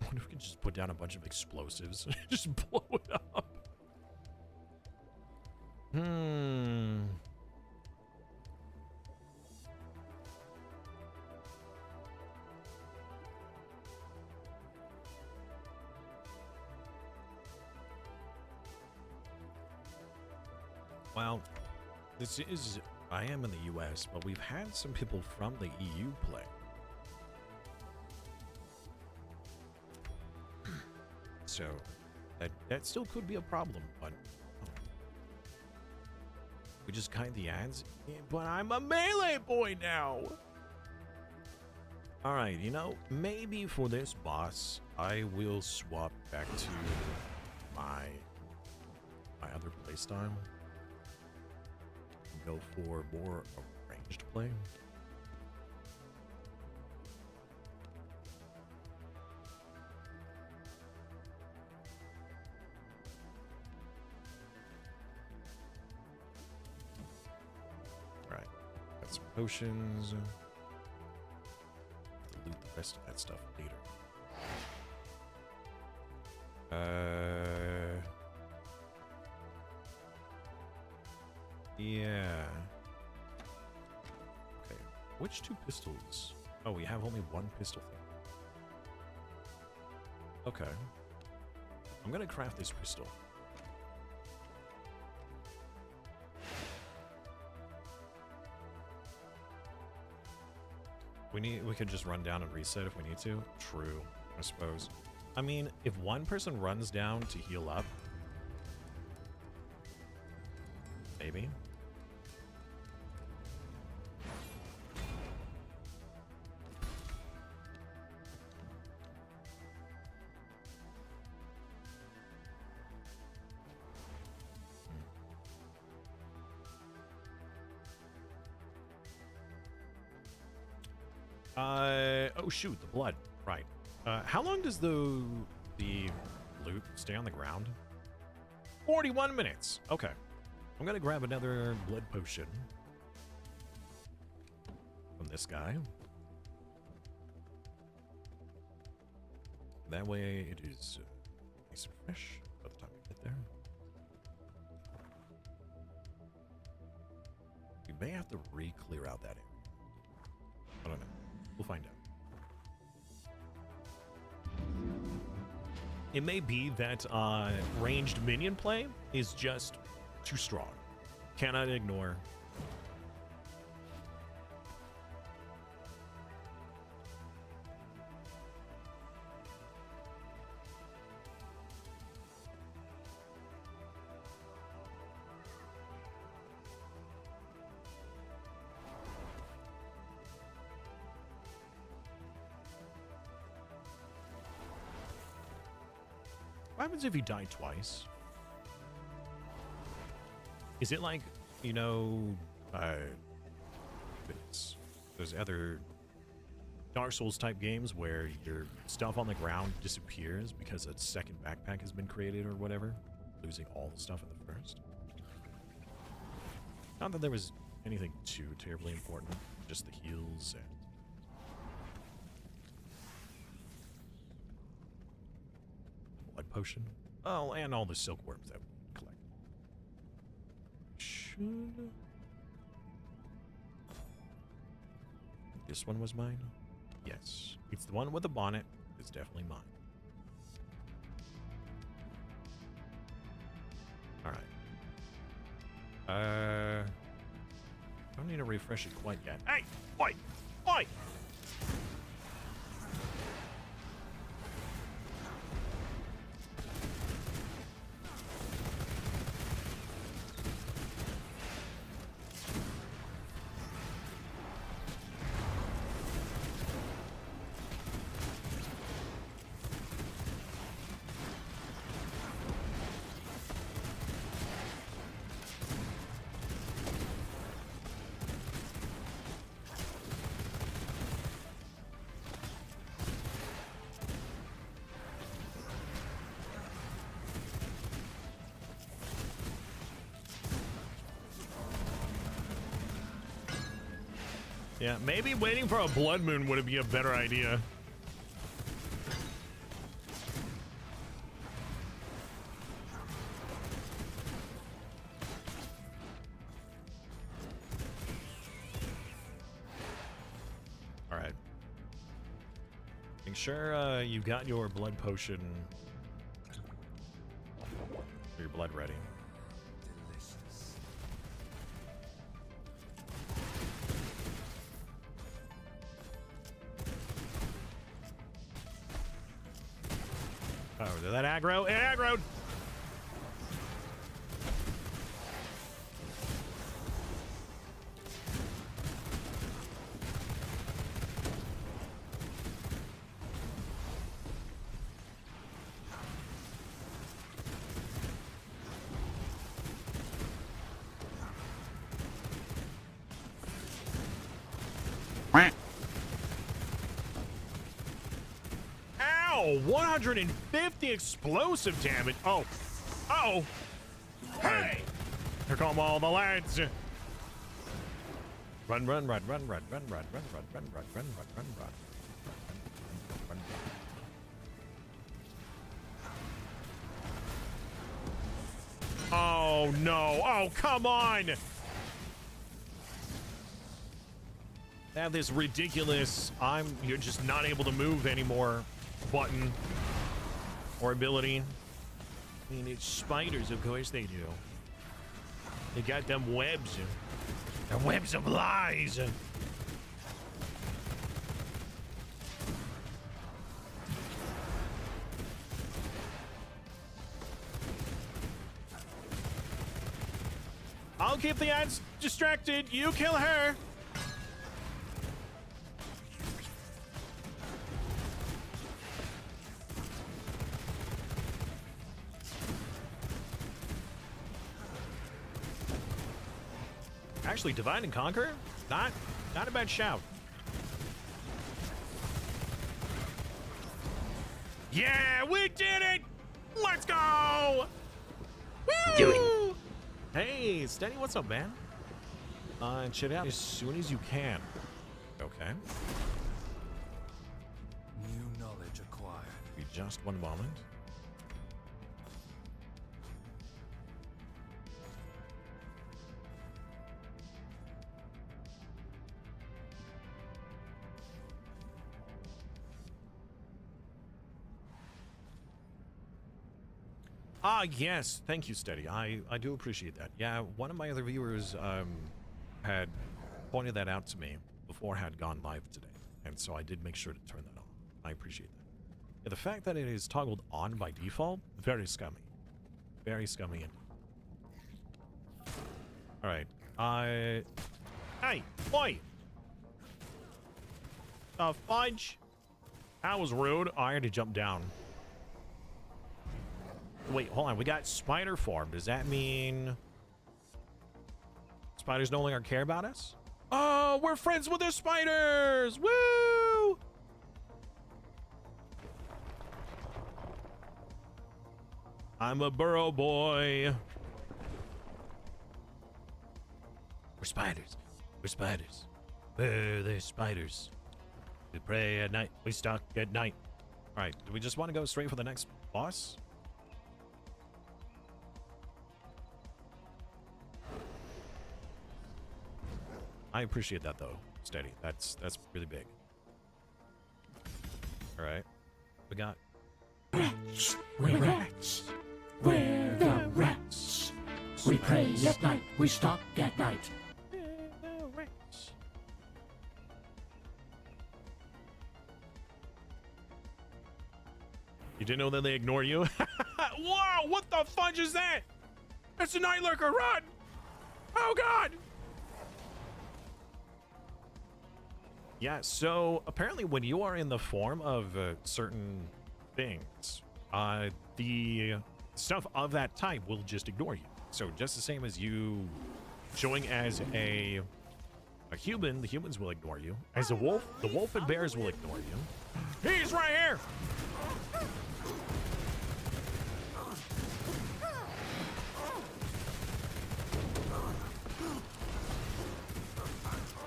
I wonder if we can just put down a bunch of explosives and just blow it up. Well, I am in the US, but we've had some people from the EU play. So, that still could be a problem, but we just kind the ads. Yeah, but I'm a melee boy now! Alright, you know, maybe for this boss, I will swap back to my other playstyle. Go for more ranged play. Right, got some potions. Loot the rest of that stuff later. Yeah. Okay. Which two pistols? Oh, we have only one pistol thing. Okay. I'm gonna craft this pistol. We could just run down and reset if we need to. True, I suppose. I mean, if one person runs down to heal up, maybe. Oh shoot, the blood. Right. How long does the loot, stay on the ground. 41 minutes. Okay. I'm gonna grab another blood potion from this guy. That way it is nice and fresh by the time we get there. We may have to re-clear out that area. I don't know. We'll find out. It may be that ranged minion play is just too strong. Cannot ignore. What happens if you die twice? Is it like, you know, those other Dark Souls type games where your stuff on the ground disappears because a second backpack has been created or whatever, losing all the stuff in the first? Not that there was anything too terribly important, just the heals and potion. Oh, and all the silkworms that we collect. This one was mine? Yes. It's the one with the bonnet. It's definitely mine. Alright. Don't need to refresh it quite yet. Hey! Oi! Oi! Yeah, maybe waiting for a blood moon would be a better idea. All right. Make sure you've got your blood potion, your blood ready. Oh, did that aggro? It aggroed! Ow! 150 explosive damage. Oh. Uh-oh. Hey! Here come all the lads. Run, run, run, run, run, run, run, run, run, run, run, run, run, run, run. Oh no. Oh, come on. They have this ridiculous you're just not able to move anymore button or ability. I mean, it's spiders, of course they do. They got them webs. The webs of lies. I'll keep the ads distracted. You kill her. Actually, Divide and Conquer, not a bad shout. Yeah, we did it! Let's go! Woo! Hey, Steady, what's up, man? Check it out as soon as you can. Okay. New knowledge acquired. Be just one moment. Ah, yes. Thank you, Steady. I do appreciate that. Yeah, one of my other viewers had pointed that out to me before I had gone live today. And so I did make sure to turn that on. I appreciate that. Yeah, the fact that it is toggled on by default, very scummy. Very scummy. Alright. Hey, boy! Fudge! That was rude. I had to jump down. Wait, hold on. We got spider form. Does that mean spiders no longer care about us? Oh, we're friends with the spiders! Woo! I'm a burrow boy. We're spiders. We're spiders. We're spiders. We pray at night. We stalk at night. All right. Do we just want to go straight for the next boss? I appreciate that though, Steady. That's really big. All right, we got Rats, we're rats. We're the rats. We pray at night. We stalk at night. You didn't know that they ignore you? Whoa! What the fudge is that? It's a night lurker. Run! Oh God! Yeah, so apparently when you are in the form of certain things, the stuff of that type will just ignore you. So just the same as you showing as a human, the humans will ignore you. As a wolf, the wolf and bears will ignore you. He's right here!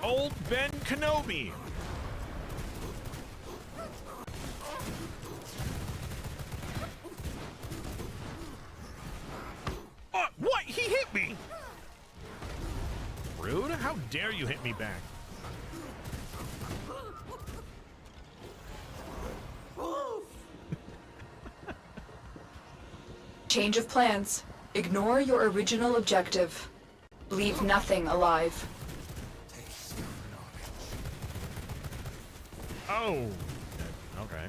Old Ben Kenobi! What? He hit me! Rude? How dare you hit me back? Change of plans. Ignore your original objective. Leave nothing alive. Oh! Okay.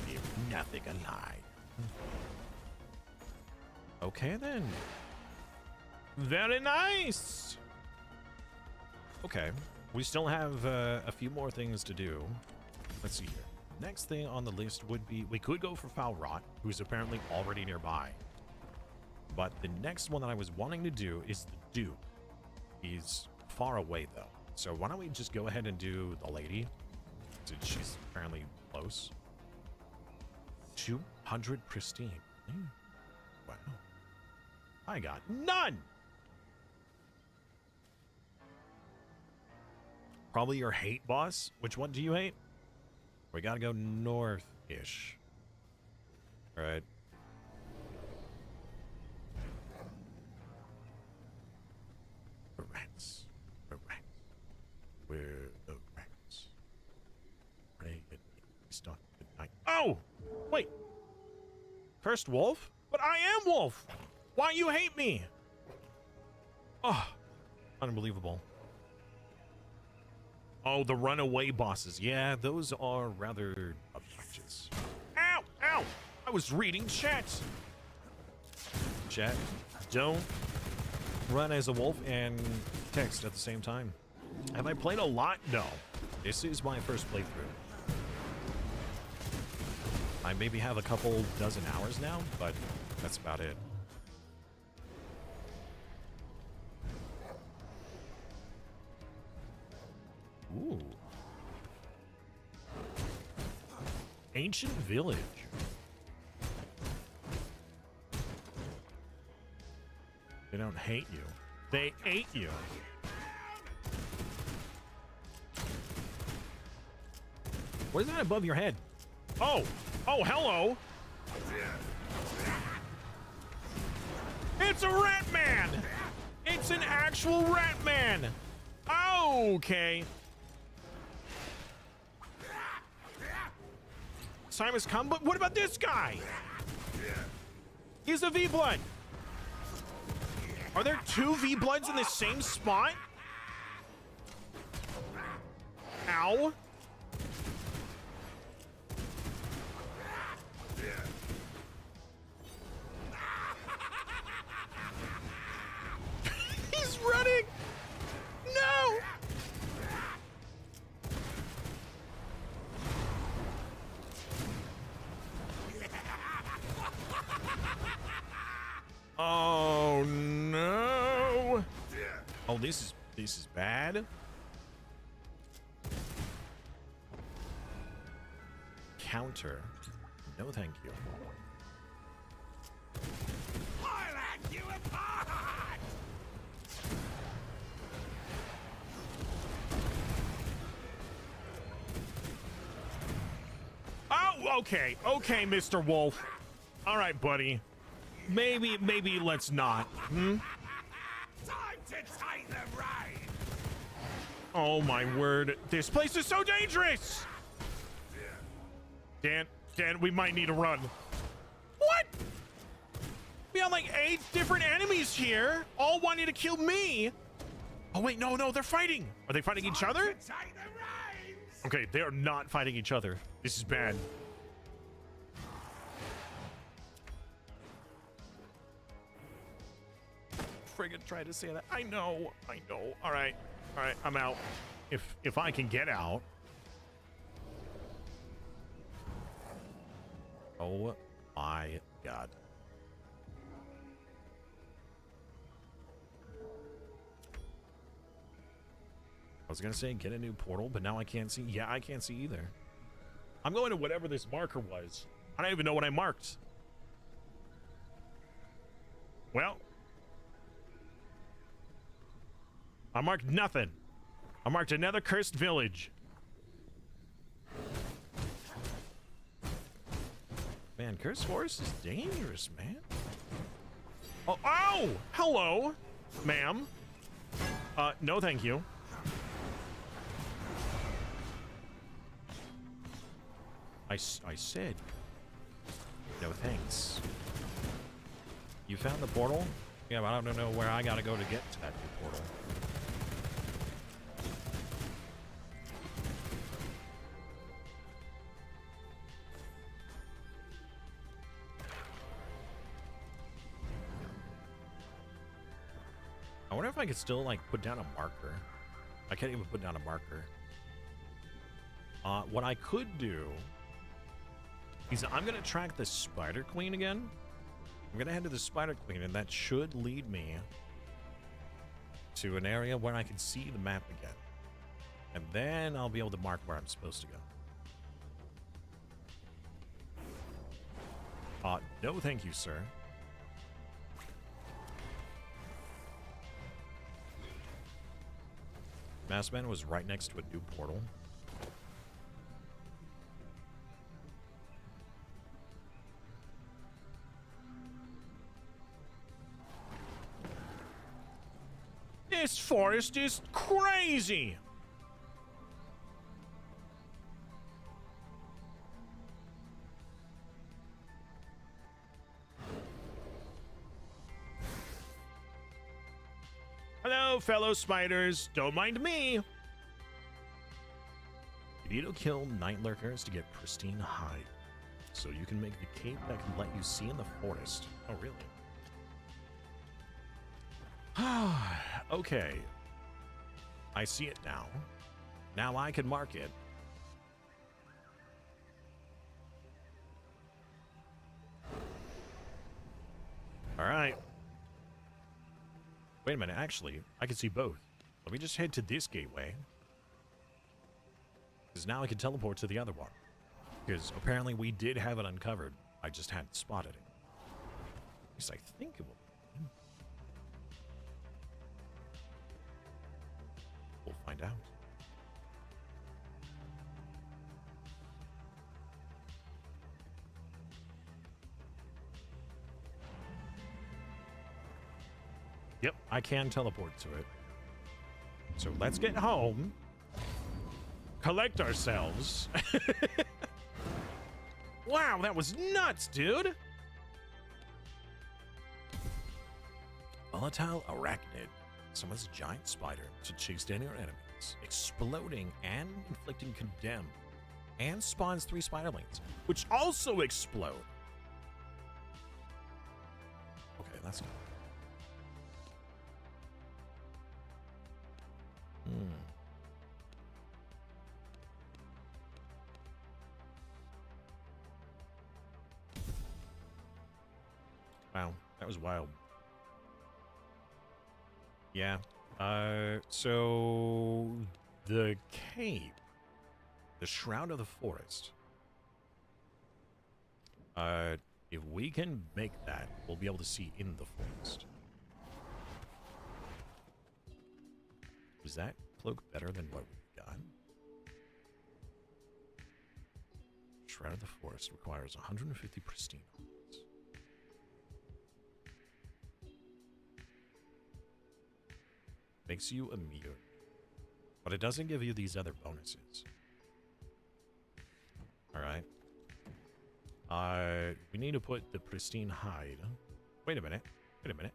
Leave nothing alive. Okay then. Very nice! Okay. We still have a few more things to do. Let's see here. Next thing on the list would be, we could go for Foul Rot, who's apparently already nearby. But the next one that I was wanting to do is the Duke. He's far away though. So why don't we just go ahead and do the lady, since she's apparently close. 200 pristine. Wow. I got none! Probably your hate boss. Which one do you hate? We gotta go north-ish. Alright. The rats. The rats. We're the rats. Pray at stuck at night. Oh! Wait! Cursed wolf? But I am wolf! Why you hate me? Oh, unbelievable. Oh, the runaway bosses. Yeah, those are rather obnoxious. Ow! Ow! I was reading chat. Chat, don't run as a wolf and text at the same time. Have I played a lot? No. This is my first playthrough. I maybe have a couple dozen hours now, but that's about it. Ooh. Ancient village. They don't hate you. They ate you. What is that above your head? Oh! Oh, hello! It's a rat man! It's an actual rat man! Okay. Simon's come, but what about this guy? He's a V-Blood. Are there two V-Bloods in the same spot? Ow. He's running! No! Oh no! Oh, this is bad. Counter. No, thank you. I'll hack you apart! Oh, okay, okay, Mr. Wolf. All right, buddy. Maybe let's not. Hmm? Time to take the reins! Oh my word! This place is so dangerous. Dan, we might need to run. What? We have like 8 different enemies here, all wanting to kill me. Oh wait, no, they're fighting. Are they fighting each other? Take the reins! Okay, they are not fighting each other. This is bad. Friggin' tried to say that. I know. All right, I'm out. If I can get out. Oh my god. I was gonna say get a new portal, but now I can't see. Yeah, I can't see either. I'm going to whatever this marker was. I don't even know what I marked. Well, I marked nothing. I marked another cursed village. Man, cursed forest is dangerous, man. Oh, ow! Hello, ma'am. No, thank you. I said no thanks. You found the portal? Yeah, but I don't know where I gotta go to get to that new portal. I wonder if I could still like put down a marker. I can't even put down a marker. What I could do is I'm gonna track the Spider Queen again. I'm gonna head to the Spider Queen, and that should lead me to an area where I can see the map again. And then I'll be able to mark where I'm supposed to go. No thank you, sir. Massman was right next to a new portal. This forest is crazy! Hello, fellow spiders. Don't mind me. You need to kill night lurkers to get pristine hide, so you can make the cape that can let you see in the forest. Oh, really? Okay. I see it now. Now I can mark it. All right. Wait a minute, actually, I can see both. Let me just head to this gateway. Because now I can teleport to the other one. Because apparently we did have it uncovered. I just hadn't spotted it. At least I think it will. We'll find out. Yep, I can teleport to it. So let's get home. Collect ourselves. Wow, that was nuts, dude. Volatile arachnid summons a giant spider to chase down your enemies, exploding and inflicting condemn, and spawns 3 spiderlings, which also explode. Okay, that's good. Wow, that was wild. Yeah. So the cave, the Shroud of the Forest. If we can make that, we'll be able to see in the forest. Is that cloak better than what we've got? Shroud of the Forest requires 150 pristine. Makes you immune, but it doesn't give you these other bonuses. All right. We need to put the pristine hide. Wait a minute. Wait a minute.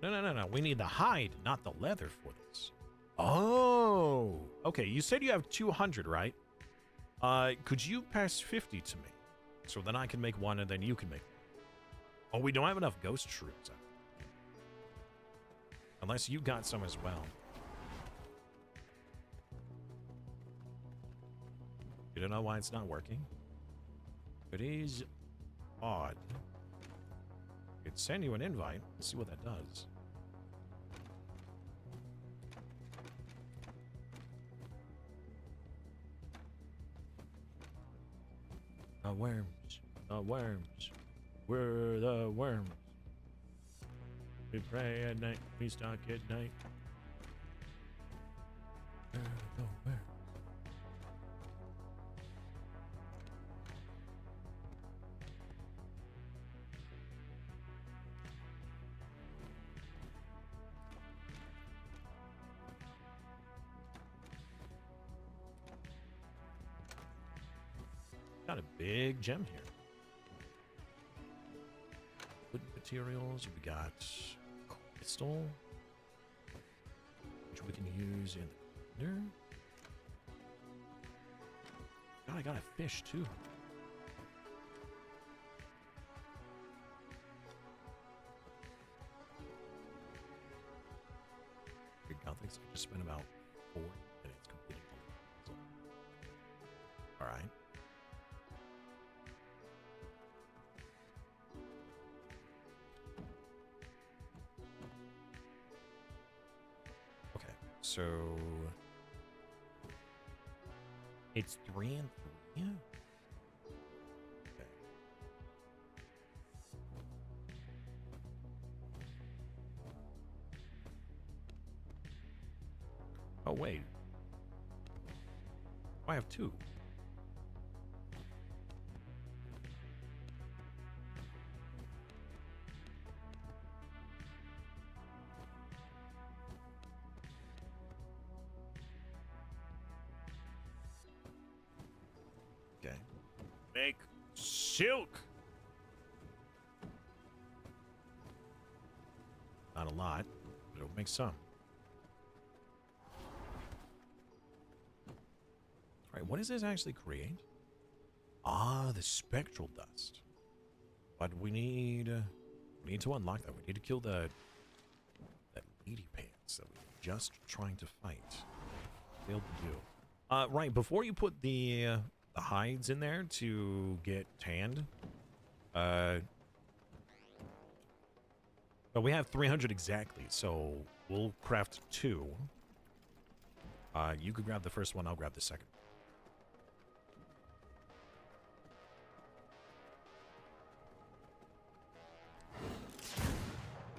No. We need the hide, not the leather for this. Oh. Okay, you said you have 200, right? Could you pass 50 to me? So then I can make one and then you can make one. Oh, we don't have enough ghost shrooms. Unless you got some as well. You don't know why it's not working? It is odd. I could send you an invite. Let's see what that does. The worms. The worms. We're the worms. We pray at night, we stalk at night. Where? Got a big gem here. Wood materials, we got crystal, which we can use in the corner. God, I got a fish too. God thinks I just spent about 4 minutes completing all of it. All right. So it's 3 and 3. Okay. Oh wait. I have 2. Make silk. Not a lot, but it'll make some. All right, what does this actually create? Ah, the spectral dust. But we need to unlock that. We need to kill that lady pants that we were just trying to fight. Failed to do. Right, before you put the hides in there to get tanned. But we have 300 exactly, so we'll craft 2. You could grab the first one, I'll grab the second.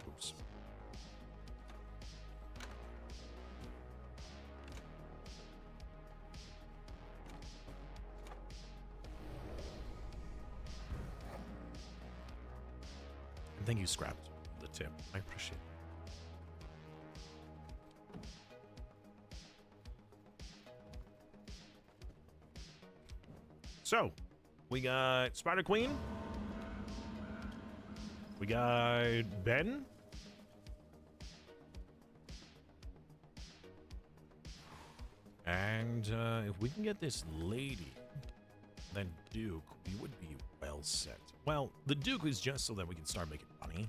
Oops. Thank you, Scrapped, for the tip. I appreciate it. So, we got Spider Queen. We got Ben. And if we can get this lady, then Duke, we would be well set. Well, the Duke is just so that we can start making money.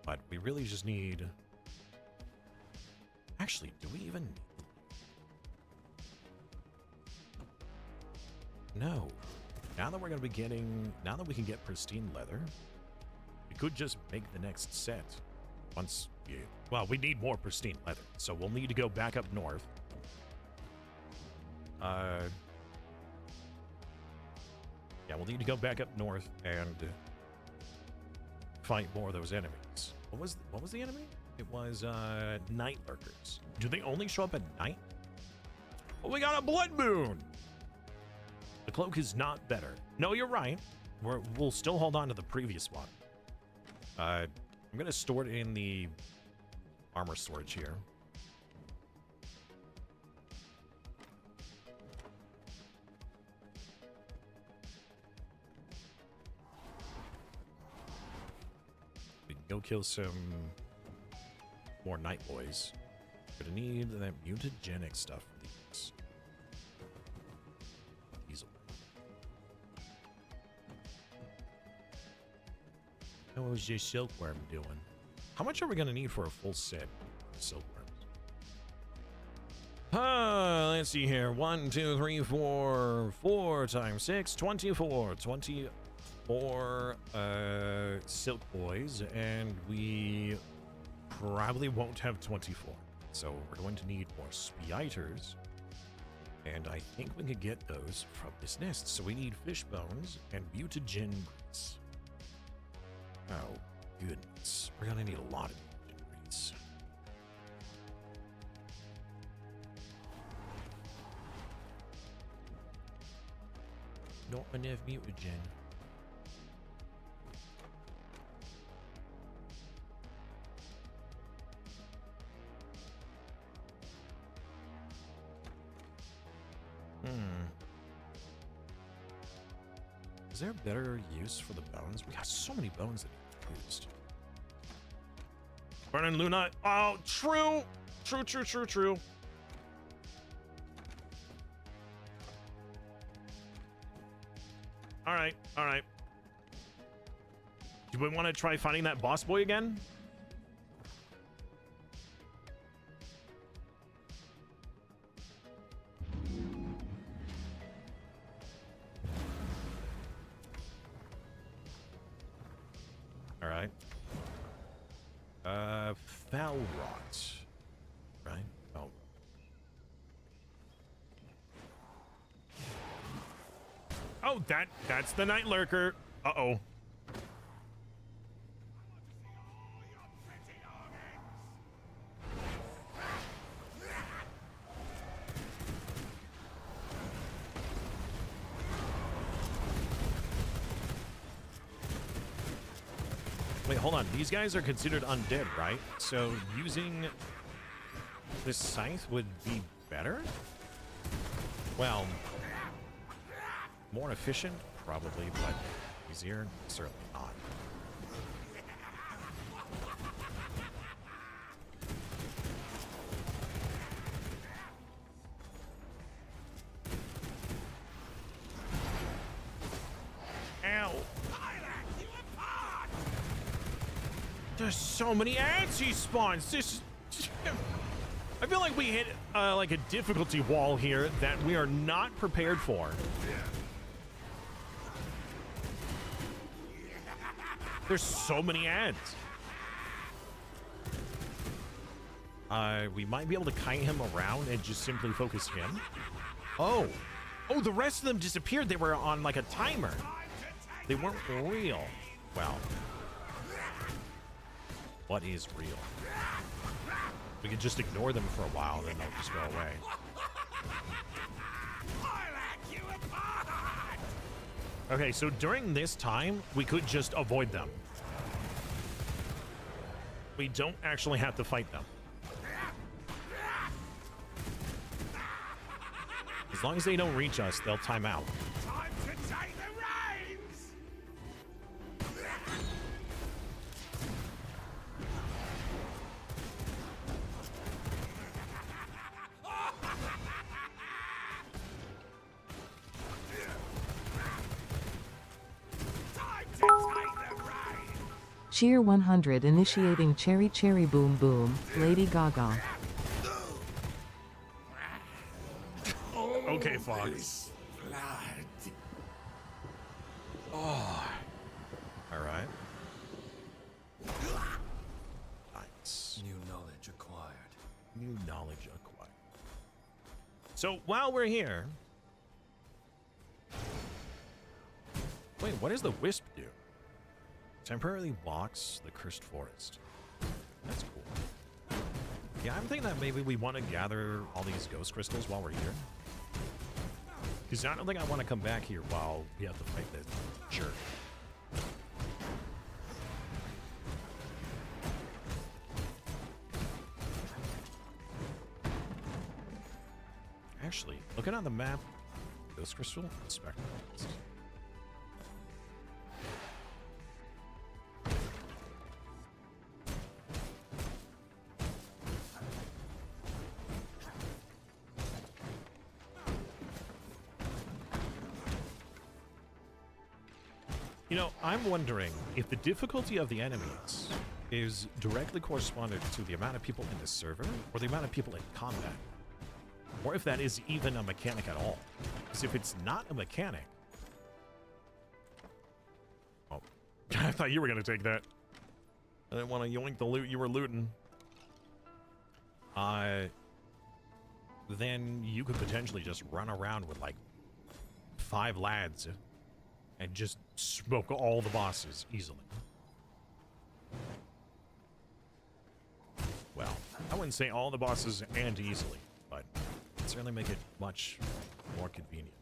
But we really just need... Actually, do we even... No. Now that we're going to be getting... Now that we can get pristine leather, we could just make the next set. Once... Yeah, well, we need more pristine leather, so we'll need to go back up north. Yeah, we'll need to go back up north and fight more of those enemies. What was the enemy? It was night lurkers. Do they only show up at night? Well, we got a blood moon. The cloak is not better. No, you're right. We'll still hold on to the previous one. I'm gonna store it in the armor storage here. We can go kill some more night boys. Gonna need that mutagenic stuff for these. How was your silkworm doing? How much are we gonna need for a full set of silkworms? Let's see here. 1, 2, 3, 4. 4 times 6, 24. 24 silk boys, and we probably won't have 24. So we're going to need more spiders. And I think we could get those from this nest. So we need fish bones and mutagen grease. Oh, goodness. We're gonna need a lot of mutagen grease. Not enough mutagen. Is there a better use for the bones? We got so many bones that we used. Burning Luna. Oh, true. True. All right. Do we want to try finding that boss boy again? All right. Foul rot. Right? Oh. Oh, that's the night lurker. Uh-oh. Wait, hold on. These guys are considered undead, right? So using this scythe would be better? Well, more efficient, probably, but easier, certainly not. Ow! There's so many ants he spawns. This, I feel like we hit like a difficulty wall here that we are not prepared for. There's so many ants. We might be able to kite him around and just simply focus him. Oh, the rest of them disappeared. They were on like a timer. They weren't real. Well, what is real? We could just ignore them for a while, then they'll just go away. Okay, so during this time, we could just avoid them. We don't actually have to fight them. As long as they don't reach us, they'll time out. Time to take the reins! Time to take the reins! Cheer 100 initiating Cherry Cherry Boom Boom, Lady Gaga. Okay, Fox. Blood. Oh. All right. Nice. New knowledge acquired. New knowledge acquired. So while we're here... Wait, what does the wisp do? Temporarily blocks the cursed forest. That's cool. Yeah, I'm thinking that maybe we want to gather all these ghost crystals while we're here. Because I don't think I want to come back here while we have to fight this jerk. Actually, looking on the map, ghost crystal, inspector. You know, I'm wondering if the difficulty of the enemies is directly correspondent to the amount of people in the server or the amount of people in combat. Or if that is even a mechanic at all. Because if it's not a mechanic... Oh, I thought you were going to take that. I didn't want to yoink the loot you were looting. Then you could potentially just run around with like 5 lads and just smoke all the bosses easily. Well, I wouldn't say all the bosses and easily, but it'd certainly make it much more convenient.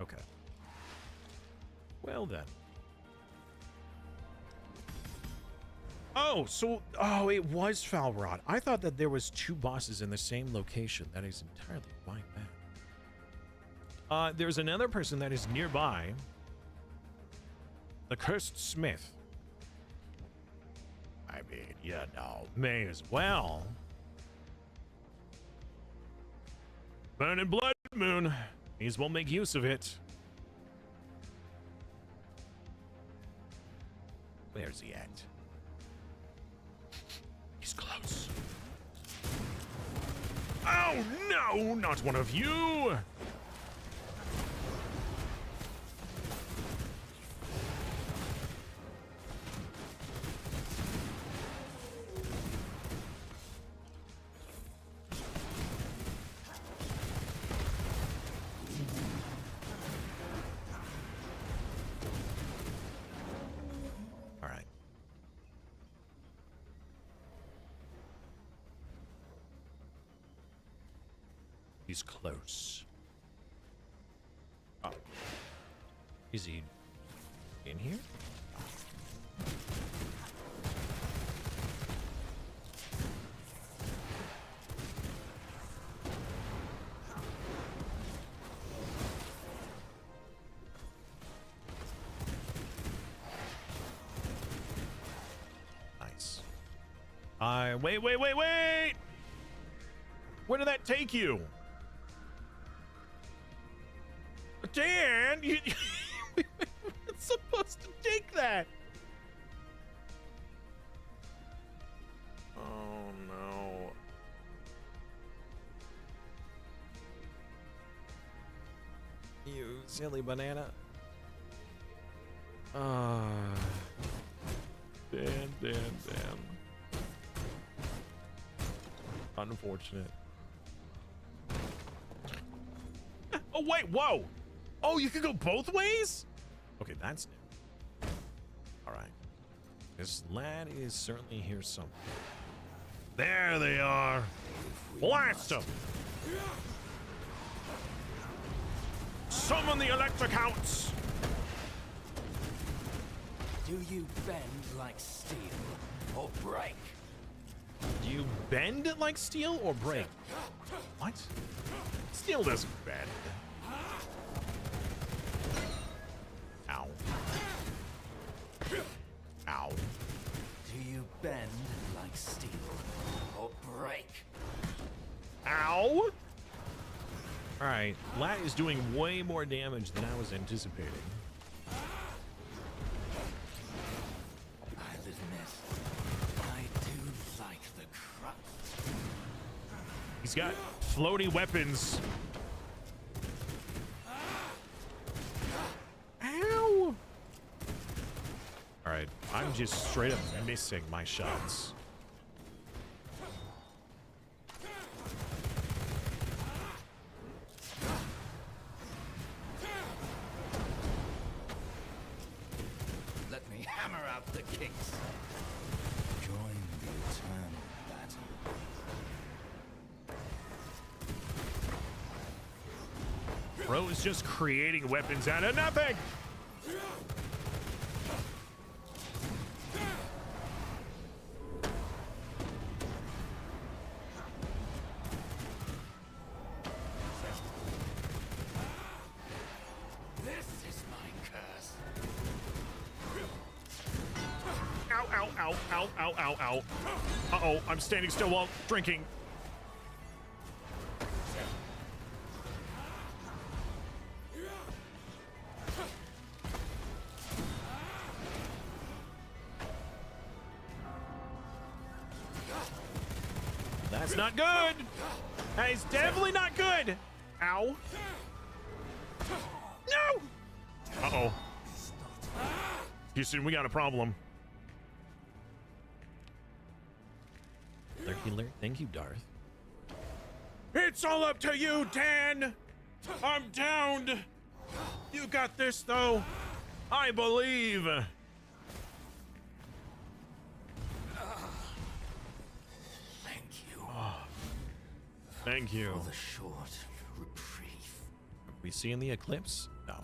Okay. Well then. Oh, it was Falrod. I thought that there was 2 bosses in the same location. That is entirely my bad. There's another person that is nearby. The Cursed Smith. I mean, yeah, no, may as well. Burning Blood Moon. These will make use of it. Where's he at? He's close. Oh no, not one of you! He's close. Oh. Is he in here? Nice. Wait! Where did that take you? Dan, you it's supposed to take that. Oh no. You silly banana. Dan. Unfortunate. Oh, wait, whoa. Oh, you can go both ways? Okay, that's new. All right. This lad is certainly here somewhere. There they are. Blast them. Summon the electric hounds. Do you bend like steel or break? Do you bend like steel or break? What? Steel doesn't bend. Ow. Ow. Do you bend like steel or break? Ow! Alright, Lat is doing way more damage than I was anticipating. I'll admit, I do like the crust. He's got floaty weapons. Ow! Alright, I'm just straight up missing my shots. Let me hammer out the kinks. Join the eternal battle. Bro is just creating weapons out of nothing! This is my curse. Ow, ow, ow, ow, ow, ow, ow. Uh-oh, I'm standing still while drinking. That's not good. That is definitely not good. Ow. No! Uh-oh. Houston, we got a problem. Healer, thank you, Darth. It's all up to you, Dan! I'm downed! You got this, though. I believe. Thank you Thank you. for the short reprieve. We see in the eclipse? No.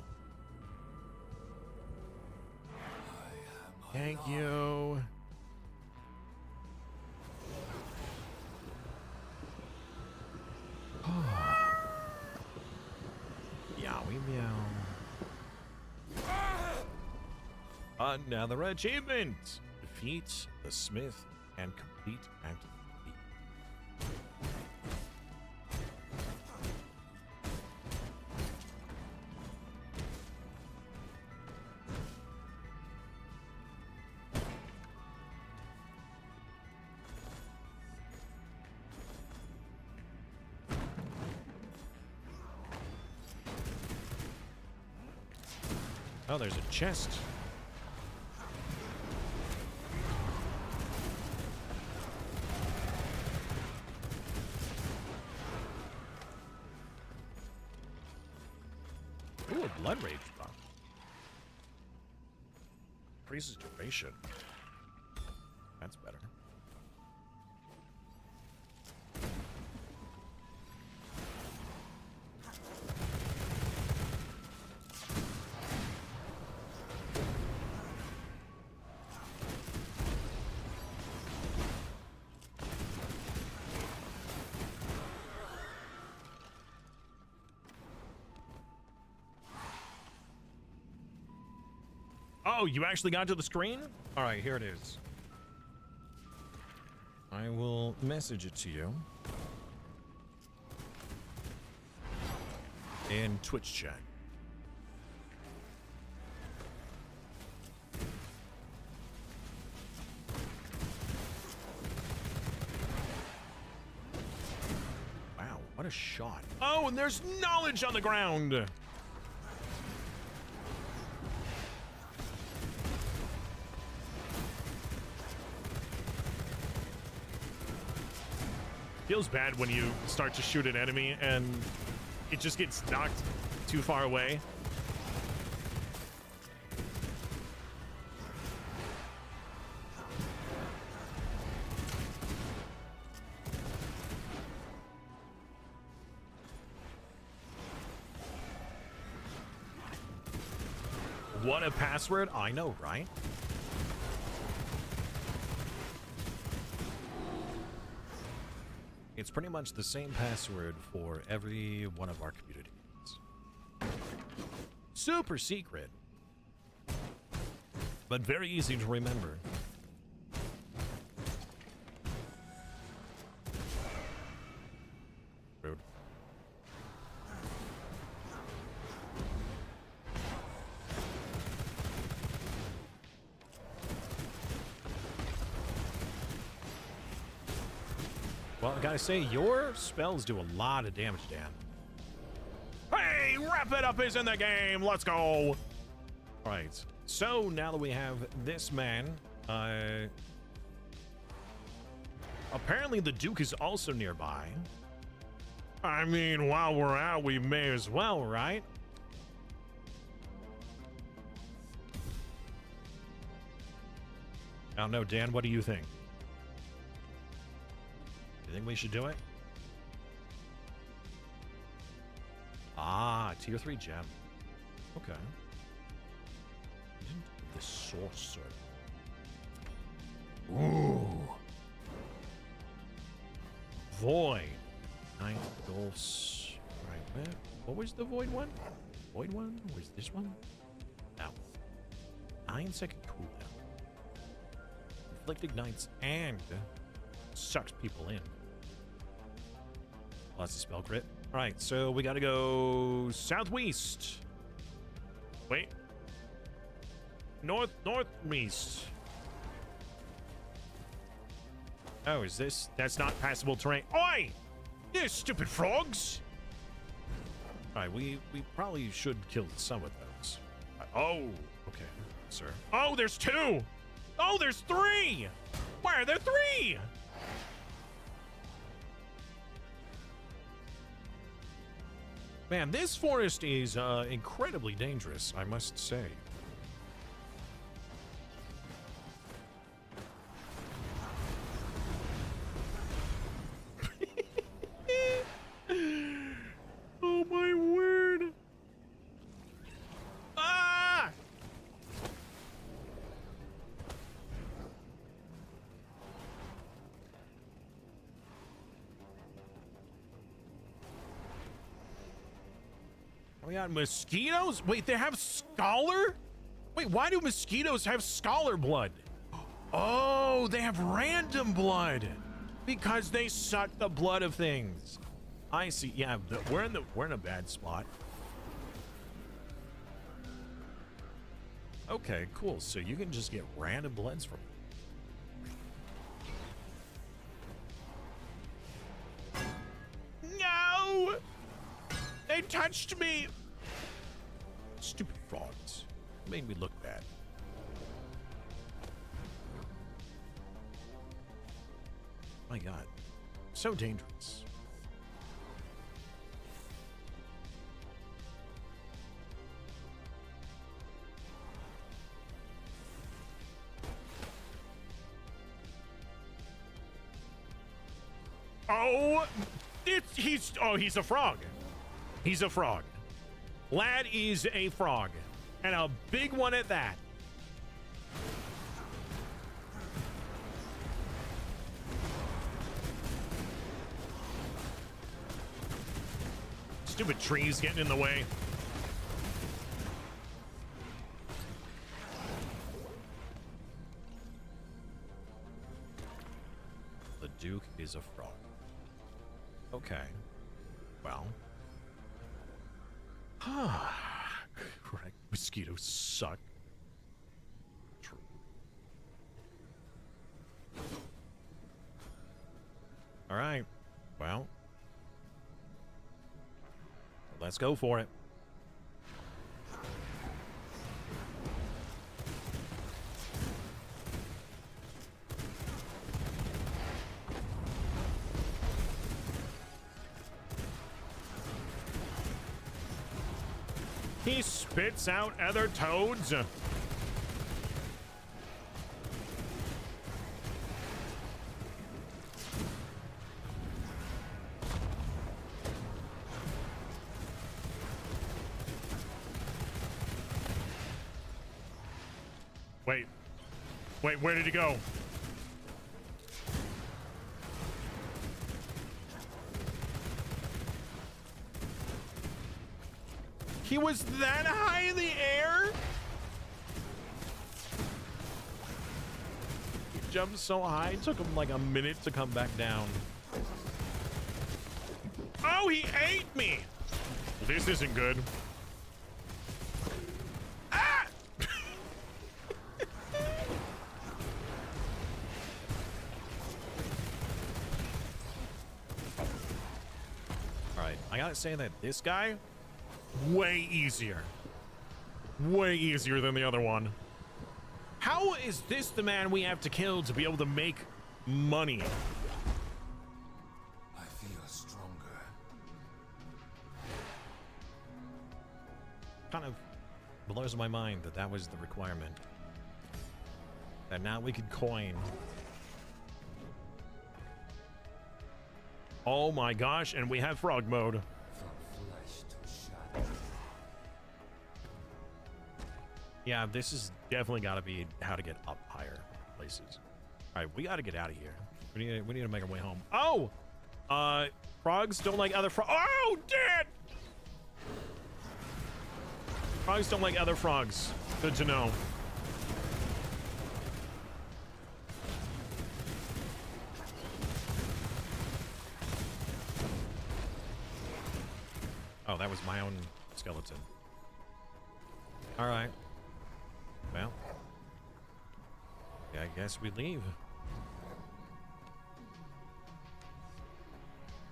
Thank you. Yowie meow. Another achievement. Defeat the Smith and complete active defeat. Oh, there's a chest. Ooh, a blood rage buff. Increases duration. That's better. Oh, you actually got to the screen? All right, here it is. I will message it to you in Twitch chat. a shot. Oh, and there's knowledge on the ground. Feels bad when you start to shoot an enemy and it just gets knocked too far away. What a password. I know, right? It's pretty much the same password for every one of our community meetings. Super secret, but very easy to remember. Rude. Well, I gotta say, your spells do a lot of damage, Dan. Hey, wrap it up is in the game. Let's go. All right. So now that we have this man, apparently the Duke is also nearby. I mean, while we're out, we may as well, right? I don't know, Dan. What do you think? You think we should do it? Ah, tier 3 gem. Okay. The sorcerer. Ooh. Void. Ninth Gulfs. Right, what was the void one? Void one? Was this one? That one. 9-second cooldown. Inflict ignites and sucks people in. Well, that's a spell crit. All right, so we got to go southwest. Wait. Northeast. Oh, is this? That's not passable terrain. Oi! You stupid frogs! All right, we probably should kill some of those. Oh, okay, sir. Oh, there's 2! Oh, there's 3! Why are there 3? Man, this forest is incredibly dangerous, I must say. Oh my word. Ah! We got mosquitoes? Wait, they have scholar? Wait, why do mosquitoes have scholar blood? Oh, they have random blood because they suck the blood of things. I see. Yeah, we're in a bad spot. Okay, cool. So you can just get random bloods from them. No! They touched me! Stupid frogs. Made me look bad. My God. So dangerous. Oh, he's a frog. He's a frog. Lad is a frog. And a big one at that. Stupid trees getting in the way. The Duke is a frog. Okay. Well. Correct. Mosquitoes suck. True. All right. Well. Let's go for it. He spits out other toads. Wait, where did he go? He was that high in the air? He jumped so high, it took him like a minute to come back down. Oh, he ate me! This isn't good. Ah! Alright, I gotta say that this guy, way easier. Way easier than the other one. How is this the man we have to kill to be able to make money? I feel stronger. Kind of blows my mind that that was the requirement. That now we could coin. Oh my gosh, and we have frog mode. From flesh to shadow. Yeah, this is definitely got to be how to get up higher places. All right, we got to get out of here. We need to make our way home. Oh, frogs don't like other frogs. Oh, dead. Frogs don't like other frogs. Good to know. Oh, that was my own skeleton. All right. Well, yeah, I guess we leave.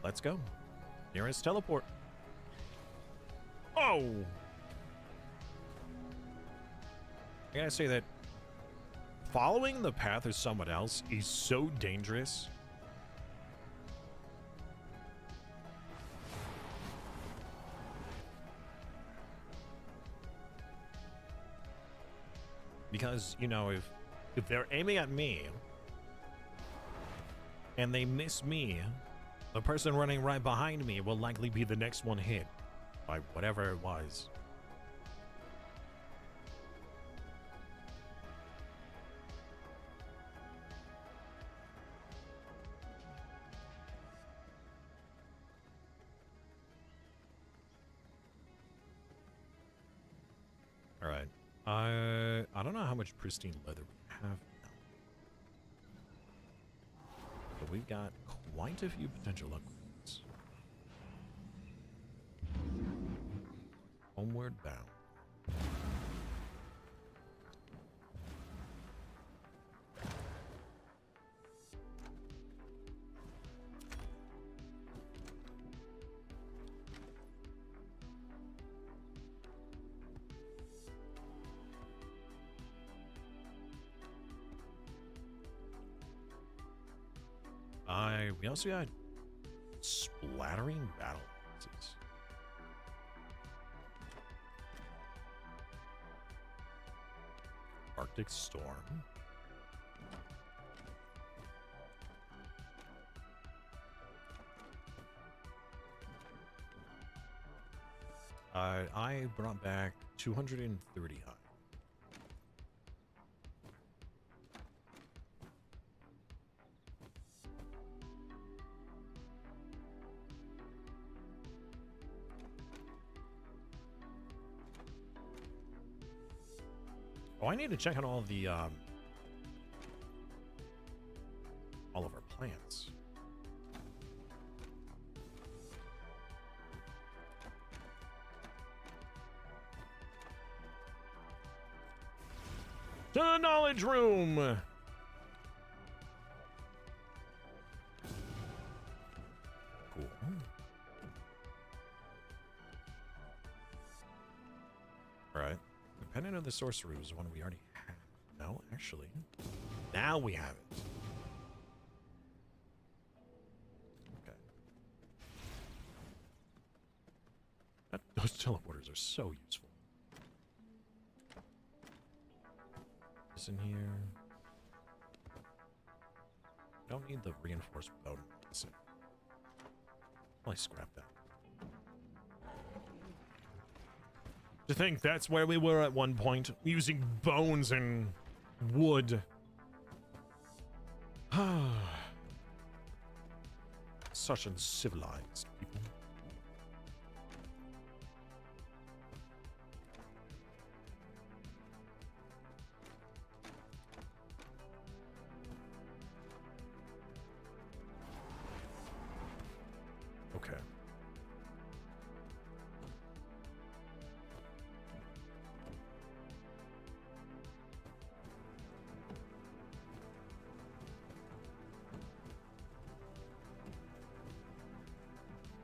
Let's go. Nearest teleport. Oh! I gotta say that following the path of someone else is so dangerous. Because, you know, if they're aiming at me and they miss me, the person running right behind me will likely be the next one hit by whatever it was. All right. I don't know how much pristine leather we have now. But we've got quite a few potential upgrades. Homeward bound. We also got splattering battle axes. Arctic storm. I brought back 230 high. Oh, I need to check on all of the, all of our plants. To the knowledge room! Cool. Dependent on the sorcery was one we already had. No, actually. Now we have it. Okay. Those teleporters are so useful. This in here. Don't need the reinforced bone. I scrap that. To think that's where we were at one point, using bones and wood. Such uncivilized people. Okay.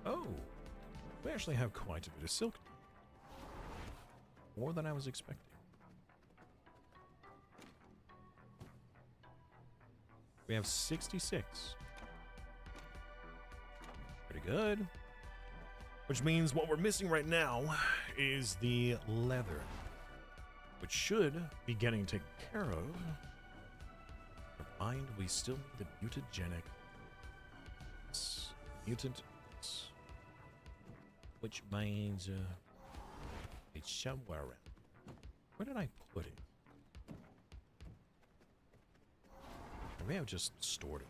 Oh, we actually have quite a bit of silk. More than I was expecting. We have 66. Pretty good. Which means what we're missing right now is the leather, which should be getting taken care of. Mind, we still need the mutagenic mutant, which means it's somewhere around. Where did I put it? I may have just stored it.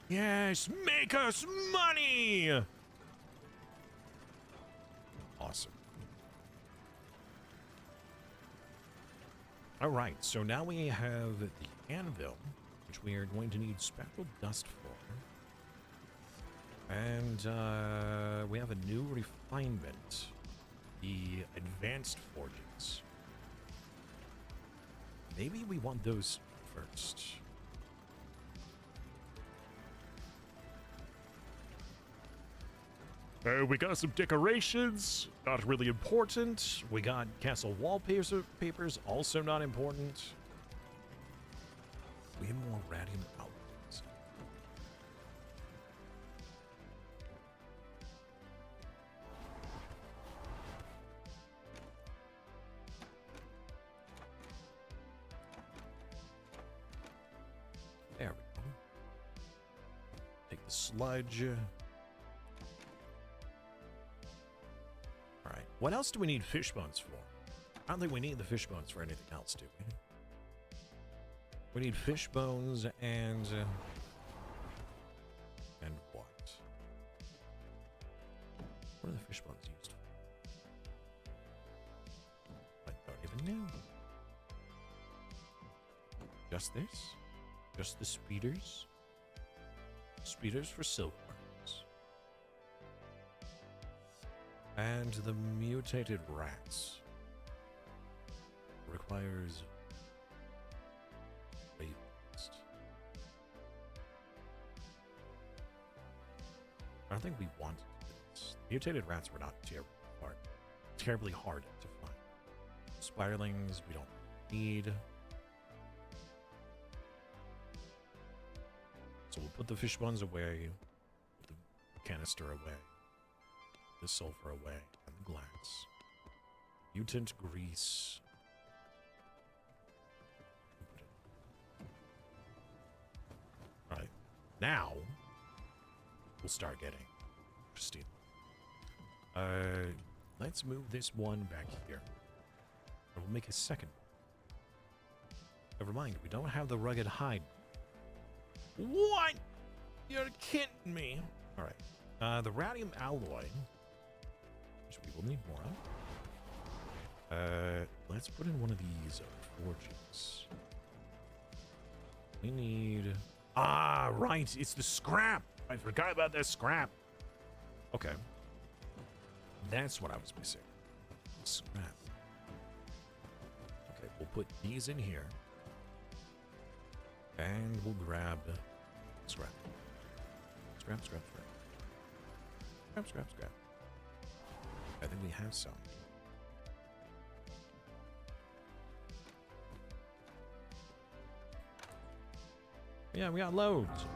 Yes, make us money! Awesome. All right, so now we have the anvil, which we are going to need spectral dust for. And we have a new refinement, the advanced forges. Maybe we want those first. We got some decorations, not really important. We got castle wallpapers, also not important. We have more radium outlets. There we go. Take the sludge. What else do we need fish bones for? I don't think we need the fish bones for anything else, do we? We need fish bones and what? What are the fish bones used for? I don't even know. Just this? Just the speeders? Speeders for silkworms. And the mutated rats requires waste. I don't think we want this. Mutated rats were not terribly hard to find. Spiralings we don't need. So we'll put the fish bones away, put the canister away. The sulfur away, and the glass. Mutant grease. Alright. Now, we'll start getting pristine. Let's move this one back here. And we'll make a second one. Never mind, we don't have the rugged hide. What? You're kidding me. Alright. The radium alloy, which we will need more of. Let's put in one of these forges. We need... Ah, right. It's the scrap. I forgot about that scrap. Okay. That's what I was missing. Scrap. put these in here. And we'll grab scrap. Scrap. I think we have some. Yeah, we got loads.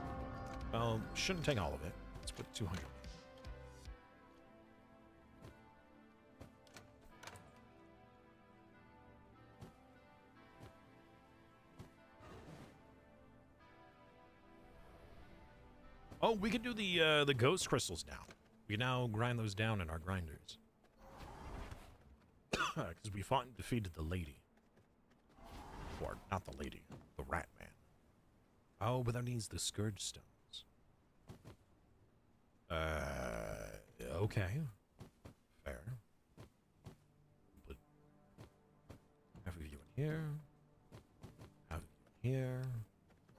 Well, shouldn't take all of it. Let's put 200. Oh, we can do the ghost crystals now. We can now grind those down in our grinders. Because we fought and defeated the lady. Or not the lady, the rat man. Oh, but that needs the scourge stones. Okay. Fair. Put half of you in here. Half of you in here.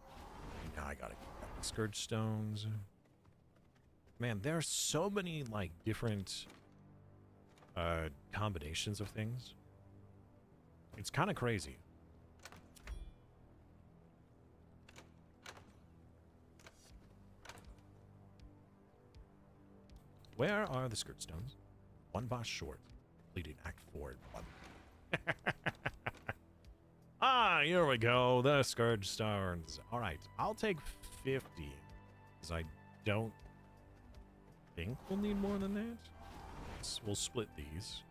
And now I gotta get the scourge stones. Man, there are so many, like, different combinations of things. It's kind of crazy. Where are the skirt stones? One boss short. Completing Act 4 in 1. Here we go. The Scourge Stones. Alright, I'll take 50. Because I don't think we'll need more than that. We'll split these.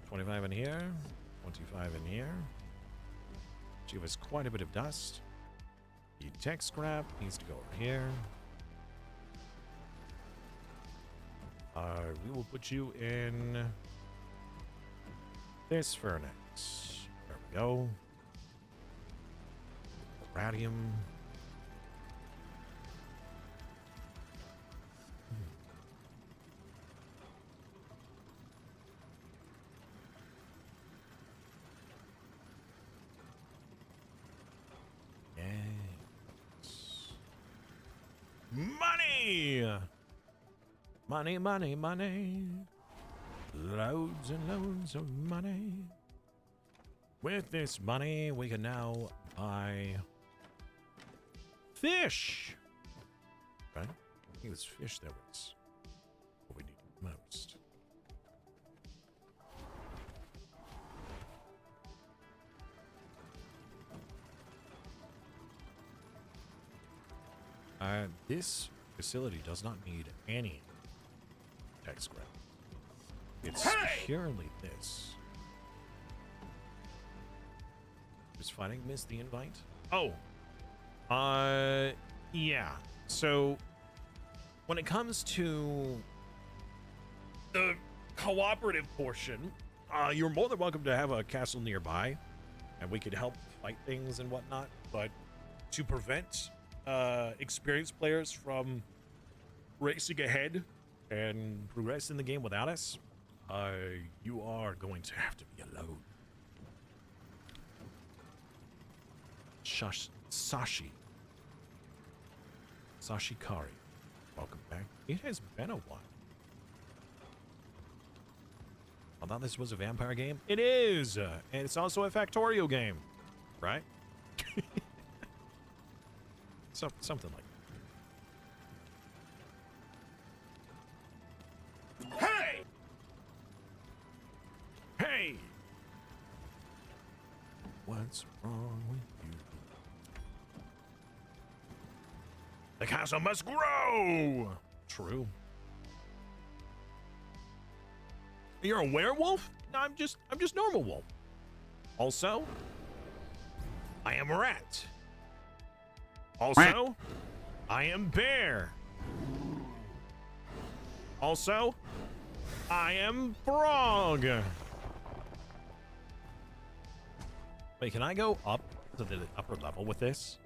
25 in here. 25 in here. Give us quite a bit of dust. The tech scrap needs to go over here. We will put you in this furnace. There we go. Radium. Yes. Money! Money, money, money. Loads and loads of money. With this money, we can now buy fish. Right? I think it was fish that was what we needed most. This facility does not need any tech scrap. It's purely this. Is fighting miss the invite? Oh. Yeah. So when it comes to the cooperative portion, you're more than welcome to have a castle nearby, and we could help fight things and whatnot. But to prevent experienced players from racing ahead and progress in the game without us, you are going to have to be alone. Sashi Kari, welcome back. It has been a while. I thought this was a vampire game. It is, and it's also a Factorio game, right? Something like that. Hey! Hey! What's wrong with you? The castle must grow! True. You're a werewolf? No, I'm just normal wolf. Also, I am a rat. Also, I am bear. Also, I am frog. Wait, can I go up to the upper level with this?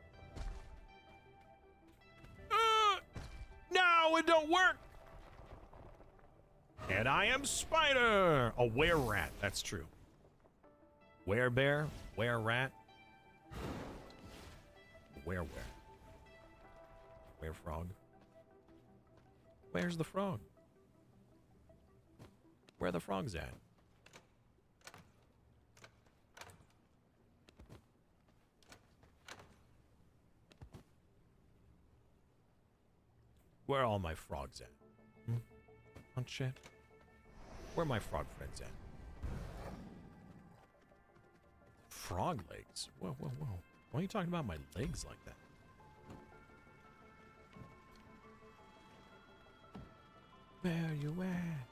No, it don't work. And I am spider. A were-rat, that's true. Were-bear, were-rat. Were-were. Were-frog. Where's the frog? Where are the frogs at? Where are all my frogs at? Hmm? Oh shit. Where are my frog friends at? Frog legs? Whoa, whoa, whoa. Why are you talking about my legs like that? Where you at?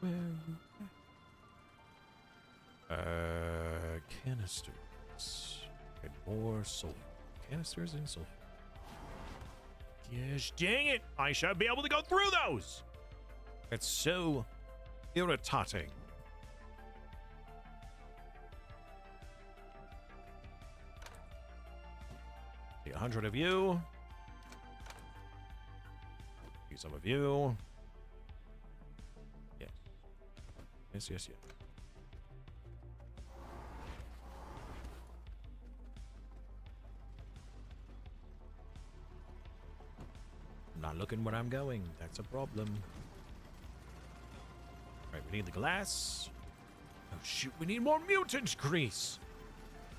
Where you at? Canisters. And more sulfur. Canisters and sulfur. Gosh dang it! I should be able to go through those! It's so irritating. See 100 of you. See some of you. Yes. Yes, yes, yes. Not looking where I'm going. That's a problem. Alright, we need the glass. Oh shoot, we need more mutant grease.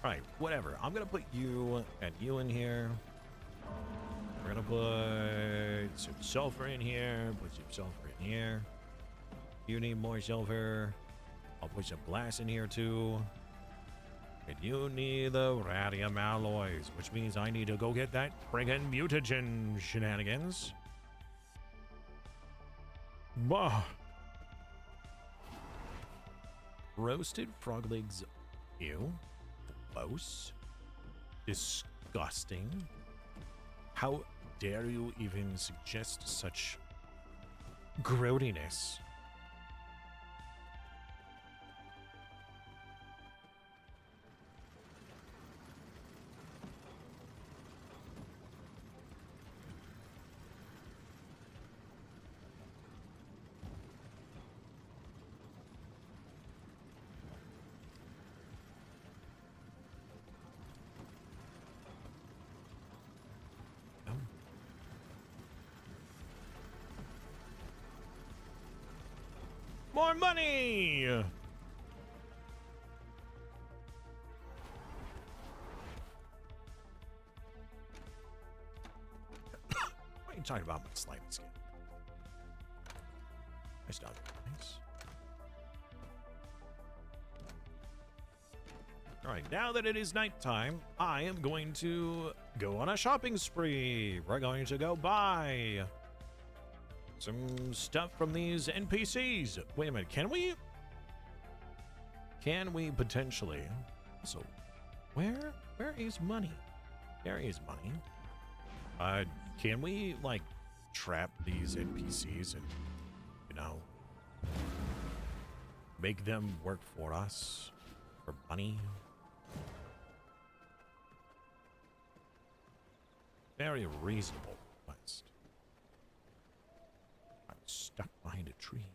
Alright, whatever. I'm gonna put you and you in here. We're gonna put some sulfur in here. Put some sulfur in here. You need more sulfur. I'll put some glass in here too. And you need the radium alloys, which means I need to go get that friggin' mutagen shenanigans. Bah. Roasted frog legs. Ew. Gross. Disgusting. How dare you even suggest such grody-ness? More money! What are you talking about my slimy skin? Nice dog. Nice. Alright, now that it is nighttime, I am going to go on a shopping spree. We're going to go buy some stuff from these NPCs. Wait a minute, can we potentially? So, where is money? There is money. Can we like trap these NPCs and, you know, make them work for us for money? Very reasonable request. I'm stuck behind a tree.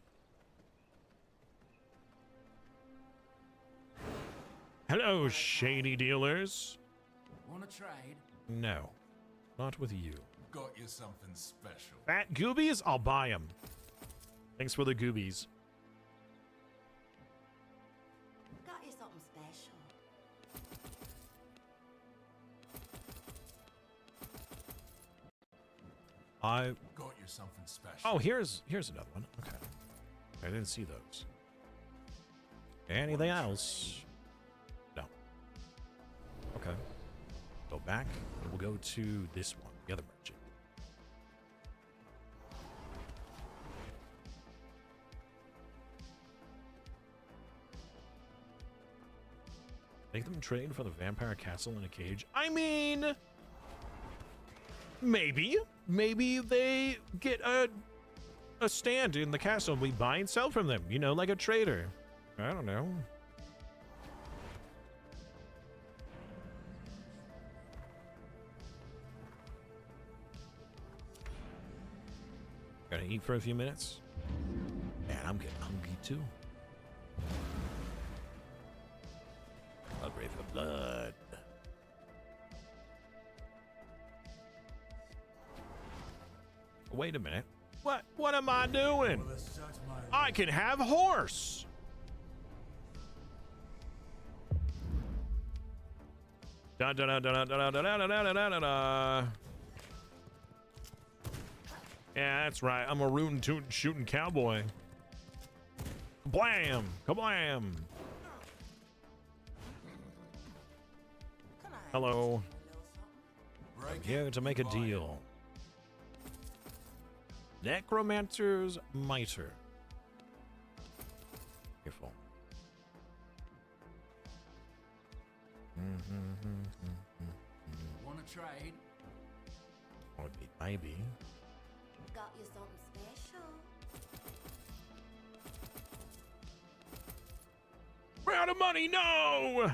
Hello, shady dealers. Wanna trade? No, not with you. Got you something special. Fat goobies? I'll buy them. Thanks for the goobies. Got you something special. Got you something special. Oh, here's another one. Okay. I didn't see those. Anything else? No. Okay. Go back, and we'll go to this one, the other merchant. Make them trade for the vampire castle in a cage. I mean, maybe they get a stand in the castle and we buy and sell from them, you know, like a trader. I don't know. Gonna eat for a few minutes. Man, I'm getting hungry too. Hungry for blood. Wait a minute. What am I doing? I can have horse. Da da da da da da da da da da da da. Yeah, that's right. I'm a rootin' tootin' shooting cowboy. Kablam! Kablam! Come on. Hello. A little something. I'm here to make a deal. Necromancer's Mitre. Careful. Wanna trade? Maybe. Got you something special. We're out of money! No!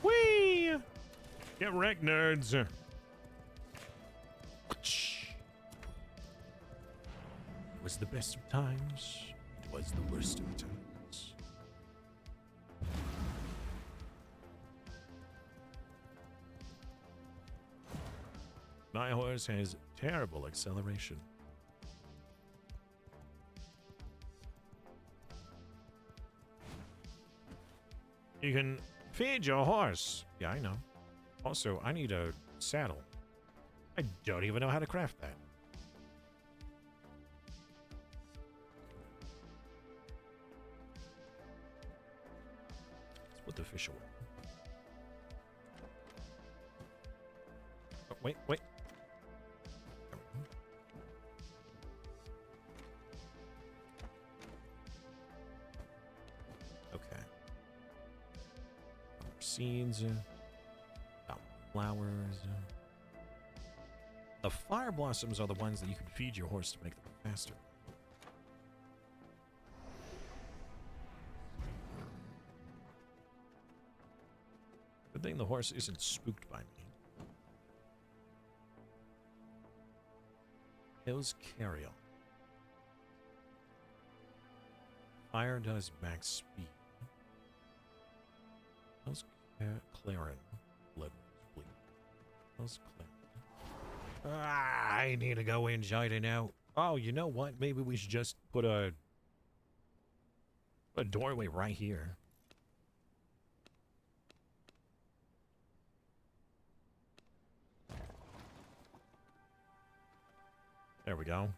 Whee! Get wrecked, nerds. It was the best of times. It was the worst of times. My horse has terrible acceleration. You can feed your horse. Yeah, I know. Also, I need a saddle. I don't even know how to craft that. Let's put the fish away. Oh, wait, wait. Okay. Seeds. Flowers. The fire blossoms are the ones that you can feed your horse to make them faster. Good thing the horse isn't spooked by me. Hills carry on. Fire does max speed. Hills Clarin. Blood. I need to go inside and out. Oh, you know what? Maybe we should just put a doorway right here. There we go.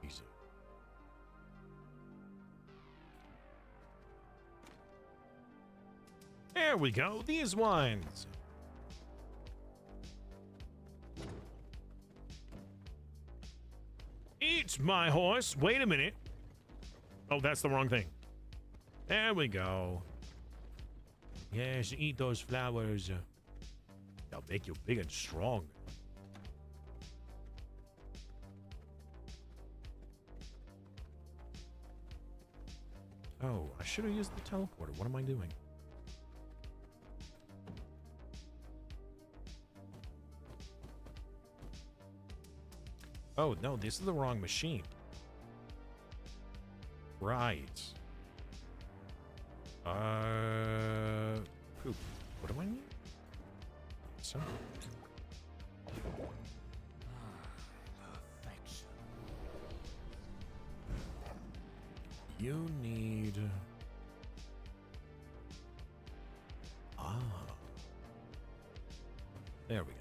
Easy. There we go. These ones. Eat my horse. Wait a minute. Oh, that's the wrong thing. There we go. Yes, eat those flowers. They'll make you big and strong. Oh, I should have used the teleporter. What am I doing? Oh, no, this is the wrong machine. Right. Coop. What do I need? So. Perfection. You need... Ah. There we go.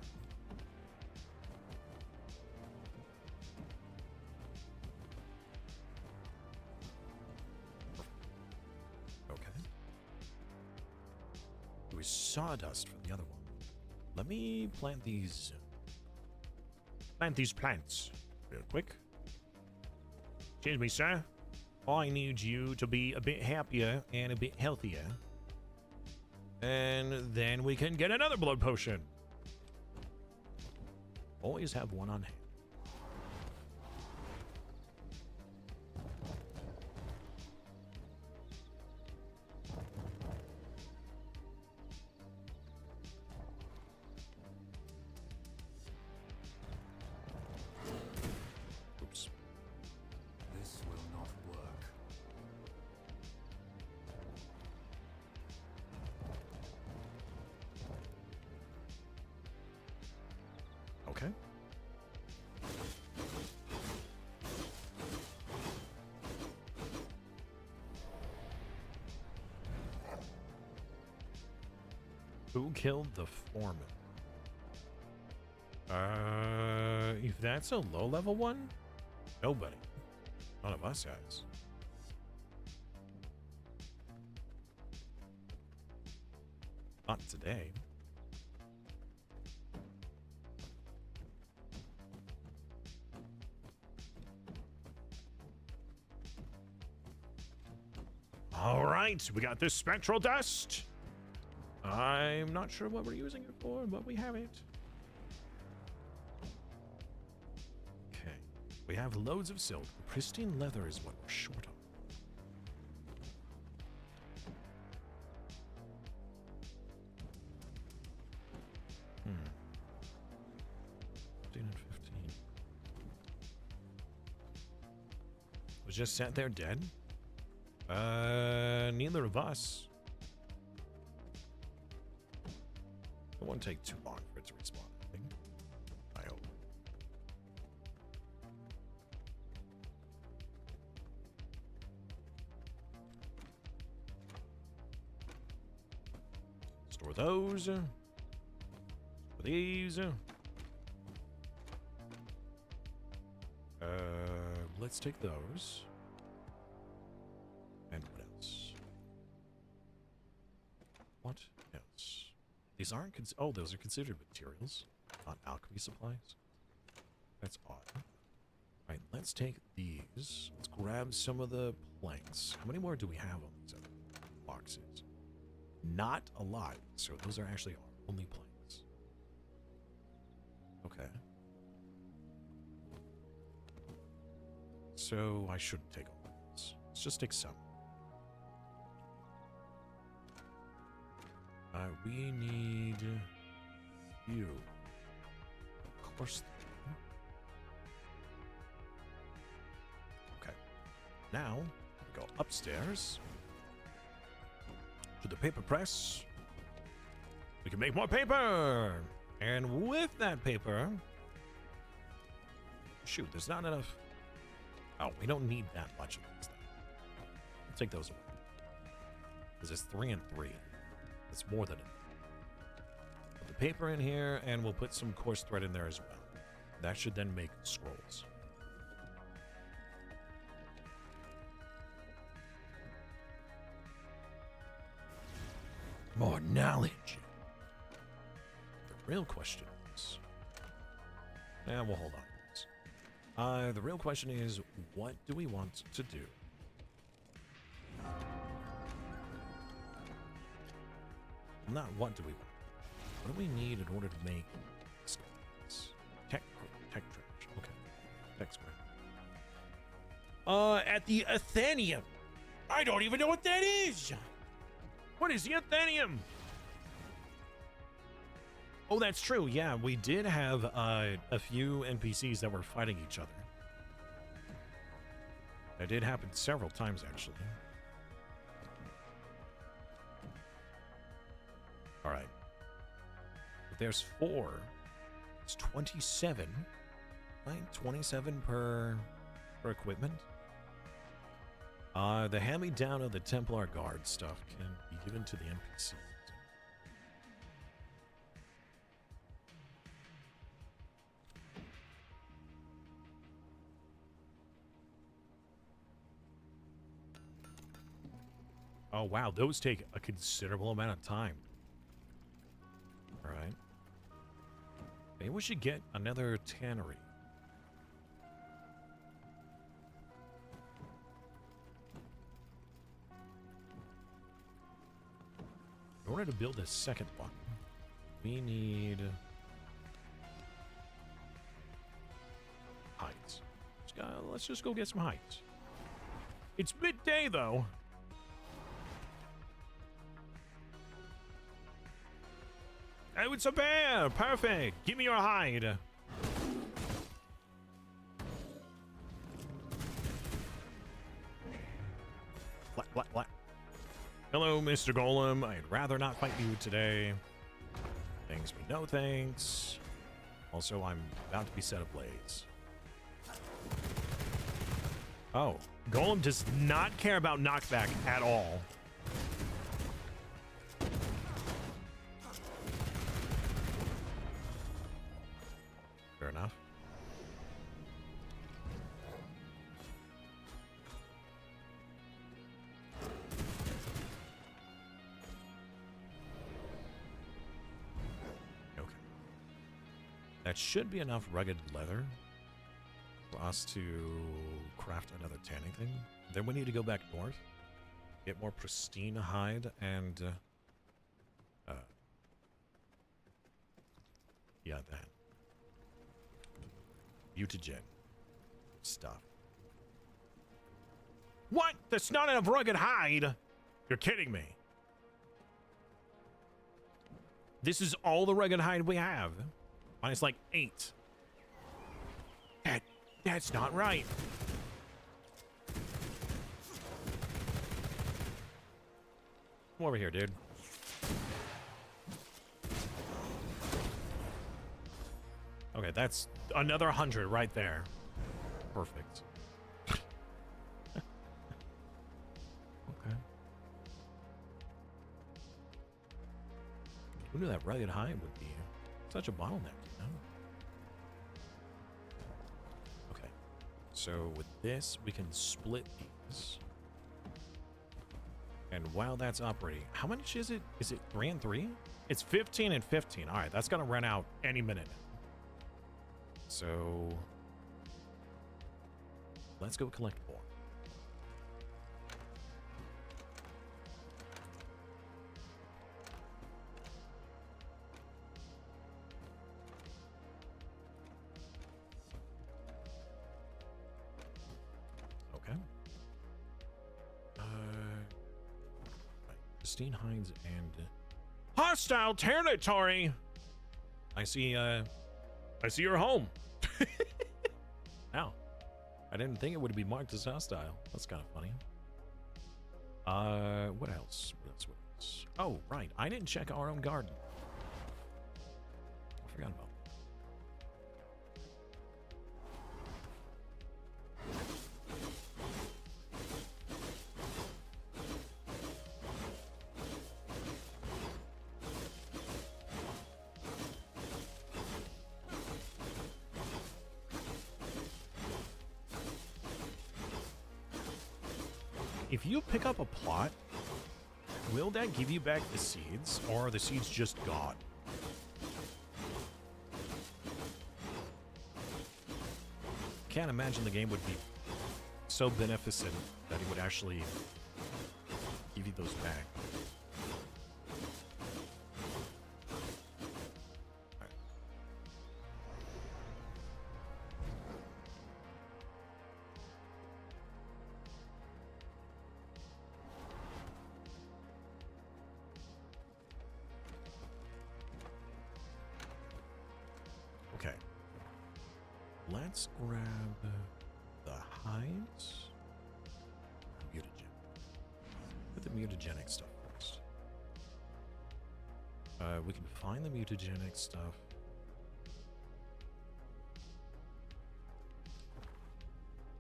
Sawdust from the other one. Let me plant these plants real quick. Excuse me, sir. I need you to be a bit happier and a bit healthier. And then we can get another blood potion. Always have one on hand. Okay. Who killed the foreman? If that's a low-level one, nobody. None of us guys. Not today. All right, we got this spectral dust. I'm not sure what we're using it for, but we have it. Okay, we have loads of silk. Pristine leather is what we're short of. Hmm. 15 and 15. Was just sat there dead? Neither of us. It won't take too long for it to respawn, I think. I hope. Store those. Store these. Let's take those. And what else? What else? These aren't oh, those are considered materials, not alchemy supplies. That's odd. Alright, let's take these. Let's grab some of the planks. How many more do we have on these other boxes? Not a lot. So those are actually our only planks. Okay. So I shouldn't take all of this. Let's just take some. We need you. Of course. Okay. Now, we go upstairs to the paper press. We can make more paper! And with that paper... Shoot, there's not enough... Oh, we don't need that much of this. We'll take those away. Because it's 3 and 3. It's more than enough. Put the paper in here, and we'll put some coarse thread in there as well. That should then make scrolls. More knowledge. The real question is... we'll hold on to this. The real question is, what do we want to do? Not what do we want. What do we need in order to make scrolls? Tech trash. Okay. Tech scroll. At the Athenium. I don't even know what that is. What is the Athenium? Oh, that's true. Yeah, we did have a few NPCs that were fighting each other. That did happen several times, actually. All right. If there's 4. It's 27. Right? 27 per equipment. The hand-me-down of the Templar Guard stuff can be given to the NPCs. Oh, wow. Those take a considerable amount of time. All right. Maybe we should get another tannery. In order to build a second one, we need hides. Let's just go get some hides. It's midday, though. Oh, it's a bear! Perfect! Give me your hide! What? Hello, Mr. Golem. I'd rather not fight you today. Thanks, but no thanks. Also, I'm about to be set ablaze. Oh, Golem does not care about knockback at all. Fair enough. Okay. That should be enough rugged leather for us to craft another tanning thing. Then we need to go back north, get more pristine hide, and yeah, that mutagen stuff. What? That's not enough rugged hide? You're kidding me. This is all the rugged hide we have. Minus like 8. That's not right. Come over here, dude. Okay, that's another 100 right there. Perfect. Okay. Who knew that rugged hide would be such a bottleneck, you know? Okay. So with this, we can split these. And while that's operating, how much is it? Is it 3 and 3? It's 15 and 15. All right, that's gonna run out any minute. So let's go collect more. Okay. Pristine hides and hostile territory. I see your home. Ow. I didn't think it would be marked as hostile. That's kind of funny. What else? What else? Oh, right. I didn't check our own garden. I forgot about that. If you pick up a plot, will that give you back the seeds, or are the seeds just gone? Can't imagine the game would be so beneficent that it would actually give you those back. Okay. Let's grab the hides. Mutagen. Put the mutagenic stuff first. We can find the mutagenic stuff.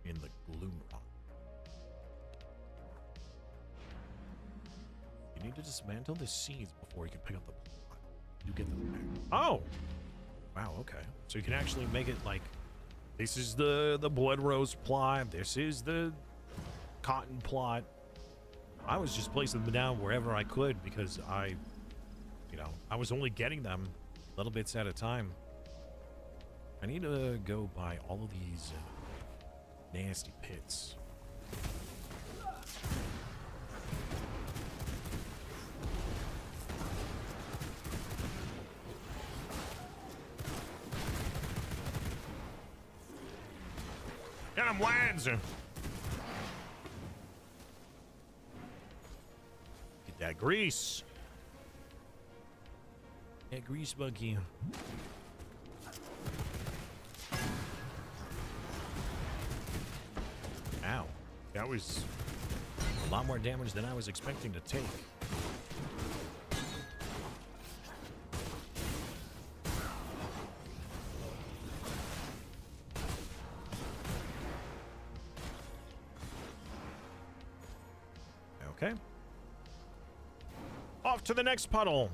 In the gloom rock. You need to dismantle the seeds before you can pick up the plot. You get them back. Oh! Wow, okay. So you can actually make it like, this is the blood rose plot, this is the cotton plot. I was just placing them down wherever I could because I was only getting them little bits at a time. I need to go by all of these nasty pits. Get him, lads! Get that grease. That grease buggy. Ow. That was a lot more damage than I was expecting to take. Okay. Off to the next puddle.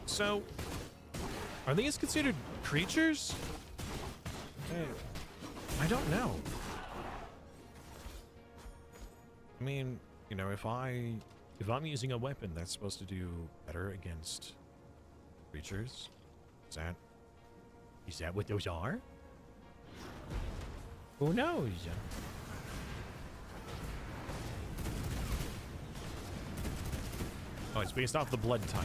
So, are these considered creatures? I don't know. I mean, you know, if I'm using a weapon that's supposed to do better against creatures, is that what those are? Who knows? Oh, it's based off the blood type.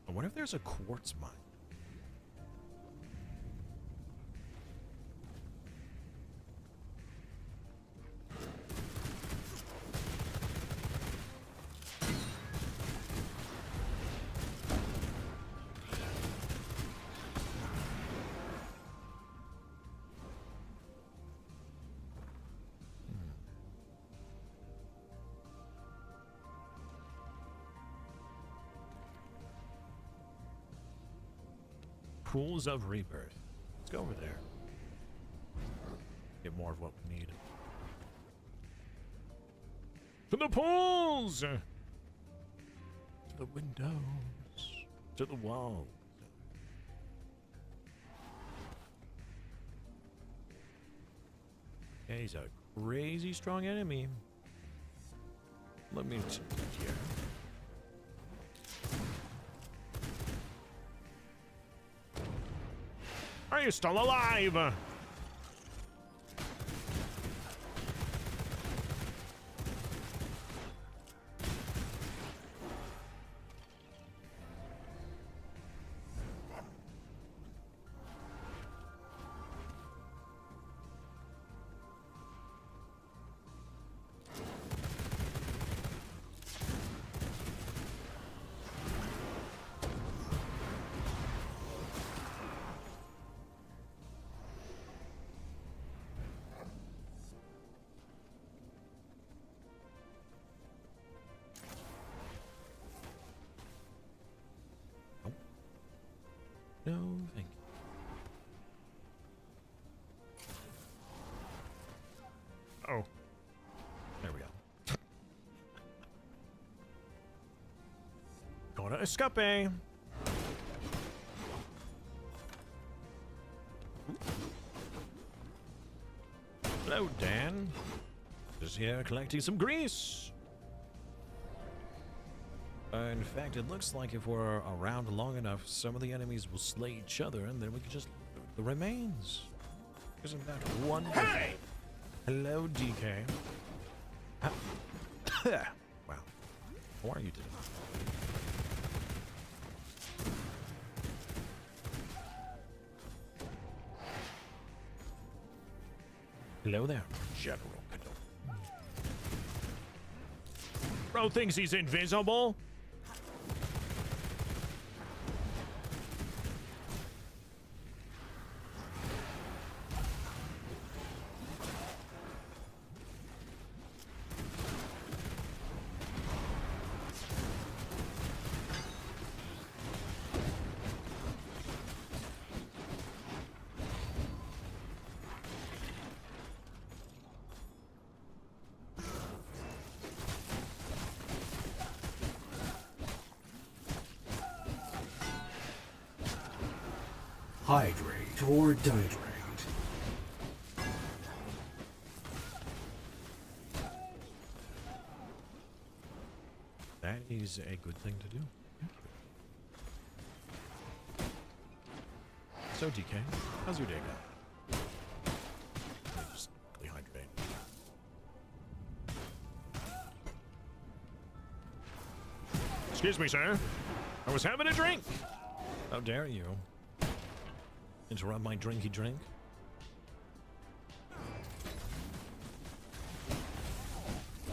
What if there's a quartz mine? Pools of Rebirth. Let's go over there. Get more of what we need. To the pools! To the windows. To the walls. Yeah, he's a crazy strong enemy. Let me check here. Are you still alive? No, thank you. Oh. There we go. Gonna escape. Hello, Dan. Just here collecting some grease. In fact, it looks like if we're around long enough, some of the enemies will slay each other, and then we can just loot the remains. Isn't that wonderful? Hey! Hello, DK. Wow. How are you today? Hello there, General Cador. Bro thinks he's invisible. Hydrate or dihydrate. That is a good thing to do. So, DK, how's your day going? Let me just quickly hydrate. Excuse me, sir. I was having a drink. How dare you interrupt my drinky drink?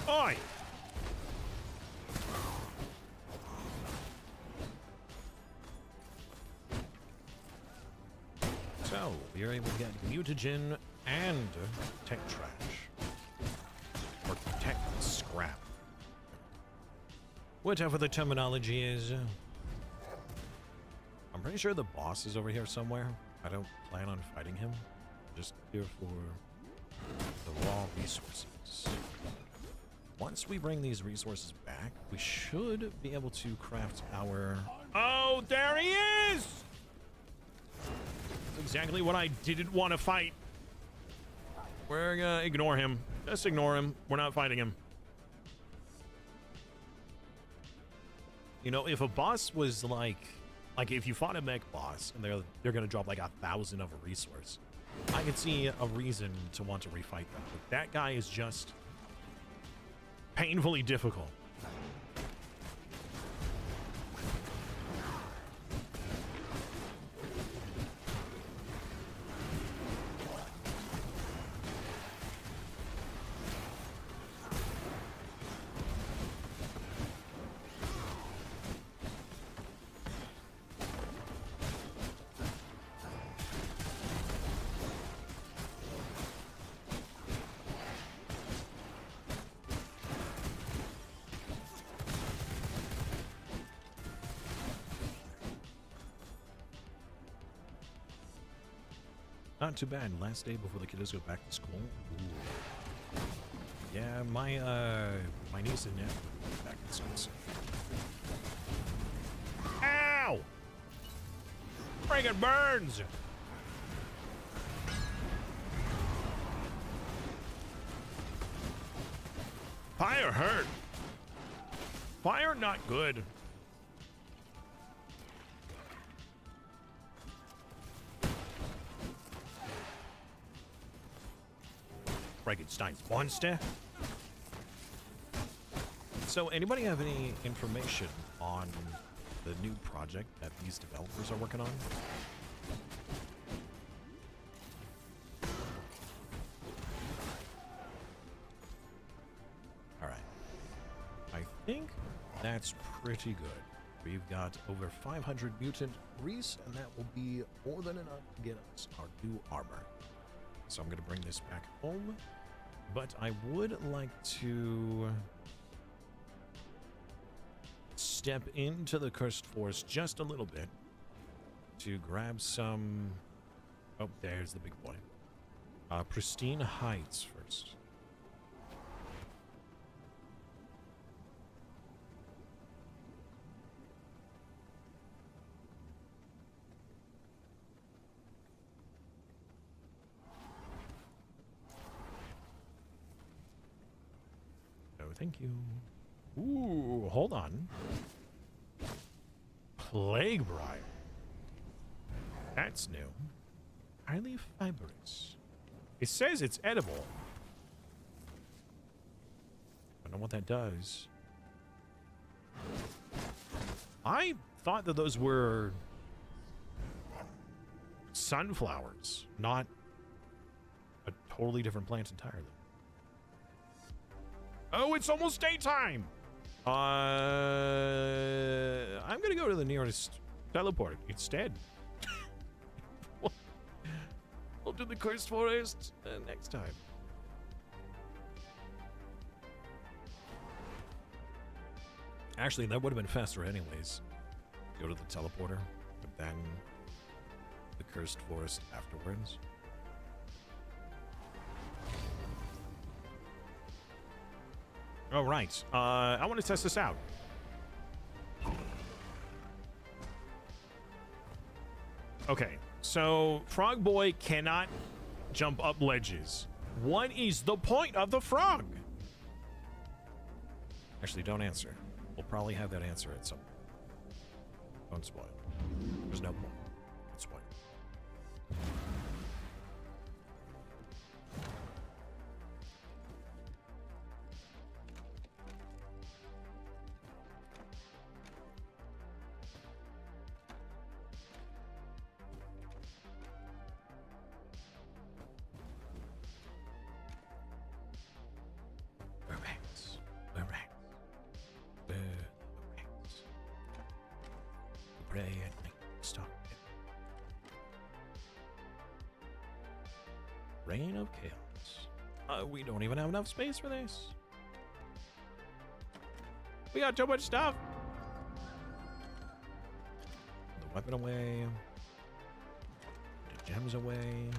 Oi! So, we are able to get mutagen and tech trash. Or tech scrap. Whatever the terminology is. I'm pretty sure the boss is over here somewhere. I don't plan on fighting him. Just here for the raw resources. Once we bring these resources back, we should be able to craft our... Oh, there he is! That's exactly what I didn't want to fight. We're gonna ignore him. Just ignore him. We're not fighting him. You know, if a boss was like if you fought a mech boss and they're gonna drop like 1,000 of a resource, I could see a reason to want to refight them. But that guy is just painfully difficult. Not too bad. Last day before the kiddos go back to school. Ooh. Yeah, my niece and nephew are back in school soon. Ow! Friggin' burns! Fire hurt. Fire not good. Frankenstein's monster. So, anybody have any information on the new project that these developers are working on? Alright. I think that's pretty good. We've got over 500 mutant grease, and that will be more than enough to get us our new armor. So I'm going to bring this back home, but I would like to step into the Cursed Forest just a little bit to grab some... Oh, there's the big boy. Pristine Heights first. Thank you. Ooh, hold on. Plague Briar. That's new. Highly fibrous. It says it's edible. I don't know what that does. I thought that those were sunflowers, not a totally different plant entirely. Oh, it's almost daytime! I'm gonna go to the nearest teleport instead. We'll do the Cursed Forest next time. Actually, that would have been faster anyways. Go to the teleporter, but then the Cursed Forest afterwards. All right, I want to test this out. Okay, So Frog Boy cannot jump up ledges. What is the point of the frog? Actually, don't answer. We'll probably have that answer at some point. Don't spoil. There's no point. Don't spoil. Reign of Chaos. We don't even have enough space for this. We got too much stuff. The weapon away. The gems away.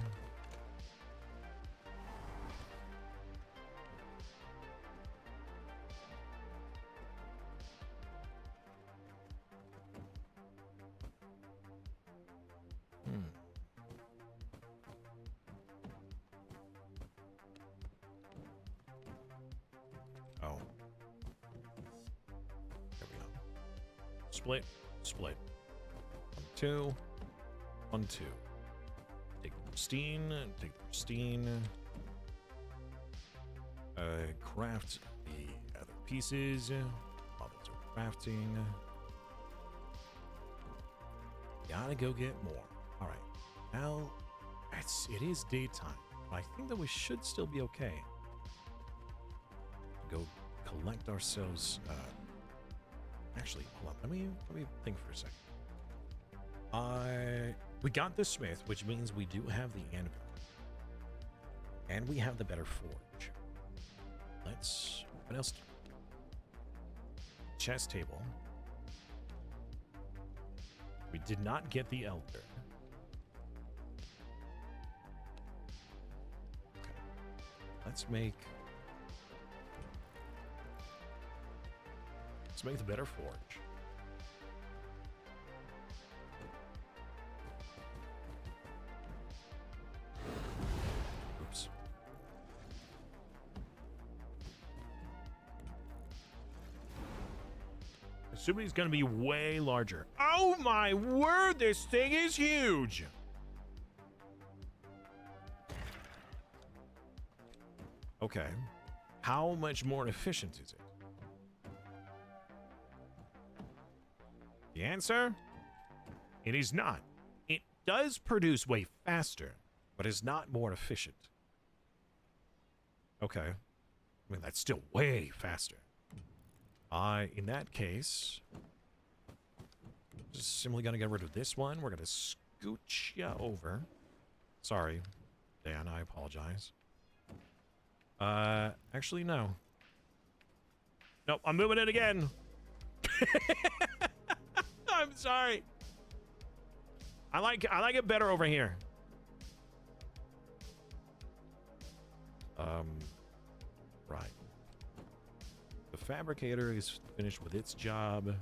Oh. There we go. Split. Split. 1, 2. 1, 2. Take the pristine. Take the pristine. Craft the other pieces. While those are crafting. Gotta go get more. Alright. Now, it is daytime. But I think that we should still be okay. Go collect ourselves. Actually, hold on. Let me think for a second. We got the smith, which means we do have the anvil, and we have the better forge. What else? Chess table. We did not get the elder. Okay. Let's make the better forge. Oops. Assuming he's going to be way larger. Oh my word, this thing is huge. Okay. How much more efficient is it? The answer? It is not. It does produce way faster, but is not more efficient. Okay. I mean, that's still way faster. In that case, just simply gonna get rid of this one. We're gonna scooch you over. Sorry, Dan, I apologize. Actually, no. Nope, I'm moving it again. I'm sorry. I like it better over here. Right. The fabricator is finished with its job.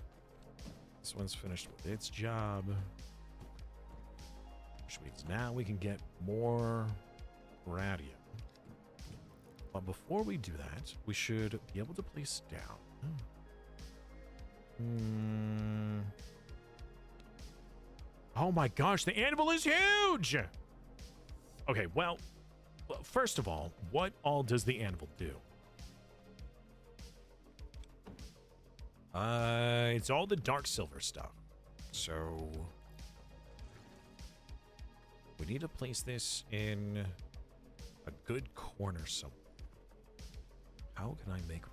This one's finished with its job. Which means now we can get more radium. But before we do that, we should be able to place down. Oh my gosh, the anvil is huge! Okay, well, first of all, what all does the anvil do? It's all the dark silver stuff. So we need to place this in a good corner somewhere. How can I make...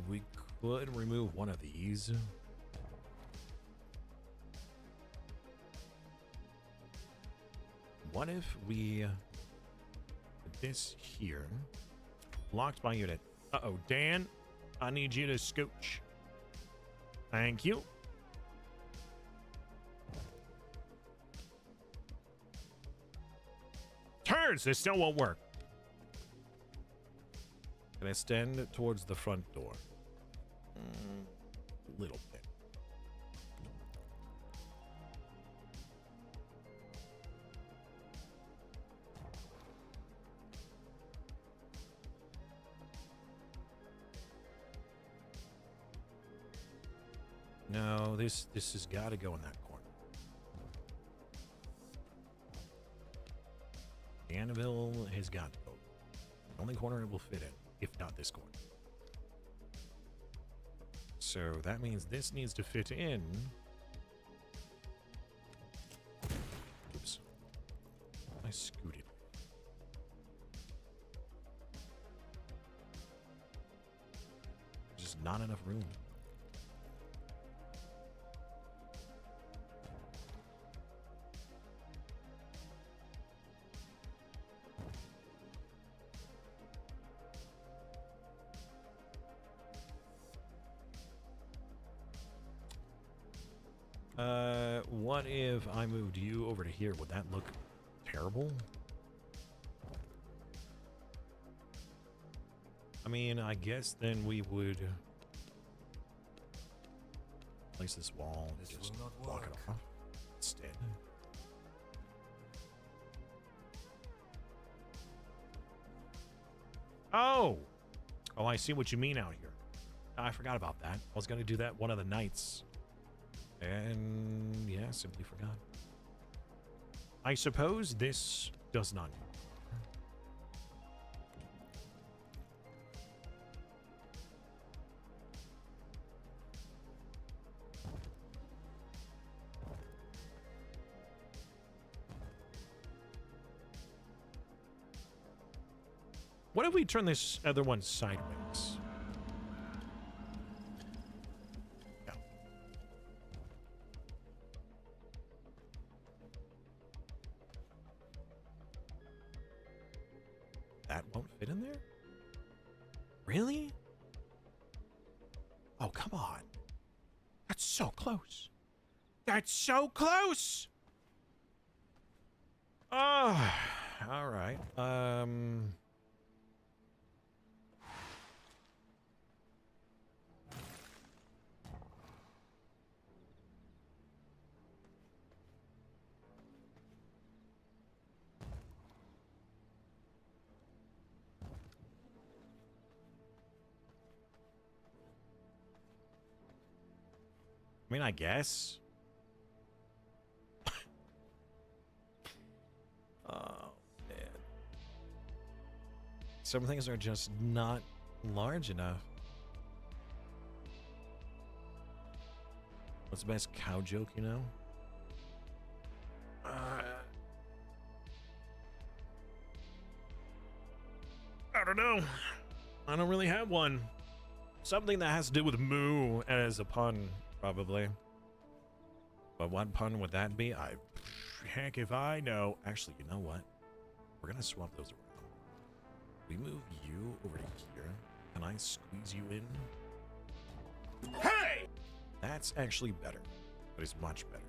we could remove one of these. What if we put this here? Blocked by unit. Uh-oh, Dan, I need you to scooch. Thank you. Turns! This still won't work. Can I stand towards the front door? A little bit. No, this has got to go in that corner. The anvil has got to go. The only corner it will fit in, if not this corner. So that means this needs to fit in. Oops. I scooted. There's just not enough room. What if I moved you over to here? Would that look terrible? I mean, I guess then we would place this wall and just will not block it work. off instead. Oh! Oh, I see what you mean out here. I forgot about that. I was going to do that one of the nights. And yeah, simply forgot. I suppose this does not. What if we turn this other one sideways? Yeah. That won't fit in there? Really? Oh, come on. That's so close. That's so close! Oh, all right. I mean, I guess. Oh, man. Some things are just not large enough. What's the best cow joke, you know? I don't know. I don't really have one. Something that has to do with moo as a pun, probably. But what pun would that be? Heck if I know. Actually, you know what? We're gonna swap those around. We move you over to here. Can I squeeze you in? Hey! That's actually better. That is much better.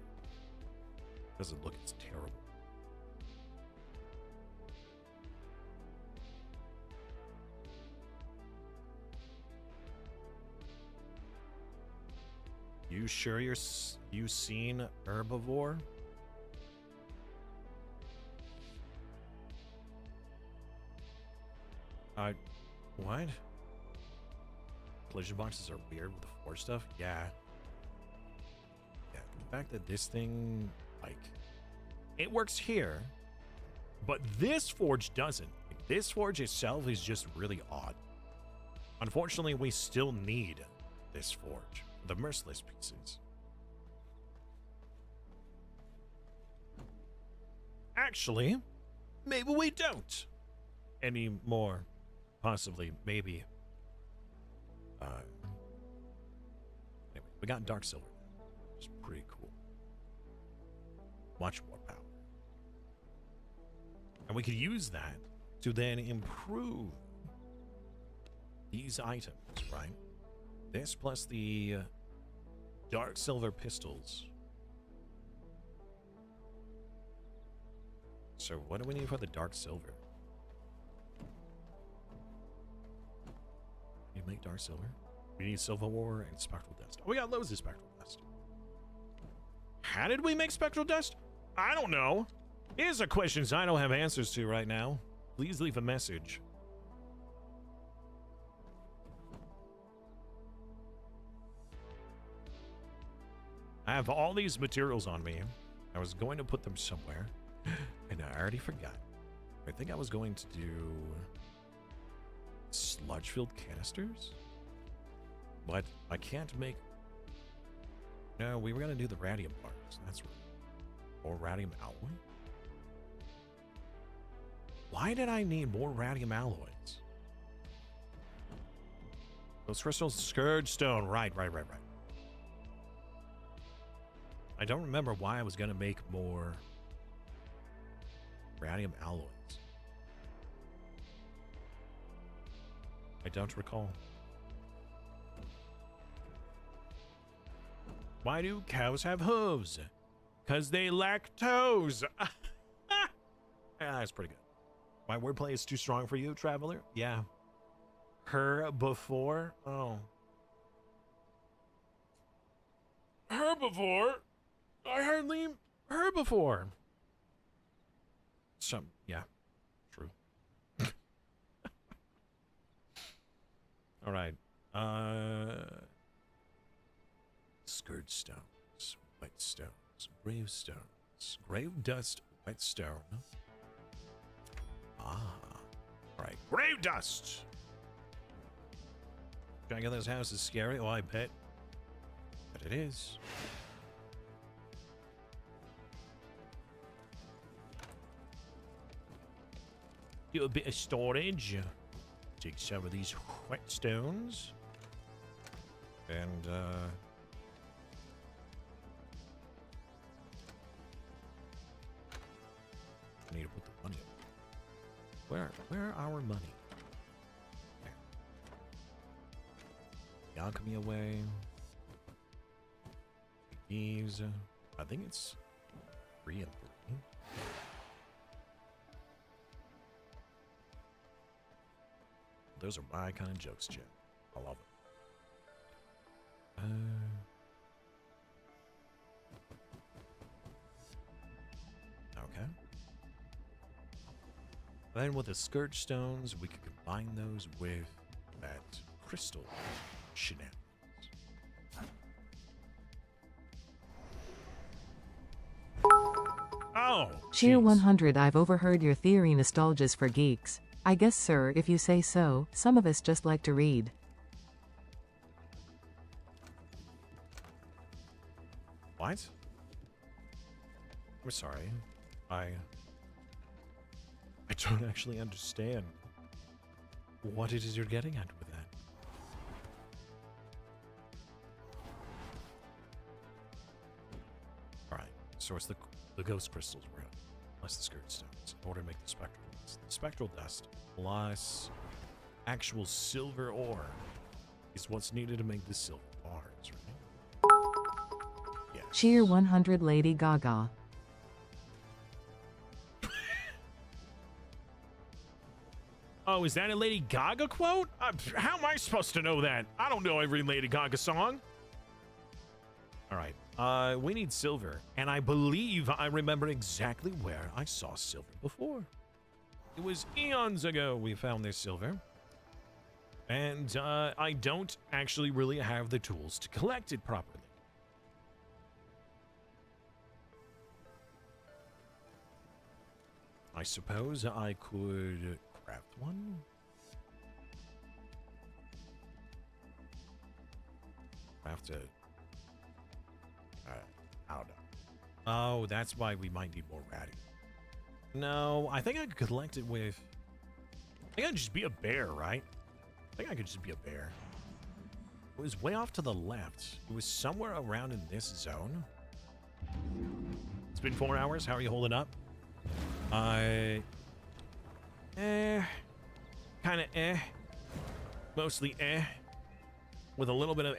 Doesn't look as terrible. You sure you seen herbivore? What? Collision boxes are weird with the forge stuff? Yeah. Yeah, the fact that this thing, like, it works here, but this forge doesn't. Like, this forge itself is just really odd. Unfortunately, we still need this forge. The merciless pieces. Actually, maybe we don't anymore. Possibly, maybe. Anyway, we got dark silver. It's pretty cool. Much more power. And we could use that to then improve these items, right? This plus the dark silver pistols. So what do we need for the dark silver? You make dark silver. We need silver ore and spectral dust. Oh, we got loads of spectral dust. How did we make spectral dust? I don't know. These are questions I don't have answers to right now. Please leave a message. I have all these materials on me. I was going to put them somewhere, and I already forgot. I think I was going to do sludge-filled canisters, but I can't make... No, we were going to do the radium bars. That's right. Or radium alloy? Why did I need more radium alloys? Those crystals, scourge stone. Right. I don't remember why I was going to make more radium alloys. I don't recall. Why do cows have hooves? Because they lack toes. Yeah, that's pretty good. My wordplay is too strong for you, traveler? Yeah. Her before? Oh. Herbivore? I hardly herbivore. Yeah, true. All right. Scourge stones, white stones, grave stones, grave dust, white stone. Ah, all right. Grave dust. Trying to get this house is scary. Oh, I bet. But it is. Do a bit of storage. Take some of these wet stones. And, I need to put the money up. Where are our money? There. Alchemy away. These, I think it's 3 and 3. Those are my kind of jokes, Jim. I love it. Okay. Then with the scourge stones, we could combine those with that crystal shenanigans. Oh! Cheer jeez. 100. I've overheard your theory nostalgia's for geeks. I guess, sir, if you say so, some of us just like to read. What? I'm sorry. I don't actually understand what it is you're getting at with that. Alright, so it's the ghost crystals we're at, plus the skirt stones, in order to make the spectral dust. The spectral dust plus actual silver ore is what's needed to make the silver bars, right? Yes. Cheer 100. Lady Gaga. Oh, is that a Lady Gaga quote? How am I supposed to know that? I don't know every Lady Gaga song. All right. We need silver. And I believe I remember exactly where I saw silver before. It was eons ago we found this silver. And I don't actually really have the tools to collect it properly. I suppose I could craft one. Craft it. I don't know. Oh, that's why we might need more radium. No, I think I could collect it with... I think I'd just be a bear, right? I think I could just be a bear. It was way off to the left. It was somewhere around in this zone. It's been 4 hours. How are you holding up? Kind of mostly with a little bit of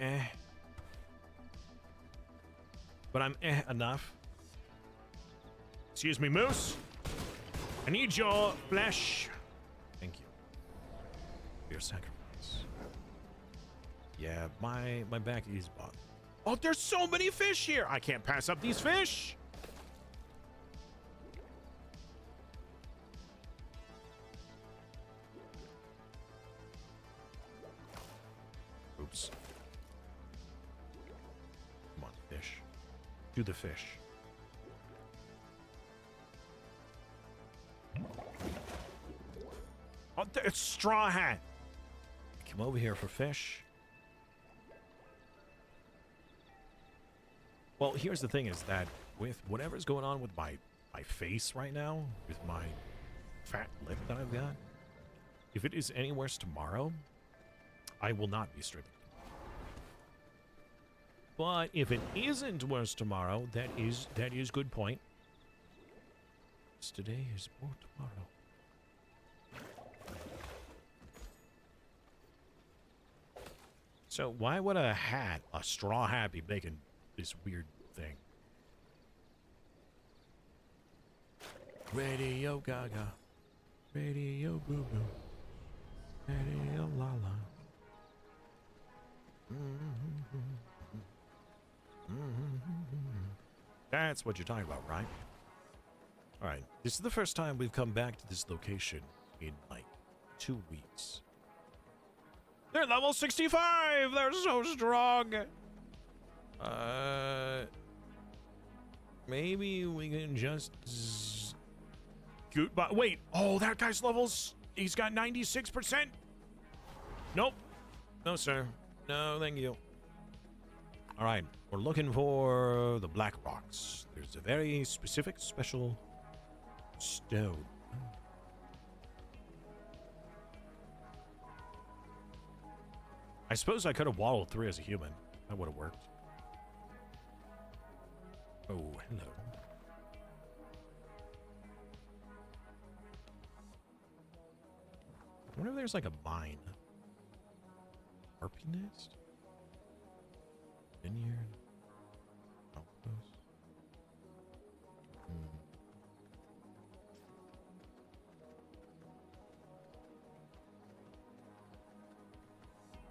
but I'm enough. Excuse me, Moose. I need your flesh. Thank you for your sacrifice. Yeah, my back is bothered. Oh, there's so many fish here. I can't pass up these fish. Oops. Come on, fish. do the fish. Oh, it's Straw Hat. Come over here for fish. Well, here's the thing is that with whatever's going on with my face right now, with my fat lip that I've got, if it is any worse tomorrow, I will not be streaming. But if it isn't worse tomorrow, that is good point. Today is more tomorrow. So why would a straw hat, be making this weird thing? Radio Gaga, Radio Boo Boo, Radio La La. That's what you're talking about, right? All right. This is the first time we've come back to this location in like 2 weeks. They're level 65! They're so strong! Maybe we can just scoot by. Wait, oh, that guy's levels. He's got 96%. Nope. No, sir. No, thank you. All right, we're looking for the black rocks. There's a very specific, special stone. I suppose I could have waddled through as a human. That would have worked. Oh, hello. I wonder if there's like a mine. Harpy nest? Vineyard? Outpost?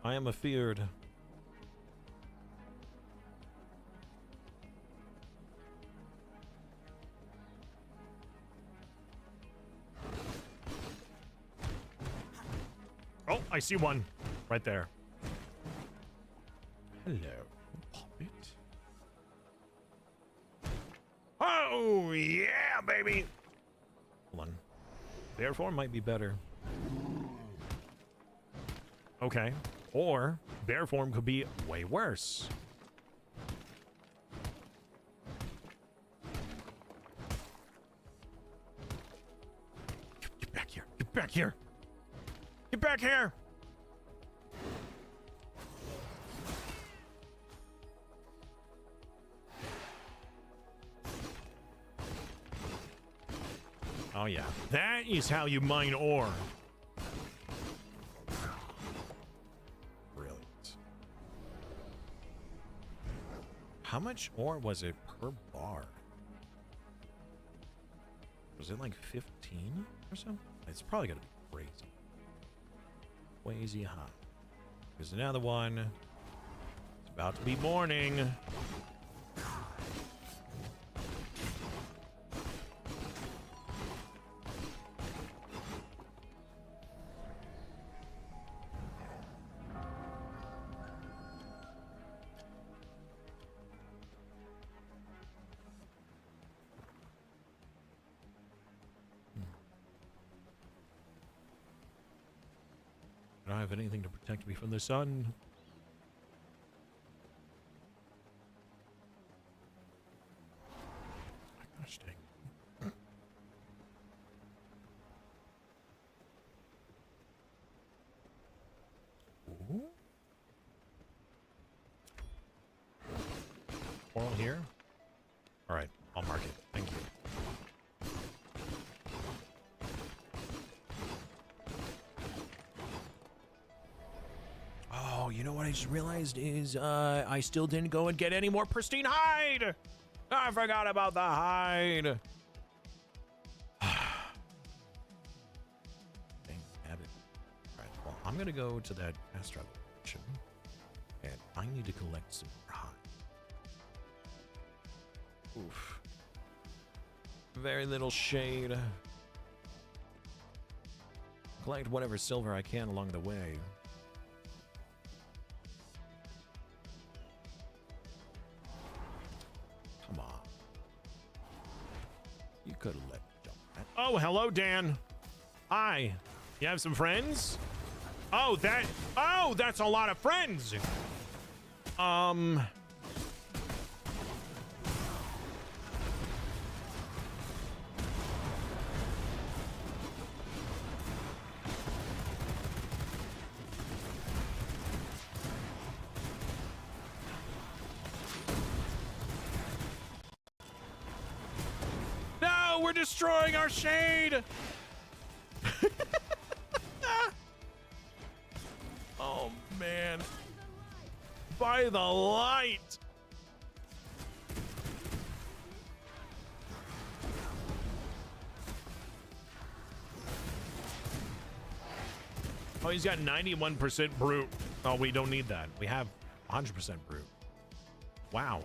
I am afeared. Oh, I see one right there. Hello, Poppet. Oh, yeah, baby. Hold on. Therefore might be better. Okay. Or bear form could be way worse. Get back here. Get back here. Get back here. Oh yeah. That is how you mine ore. How much ore was it per bar? Was it like 15 or something? It's probably gonna be crazy. Crazy hot. There's another one. It's about to be morning. I don't have anything to protect me from the sun. My gosh dang. Ooh. Coral here. All right, I'll mark it. Thank you. Oh, you know what I just realized is I still didn't go and get any more pristine hide. I forgot about the hide. Dang habit. All right, well, I'm gonna go to that fast travel location, and I need to collect some more hide. Oof. Very little shade. Collect whatever silver I can along the way. Come on. Oh, hello, Dan. Hi. You have some friends? Oh, that's a lot of friends. No, we're destroying our shade. Oh, man. By the light. Oh, he's got 91% brute. Oh, we don't need that. We have 100% brute. Wow.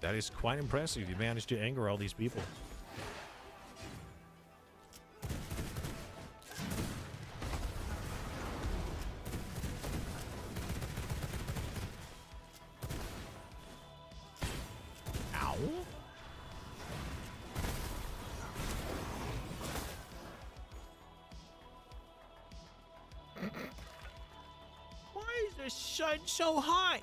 That is quite impressive. You managed to anger all these people. Ow. Why is the sun so hot?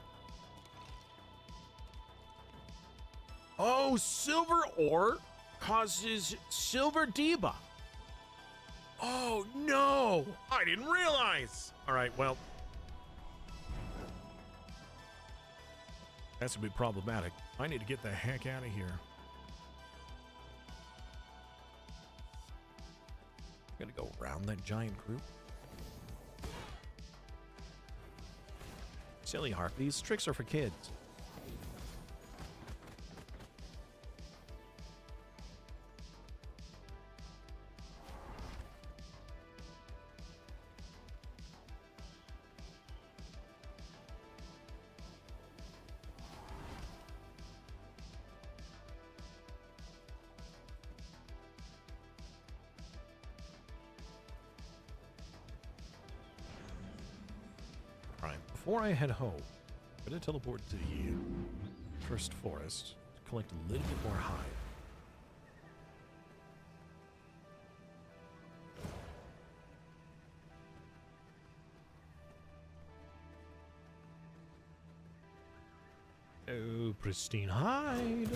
Oh, silver ore causes silver debuff. Oh, no. I didn't realize. All right, well. That's a bit problematic. I need to get the heck out of here. I'm gonna go around that giant group. Silly Harp, these tricks are for kids. Before I head home, I'm going to teleport to the first forest to collect a little bit more hide. Oh, pristine hide.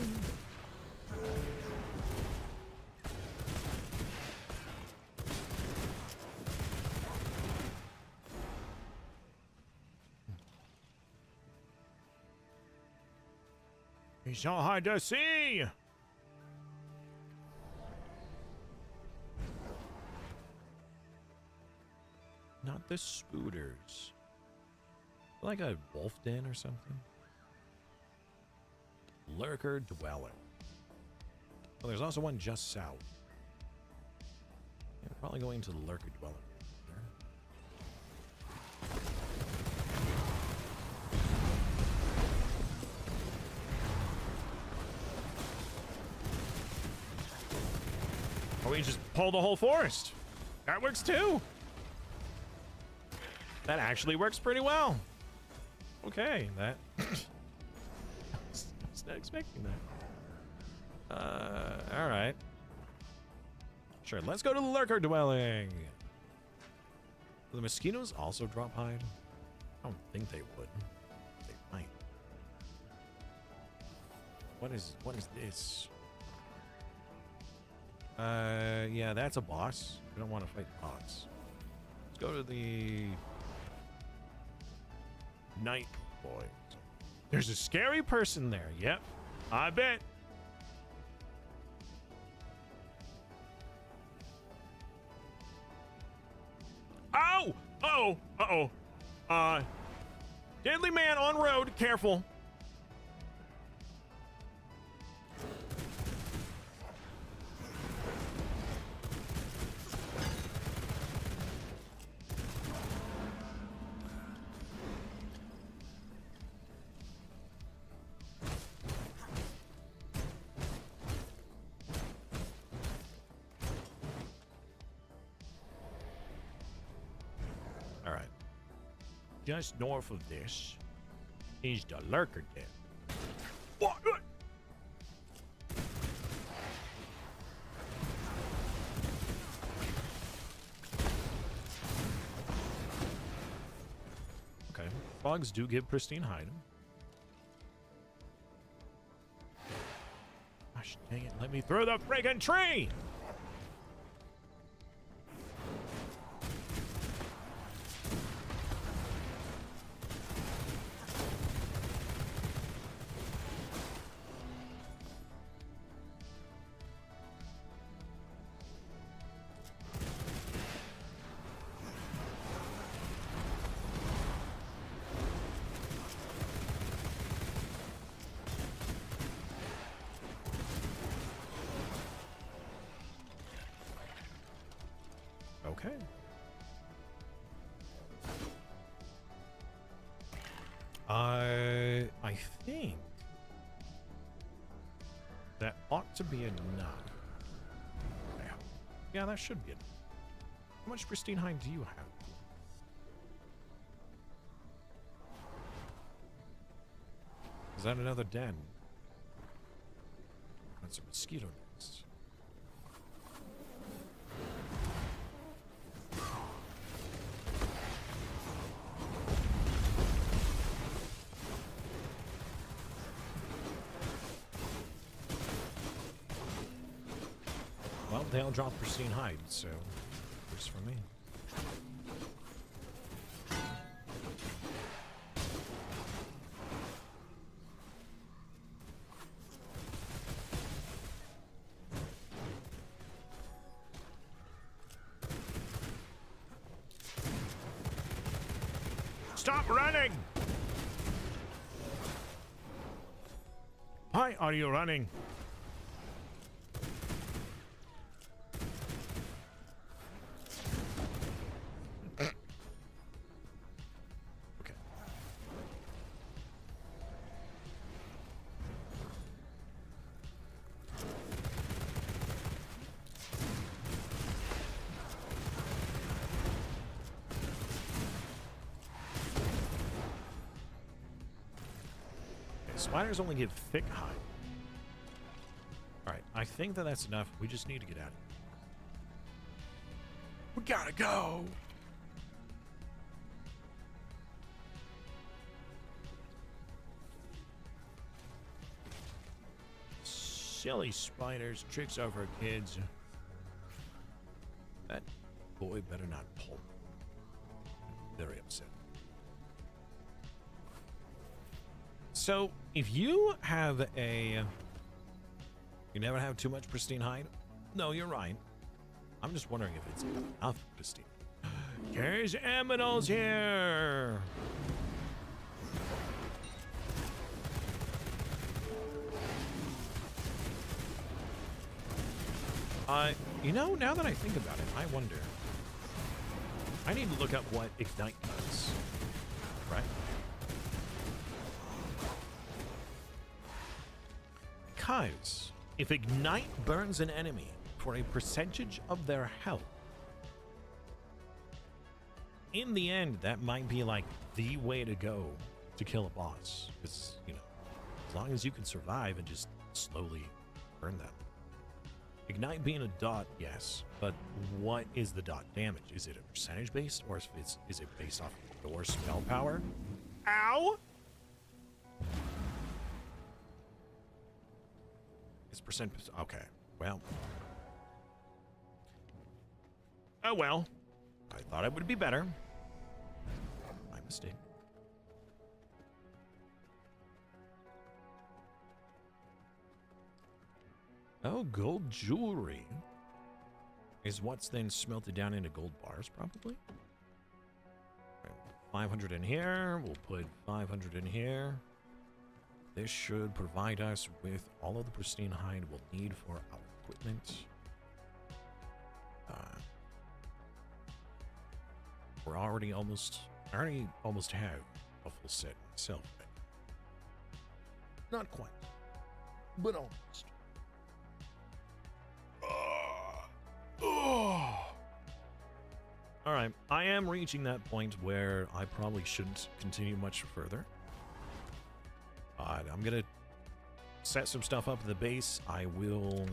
He's so hard to see. Not the spooters. Like a wolf den or something. Lurker dweller. Well, there's also one just south. Yeah, probably going to the lurker dweller. Or we just pull the whole forest. That works too. That actually works pretty well. Okay, that. I was not expecting that. All right. Sure, let's go to the lurker dwelling. Do the mosquitoes also drop hide? I don't think they would. They might. What is this? Yeah, that's a boss. We don't want to fight the boss. Let's go to the night boy. There's a scary person there. Yep, I bet. Ow! Uh-oh! Uh-oh. Deadly man on road. Careful. Just north of this is the lurker den. What? frogs do give pristine hide. Gosh dang it, let me through the friggin' tree! Okay. I think that ought to be enough. Yeah, that should be enough. How much pristine hide do you have? Is that another den? That's a mosquito nest. Well, they all drop pristine hide, so works for me. Stop running! Why are you running? Okay. Spiders only give thick hide. Alright, I think that that's enough. We just need to get out of here. We gotta go! Silly spiders, tricks over kids. That boy better not pull. Very upset. So, if you have a... You never have too much pristine hide? No, you're right. I'm just wondering if it's enough pristine. There's aminals here! You know, now that I think about it, I wonder. I need to look up what Ignite does. Right? Because if Ignite burns an enemy for a percentage of their health, in the end, that might be like the way to go to kill a boss. Because, you know, as long as you can survive and just slowly burn them. Ignite being a dot, yes, but what is the dot damage? Is it a percentage based, or is it based off of your spell power? Ow! It's percent. Okay, well. Oh well. I thought it would be better. My mistake. Oh, gold jewelry is what's then smelted down into gold bars, probably. Right, 500 in here. We'll put 500 in here. This should provide us with all of the pristine hide we'll need for our equipment. I already almost have a full set myself. Not quite, but almost. All right, I am reaching that point where I probably shouldn't continue much further. I'm gonna set some stuff up at the base. I will,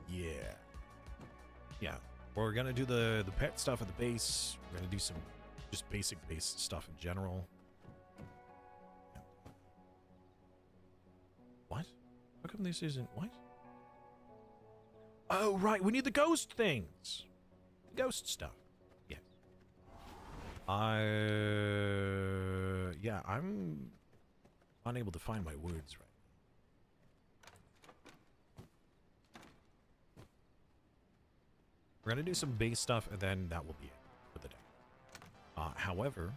yeah. We're gonna do the pet stuff at the base. We're gonna do some just basic base stuff in general. What? How come this isn't what? Oh right, we need the ghost things. The ghost stuff. Yes. Yeah, I'm unable to find my words right. We're gonna do some base stuff, and then that will be it for the day. However,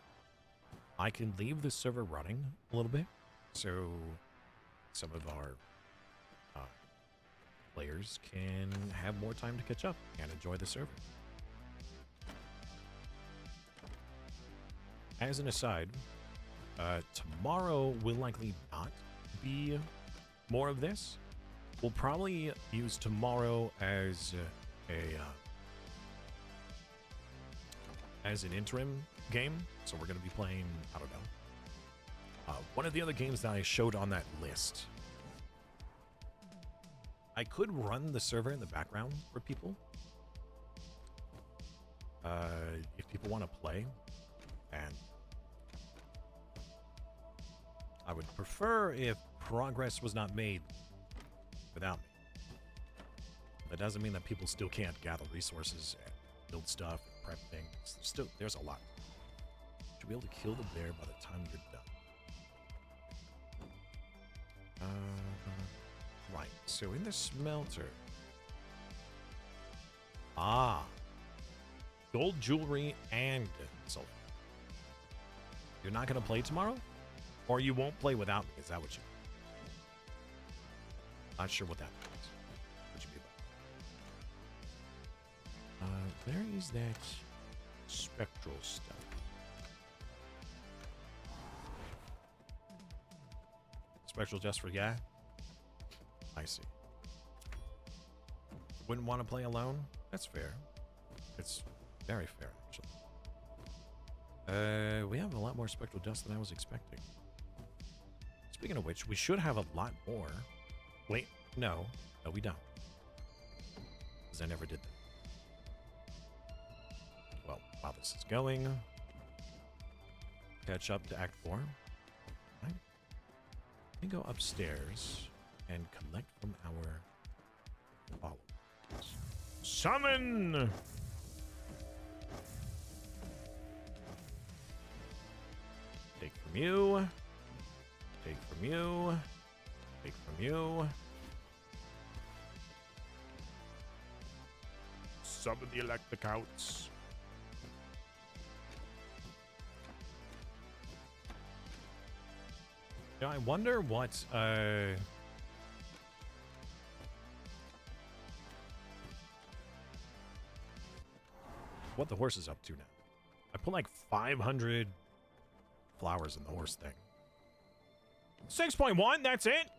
I can leave the server running a little bit, so some of our players can have more time to catch up and enjoy the server. As an aside, tomorrow will likely not be more of this. We'll probably use tomorrow as an interim game, so we're going to be playing, I don't know, one of the other games that I showed on that list. I could run the server in the background for people, if people want to play, and I would prefer if progress was not made without me. That doesn't mean that people still can't gather resources and build stuff and prep things. There's a lot. Should be able to kill the bear by the time you're done. Right. So in the smelter. Gold jewelry and silver. You're not going to play tomorrow? Or you won't play without me? Is that what you mean? Not sure what that means. What you mean by where is that spectral stuff? Spectral just for yeah? I see. Wouldn't want to play alone? That's fair. It's very fair, actually. We have a lot more spectral dust than I was expecting. Speaking of which, we should have a lot more. Wait, no. No, we don't. Because I never did that. Well, while this is going, catch up to Act 4. Right. Let me go upstairs and collect from our followers. Summon! Take from you. Take from you. Take from you. Summon the electric outs. Yeah, I wonder what the horse is up to now. I put like 500 flowers in the horse thing. 6.1, that's it?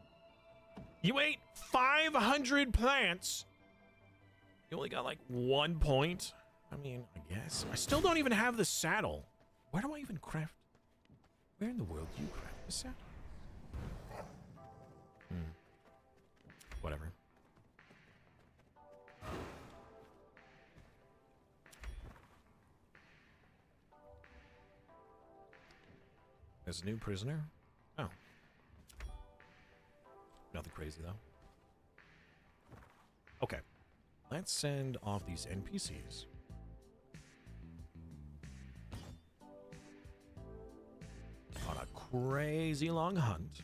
You ate 500 plants? You only got like 1 point? I mean, I guess. I still don't even have the saddle. Where do I even craft? Where in the world do you craft the saddle? Whatever. There's a new prisoner? Oh. Nothing crazy, though. Okay. Let's send off these NPCs. On a crazy long hunt.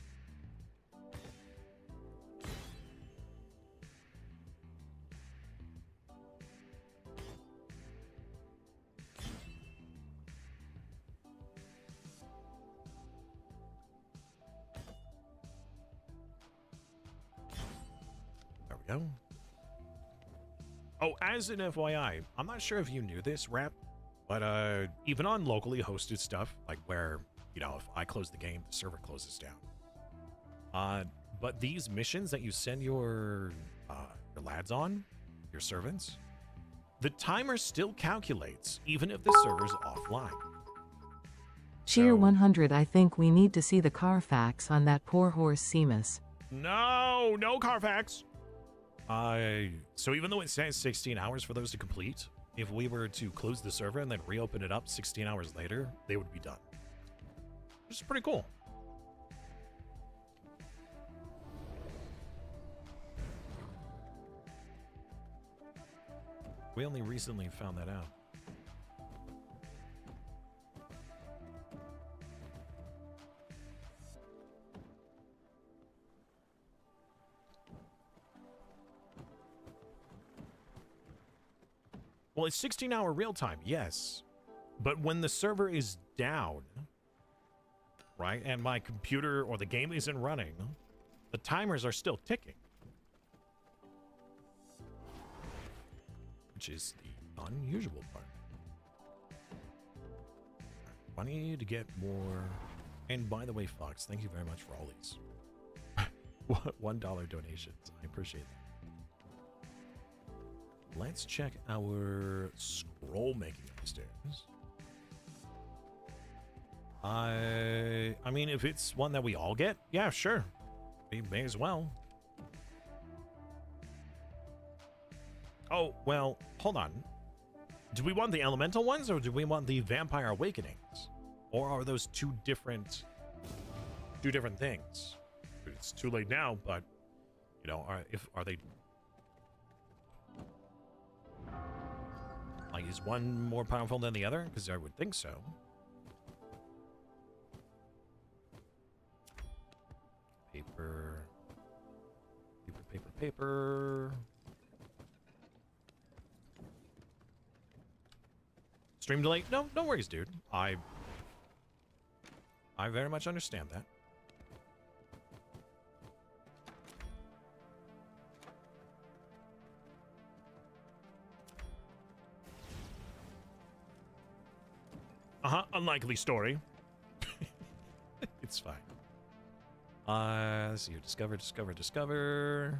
Go. Oh, as an FYI, I'm not sure if you knew this, Rap, but even on locally hosted stuff, like where, you know, if I close the game, the server closes down. But these missions that you send your lads on, your servants, the timer still calculates, even if the server's offline. Sheer So- 100. I think we need to see the Carfax on that poor horse Seamus. No, no Carfax. So even though it says 16 hours for those to complete, if we were to close the server and then reopen it up 16 hours later, they would be done. Which is pretty cool. We only recently found that out. Well, it's 16-hour real time, yes. But when the server is down, right, and my computer or the game isn't running, the timers are still ticking. Which is the unusual part. I need to get more. And by the way, Fox, thank you very much for all these $1 donations. I appreciate that. Let's check our scroll making upstairs. I mean, if it's one that we all get, yeah, sure. We may as well. Oh, well, hold on. Do we want the elemental ones or do we want the vampire awakenings? Or are those two different things? It's too late now, but you know, are they like, is one more powerful than the other? Because I would think so. Paper. Stream delay? No, no worries, dude. I very much understand that. Unlikely story. It's fine. Let's see here. Discover.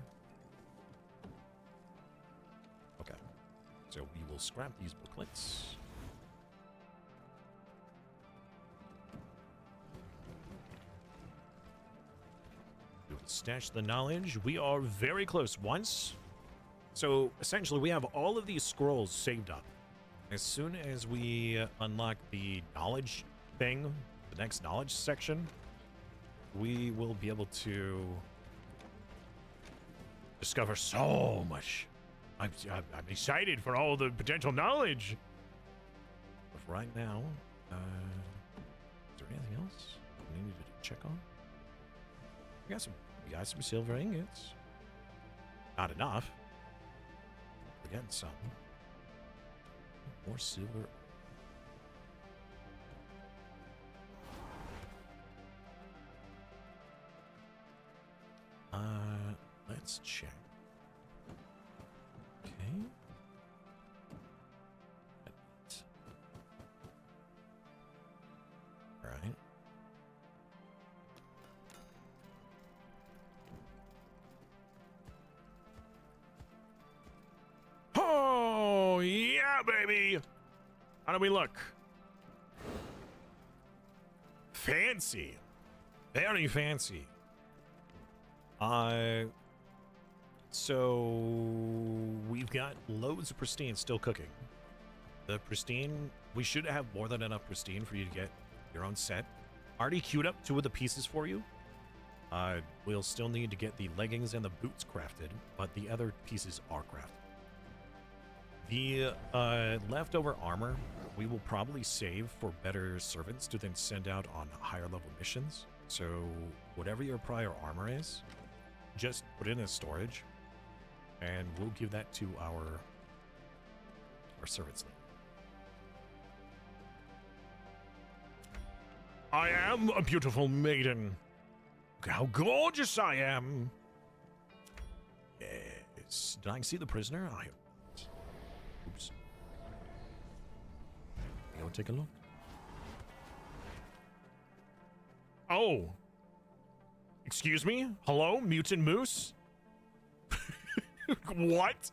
Okay. So we will scrap these booklets. We'll stash the knowledge. We are very close once. So essentially we have all of these scrolls saved up. As soon as we unlock the knowledge thing, the next knowledge section, we will be able to discover so much. I'm excited for all the potential knowledge. But for right now, is there anything else we needed to check on? We got some silver ingots. Not enough. We're getting some. More silver. Let's check. Okay. All right. Oh, yeah, baby. How do we look? Fancy. Very fancy. So we've got loads of pristine still cooking. The pristine, we should have more than enough pristine for you to get your own set. Already queued up 2 of the pieces for you. We'll still need to get the leggings and the boots crafted, but the other pieces are crafted. The leftover armor, we will probably save for better servants to then send out on higher level missions. So whatever your prior armor is, just put it in storage, and we'll give that to our servants. I am a beautiful maiden. Look how gorgeous I am. Yes. Did I see the prisoner? Oops. Go take a look. Oh. Excuse me? Hello, mutant moose? What?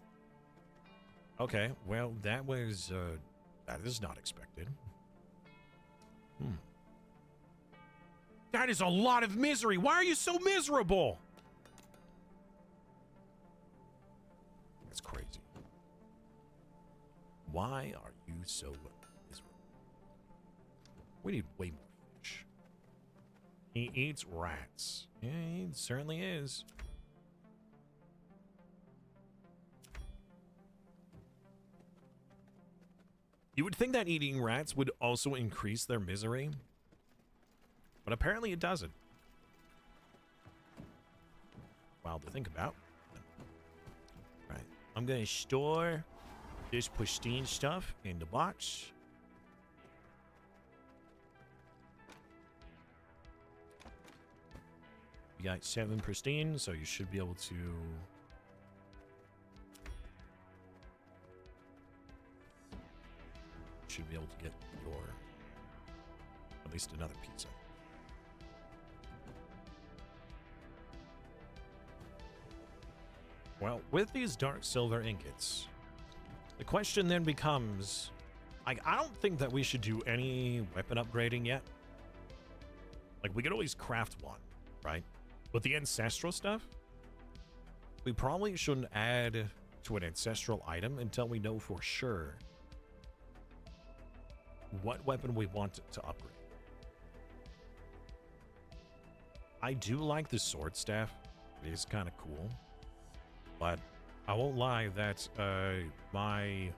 Okay, well, that is not expected. That is a lot of misery. Why are you so miserable? That's crazy. Why are you so miserable? We need way more fish. He eats rats. Yeah, he certainly is. You would think that eating rats would also increase their misery, but apparently it doesn't. Wild to think about. Right, I'm gonna store this pristine stuff in the box. You got 7 pristine, so you should be able to. Should be able to get your at least another pizza. Well, with these dark silver ingots, the question then becomes, I don't think that we should do any weapon upgrading yet. Like, we could always craft one, right? But the ancestral stuff, we probably shouldn't add to an ancestral item until we know for sure what weapon we want to upgrade. I do like the sword staff. It is kind of cool. But I won't lie that my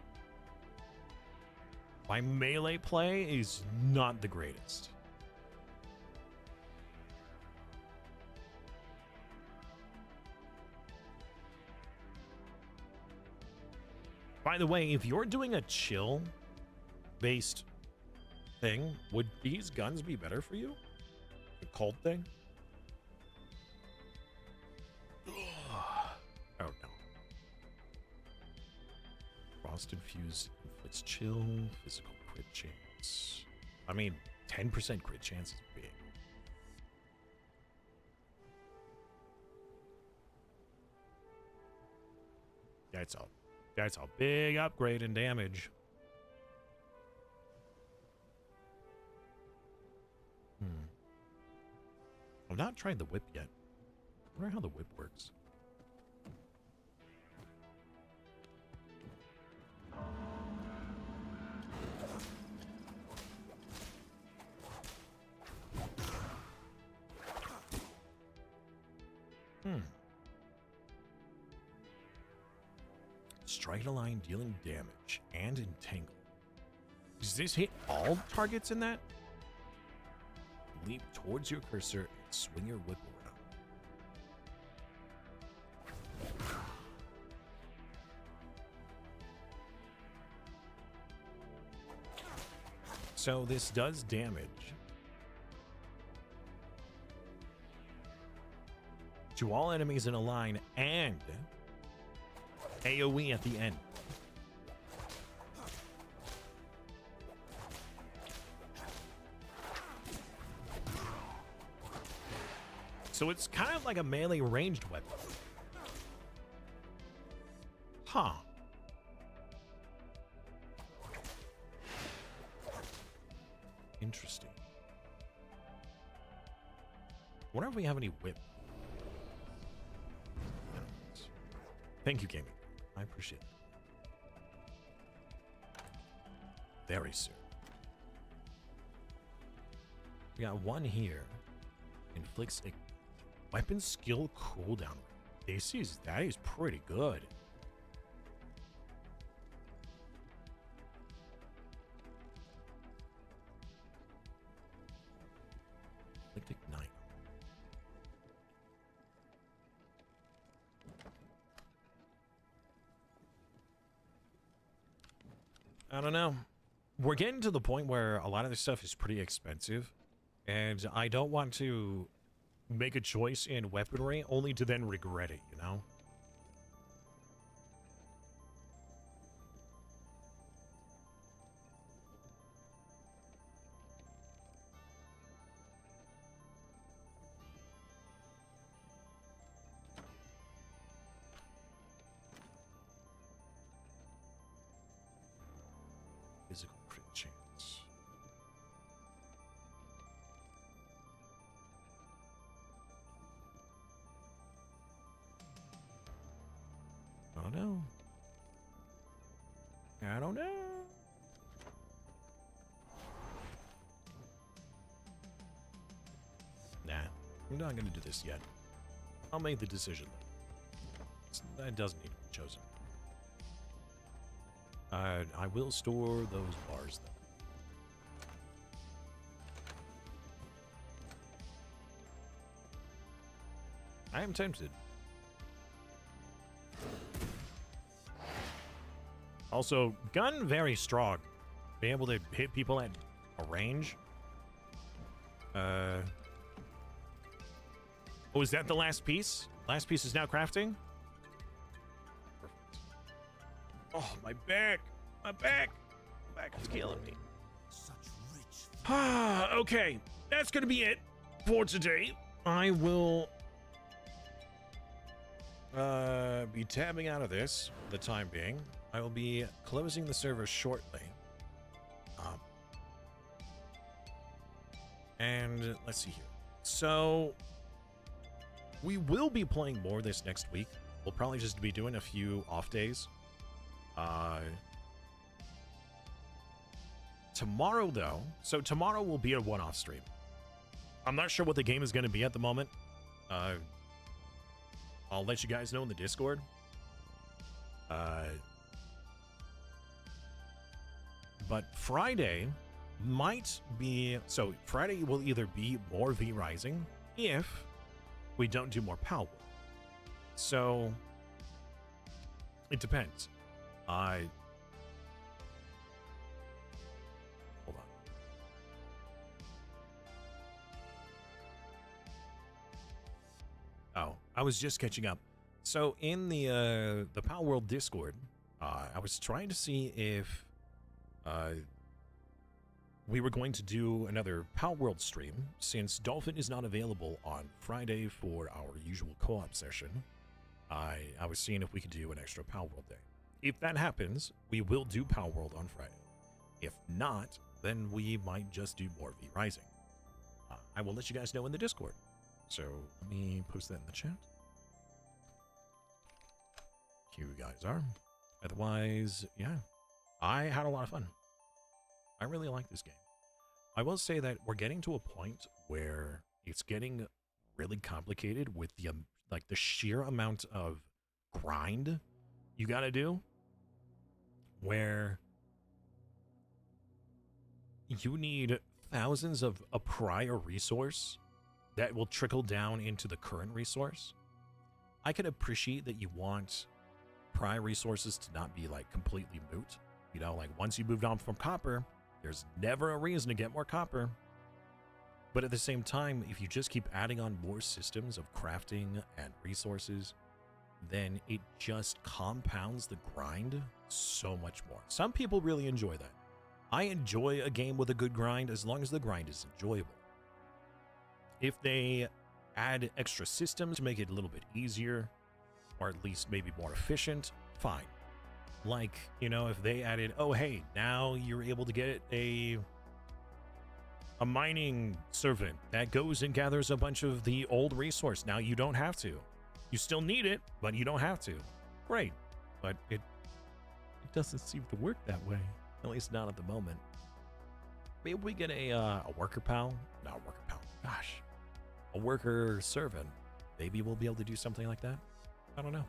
melee play is not the greatest. By the way, if you're doing a chill based thing, would these guns be better for you? The cold thing? Oh no. Frost infused inflicts chill, physical crit chance. I mean, 10% crit chance is big. That's a big upgrade in damage. I've not tried the whip yet. I wonder how the whip works. Strike a line dealing damage and entangle. Does this hit all targets in that? Leap towards your cursor and swing your whip around. So this does damage to all enemies in a line and AoE at the end. So it's kind of like a melee ranged weapon. Huh. Interesting. Wonder if we have any whip. Thank you, gaming. I appreciate it. Very soon. We got one here. Inflicts a weapon skill cooldown. That is pretty good. Inflict ignite. I don't know. We're getting to the point where a lot of this stuff is pretty expensive, and I don't want to make a choice in weaponry only to then regret it, you know? Physical crit chance. I don't know. We're not going to do this yet. I'll make the decision later. That doesn't need to be chosen. I will store those bars, though. I am tempted. Also, gun very strong. Be able to hit people at a range. Oh, is that the last piece? Last piece is now crafting? Perfect. Oh, my back! My back! My back is killing me. Okay, that's gonna be it for today. I will be tabbing out of this for the time being. I will be closing the server shortly. And let's see here. So we will be playing more this next week. We'll probably just be doing a few off days. Tomorrow, though, so tomorrow will be a one-off stream. I'm not sure what the game is going to be at the moment. I'll let you guys know in the Discord. But Friday might be... So Friday will either be more V-Rising if we don't do more Power. So it depends. Hold on. Oh, I was just catching up. So in the Power World Discord, I was trying to see if we were going to do another Power World stream, since Dolphin is not available on Friday for our usual co-op session. I was seeing if we could do an extra Power World day. If that happens, we will do Power World on Friday. If not, then we might just do more V-Rising. I will let you guys know in the Discord. So let me post that in the chat. Here you guys are. Otherwise, yeah, I had a lot of fun. I really like this game. I will say that we're getting to a point where it's getting really complicated with the like the sheer amount of grind you gotta do, where you need thousands of a prior resource that will trickle down into the current resource. I can appreciate that you want prior resources to not be like completely moot. You know, like once you moved on from copper, there's never a reason to get more copper. But at the same time, if you just keep adding on more systems of crafting and resources, then it just compounds the grind so much more. Some people really enjoy that. I enjoy a game with a good grind as long as the grind is enjoyable. If they add extra systems to make it a little bit easier, or at least maybe more efficient, fine. Like, you know, if they added, oh hey, now you're able to get a mining servant that goes and gathers a bunch of the old resource. Now you don't have to. You still need it, but you don't have to. Great. But it doesn't seem to work that way. At least not at the moment. Maybe we get a worker pal? Not a worker pal. Gosh. A worker servant. Maybe we'll be able to do something like that. I don't know.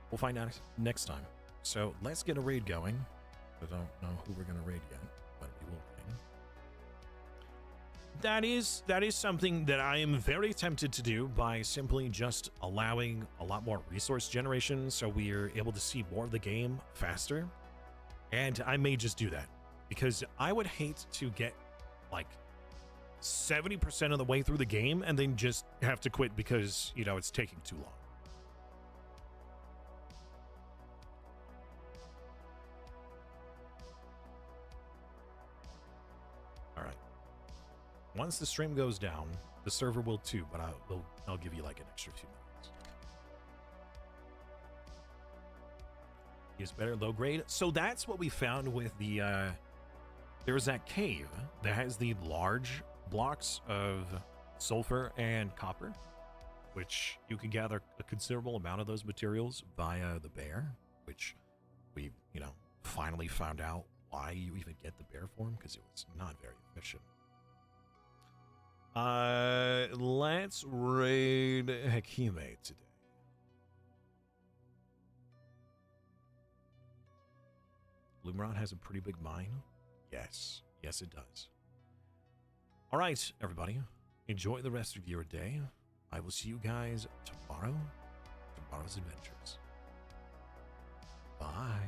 We'll find out next time. So let's get a raid going. I don't know who we're going to raid yet, but we will raid. That is something that I am very tempted to do by simply just allowing a lot more resource generation so we're able to see more of the game faster. And I may just do that because I would hate to get like 70% of the way through the game and then just have to quit because, you know, it's taking too long. All right. Once the stream goes down, the server will too, but I'll give you like an extra few minutes. Is better low grade. So that's what we found with the there's that cave that has the large blocks of sulfur and copper, which you can gather a considerable amount of those materials via the bear, which we, you know, finally found out why you even get the bear form, because it was not very efficient. Let's raid Hekime today. Lumeron has a pretty big mine. Yes. Yes, it does. All right, everybody. Enjoy the rest of your day. I will see you guys tomorrow. Tomorrow's adventures. Bye.